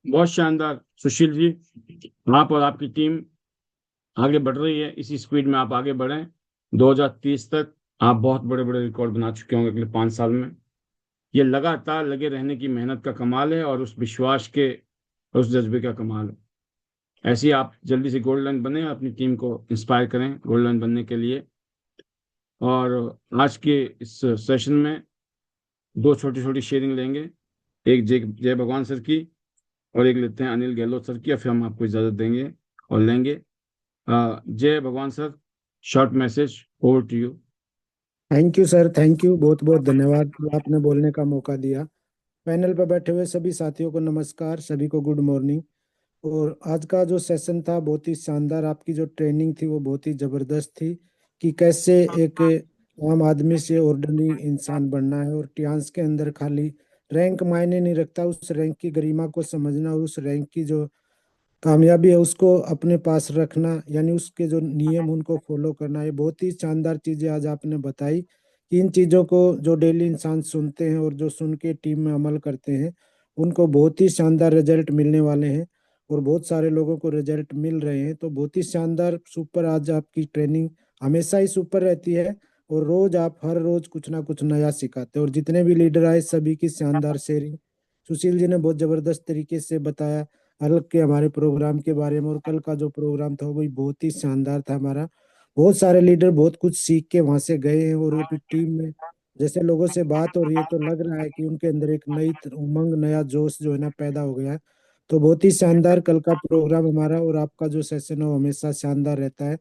बहुत शानदार सुशील जी, आप और आपकी टीम आगे बढ़ रही है, इसी स्पीड में आप आगे बढ़ें। 2030 तक आप बहुत बड़े बड़े रिकॉर्ड बना चुके होंगे अगले 5 साल में। ये लगातार लगे रहने की मेहनत का कमाल है और उस विश्वास के, उस जज्बे का कमाल है। ऐसे ही आप जल्दी से गोल्ड लाइन बने, अपनी टीम को इंस्पायर करें गोल्ड लाइन बनने के लिए। और आज के इस सेशन में 2 छोटी छोटी शेयरिंग लेंगे, एक जय भगवान सर की और एक लेते हैं अनिल गहलोत सर की, और फिर हम आपको इजाजत देंगे और लेंगे। जय भगवान सर, short message, over to you. Thank you sir, thank you, बहुत बहुत धन्यवाद कि आपने बोलने का मौका दिया। पैनल पर बैठे हुए सभी साथियों को नमस्कार, सभी को गुड मॉर्निंग। और आज का जो सेशन था बहुत ही शानदार, आपकी जो ट्रेनिंग थी वो बहुत ही जबरदस्त थी कि कैसे एक आम आदमी से ऑर्डिनरी इंसान बनना है। और टियान्स के अंदर खाली रैंक मायने नहीं रखता, उस रैंक की गरिमा को समझना और उस रैंक की जो कामयाबी है उसको अपने पास रखना, यानी उसके जो नियम उनको फॉलो करना। ये बहुत ही शानदार चीजें आज आपने बताई कि इन चीजों को जो डेली इंसान सुनते हैं और जो सुन के टीम में अमल करते हैं उनको बहुत ही शानदार रिजल्ट मिलने वाले हैं, और बहुत सारे लोगों को रिजल्ट मिल रहे हैं। तो बहुत ही शानदार, सुपर। आज आपकी ट्रेनिंग हमेशा ही सुपर रहती है और रोज आप हर रोज कुछ ना कुछ नया सिखाते हैं। और जितने भी लीडर आए सभी की शानदार शेयरिंग, सुशील जी ने बहुत जबरदस्त तरीके से बताया अलग के हमारे प्रोग्राम के बारे में, और कल का जो प्रोग्राम था वो भी बहुत ही शानदार था हमारा। बहुत सारे लीडर बहुत कुछ सीख के वहां से गए हैं, और ये टीम में जैसे लोगों से बात हो रही है तो लग रहा है कि उनके अंदर एक नई उमंग, नया जोश जो है ना पैदा हो गया है। तो बहुत ही शानदार कल का प्रोग्राम हमारा, और आपका जो सेशन है वो हमेशा शानदार रहता है।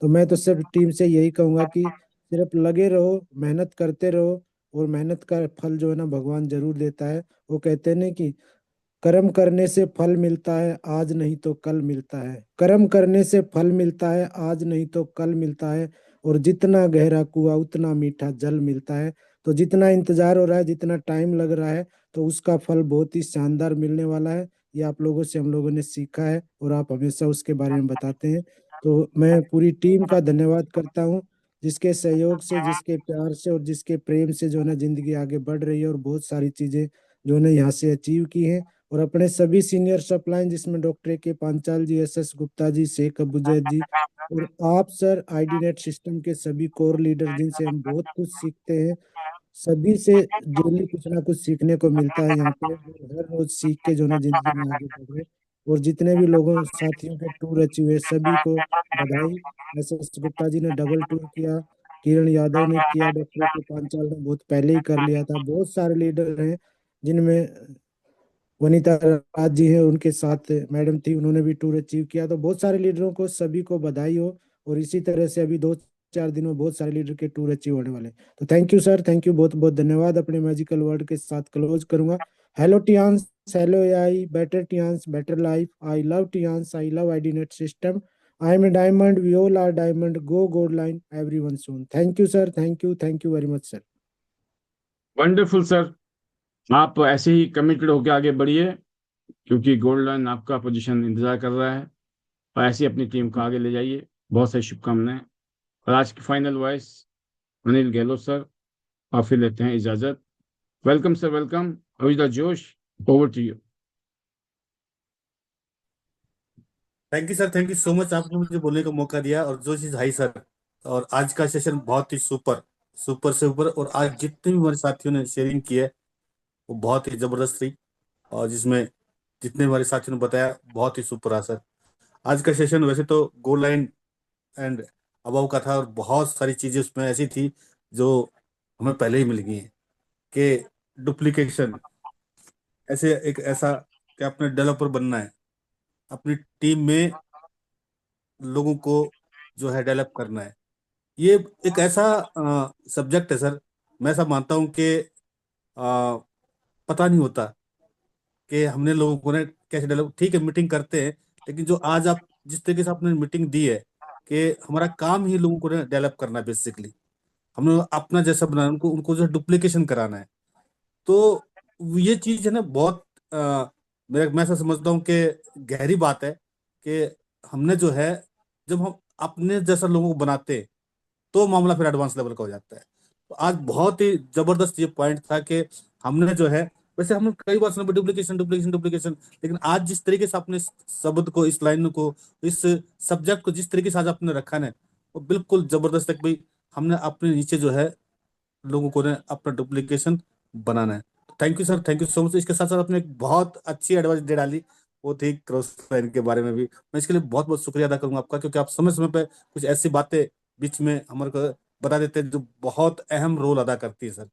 तो मैं तो सिर्फ टीम से यही कहूंगा कि सिर्फ लगे रहो, मेहनत करते रहो, और मेहनत का फल जो है ना भगवान जरूर देता है। वो कहते हैं ना कि कर्म करने से फल मिलता है, आज नहीं तो कल मिलता है। कर्म करने से फल मिलता है, आज नहीं तो कल मिलता है। और जितना गहरा कुआं उतना मीठा जल मिलता है। तो जितना इंतजार हो रहा है, जितना टाइम लग रहा है, तो उसका फल बहुत ही शानदार मिलने वाला है। ये आप लोगों से हम लोगों ने सीखा है, और आप हमेशा उसके बारे में बताते हैं। तो मैं पूरी टीम का धन्यवाद करता हूँ, जिसके सहयोग से, जिसके प्यार से और जिसके प्रेम से जो है ना जिंदगी आगे बढ़ रही है, और बहुत सारी चीजें जो है ना यहाँ से अचीव की हैं। और अपने सभी सीनियर सप्लाइन, जिसमें डॉक्टर के पांचाल जी, एस गुप्ता जी, शेख अबुजैद जी, और आप सर, आईडी नेट सिस्टम के सभी कोर लीडर, जिनसे हम बहुत कुछ सीखते हैं। सभी से डेली कुछ ना कुछ सीखने को मिलता है यहाँ पे, और हर रोज सीख के जो ना जिंदगी में आगे बढ़ रहे। और जितने भी लोगों साथियों के टूर अचीव हुए सभी को बधाई। एस गुप्ता जी ने डबल टूर किया, किरण यादव ने किया, डॉक्टर के पांचाल ने बहुत पहले ही कर लिया था। बहुत सारे लीडर हैं जिनमें वनीता राज जी हैं, उनके साथ मैडम थी, उन्होंने भी टूर अचीव किया। तो बहुत सारे लीडरों को सभी को बधाई हो। और इसी तरह से अभी 2-4 दिनों में बहुत सारे लीडर के टूर अचीव होने वाले हैं। तो thank you sir, thank you, बहुत बहुत धन्यवाद। अपने मैजिकल वर्ड के साथ क्लोज करूंगा। Hello Tiens, hello AI, better Tiens, better life. I love Tiens, I love IDNet system. I am a diamond, we all are diamond, go gold line, everyone soon. Thank you sir, thank you very much sir. Wonderful sir, आप ऐसे ही committed होकर आगे बढ़िए, क्योंकि gold line आपका position इंतजार कर रहा है। और ऐसे ही अपनी टीम को आगे ले जाइए। बहुत सारी शुभकामनाएं। और आज की final voice Anil Gehlot sir, और फिर लेते हैं इजाजत। Welcome sir, welcome. अविदा जोश, over to you. Thank you sir, thank you so much, आपने मुझे बोलने का मौका दिया। और जो चीज हाई सर, और आज का सेशन बहुत ही सुपर, सुपर से ऊपर। और आज जितने भी हमारे साथियों ने शेयरिंग की है वो बहुत ही जबरदस्त थी, और जिसमें जितने हमारे साथियों ने बताया बहुत ही सुपर रहा सर। आज का सेशन वैसे तो गोल लाइन एंड अबव का था, और बहुत सारी चीजें उसमें ऐसी थी जो हमें पहले ही मिल गई हैं। कि डुप्लीकेशन, ऐसे एक ऐसा कि अपने डेवलपर बनना है, अपनी टीम में लोगों को जो है डेवलप करना है। ये एक ऐसा सब्जेक्ट है सर, मैं ऐसा मानता हूँ कि पता नहीं होता कि हमने लोगों को ने कैसे डेवलप। ठीक है, मीटिंग करते हैं, लेकिन जो आज आप जिस तरीके से आपने मीटिंग दी है कि हमारा काम ही लोगों को डेवलप करना है, बेसिकली हमने अपना जैसा बनाना, उनको उनको जो डुप्लीकेशन कराना है। तो ये चीज है ना बहुत मैं ऐसा समझता हूँ कि गहरी बात है कि हमने जो है, जब हम अपने जैसा लोगों को बनाते हैं तो मामला फिर एडवांस लेवल का हो जाता है। तो आज बहुत ही जबरदस्त ये पॉइंट था कि हमने जो है, वैसे हमने कई बार सुना डुप्लीकेशन डुप्लीकेशन डुप्लीकेशन, लेकिन आज जिस तरीके से आपने इस शब्द को, इस लाइन को, इस सब्जेक्ट को जिस तरीके से आज आपने रखा है, वो बिल्कुल जबरदस्त है कि भाई हमने अपने नीचे जो है लोगों को ने अपना डुप्लीकेशन बनाना है। Thank you sir, thank you so much. इसके साथ साथ आपने एक बहुत अच्छी एडवाइस दे डाली, वो थी क्रॉस लाइन के बारे में भी। मैं इसके लिए बहुत बहुत शुक्रिया अदा करूंगा आपका, क्योंकि आप समय समय पे कुछ ऐसी बातें बीच में हमारे को बता देते हैं जो बहुत अहम रोल अदा करती है सर।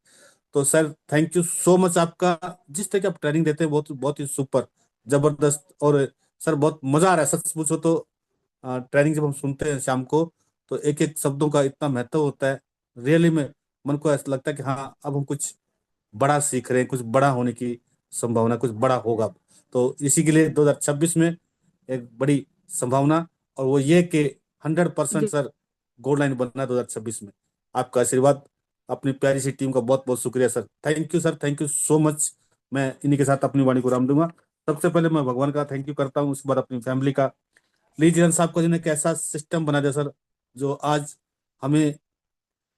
तो sir thank you so much आपका। जिस तरह की आप ट्रेनिंग देते हैं बहुत बहुत ही सुपर, जबरदस्त। और सर बहुत मजा आ रहा है सच पूछो तो। ट्रेनिंग जब हम सुनते हैं शाम को, तो एक एक शब्दों का इतना महत्व होता है। रियली में मन को ऐसा लगता है कि हाँ, अब हम कुछ बड़ा सीख रहे हैं, कुछ बड़ा होने की संभावना, कुछ बड़ा होगा। तो इसी के लिए 2026 में एक बड़ी संभावना, और वो ये कि 100% सर गोल्ड लाइन बनना है 2026 में। आपका आशीर्वाद, अपनी प्यारी सी टीम का बहुत बहुत शुक्रिया sir. Thank you sir, thank you so much. मैं इन्हीं के साथ अपनी वाणी को राम दूंगा। सबसे पहले मैं भगवान का थैंक यू करता हूँ, उसके बाद अपनी फैमिली का, लीजियन साहब को जिन्हें कैसा सिस्टम बना दिया सर, जो आज हमें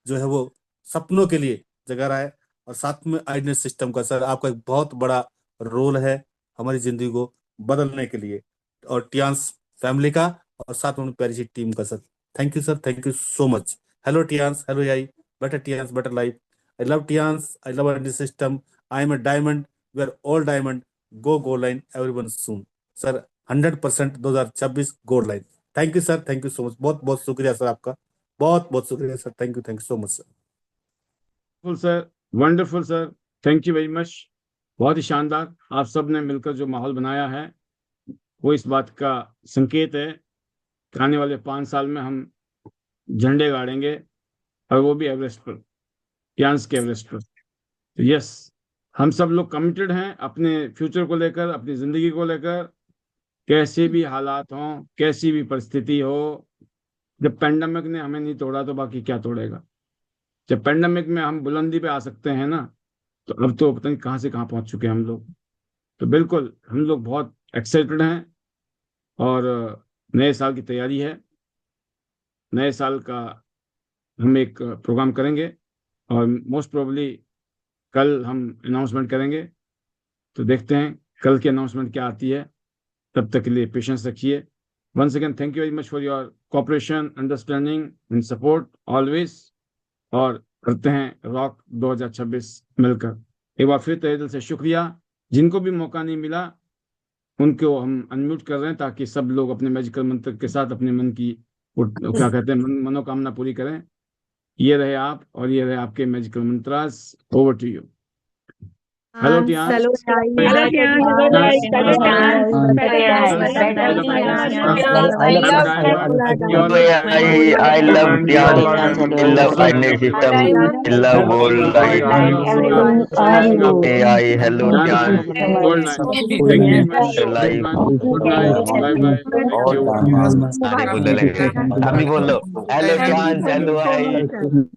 जो है वो सपनों के लिए जगा रहा है। और साथ में आइडनेस सिस्टम का सर, आपका एक बहुत बड़ा रोल है हमारी जिंदगी को बदलने के लिए। और टियांस फैमिली का, और साथ में प्यारी सी टीम का sir, thank you sir, thank you so much. Hello Tiens, hello AI, better Tiens, better life. I love Tiens, I love IDNet system, I am a diamond, we are all diamond, go gold line everyone soon. Sir 100% 2026 gold line. Thank you sir, thank you so much, बहुत बहुत शुक्रिया sir आपका, बहुत बहुत शुक्रिया sir, thank you so much sir. Sir wonderful sir, thank you very much. बहुत ही शानदार, आप सब ने मिलकर जो माहौल बनाया है वो इस बात का संकेत है कि आने वाले 5 साल में हम झंडे गाड़ेंगे, और वो भी एवरेस्ट पर, पियांस के एवरेस्ट पर। तो यस, हम सब लोग कमिटेड हैं अपने फ्यूचर को लेकर, अपनी जिंदगी को लेकर। कैसे भी हालात हों, कैसी भी परिस्थिति हो, जब पेंडेमिक ने हमें नहीं तोड़ा तो बाकी क्या तोड़ेगा। जब पेंडेमिक में हम बुलंदी पे आ सकते हैं ना, तो अब तो पता नहीं कहाँ से कहाँ पहुंच चुके हैं हम लोग। तो बिल्कुल हम लोग बहुत एक्साइटेड हैं, और नए साल की तैयारी है। नए साल का हम एक प्रोग्राम करेंगे, और मोस्ट प्रोबेबली कल हम अनाउंसमेंट करेंगे। तो देखते हैं कल की अनाउंसमेंट क्या आती है। तब तक के लिए पेशेंस रखिए। Once again thank you very much for your cooperation, understanding and support always. और करते हैं रॉक 2026 मिलकर। एक बार फिर तहे दिल से शुक्रिया। जिनको भी मौका नहीं मिला उनको हम अनम्यूट कर रहे हैं, ताकि सब लोग अपने मैजिकल मंत्र के साथ अपने मन की क्या कहते हैं मनोकामना पूरी करें। ये रहे आप, और ये रहे आपके मैजिकल मंत्रास। Over to you. Hello Tiens. Hello I love Dhyan. I love finance system. I love gold line. AI, hello Dhyan. Life. Good night, bye bye, thank you. बोल लगे, अभी बोलो हेलो Dhyan, हेलो आई।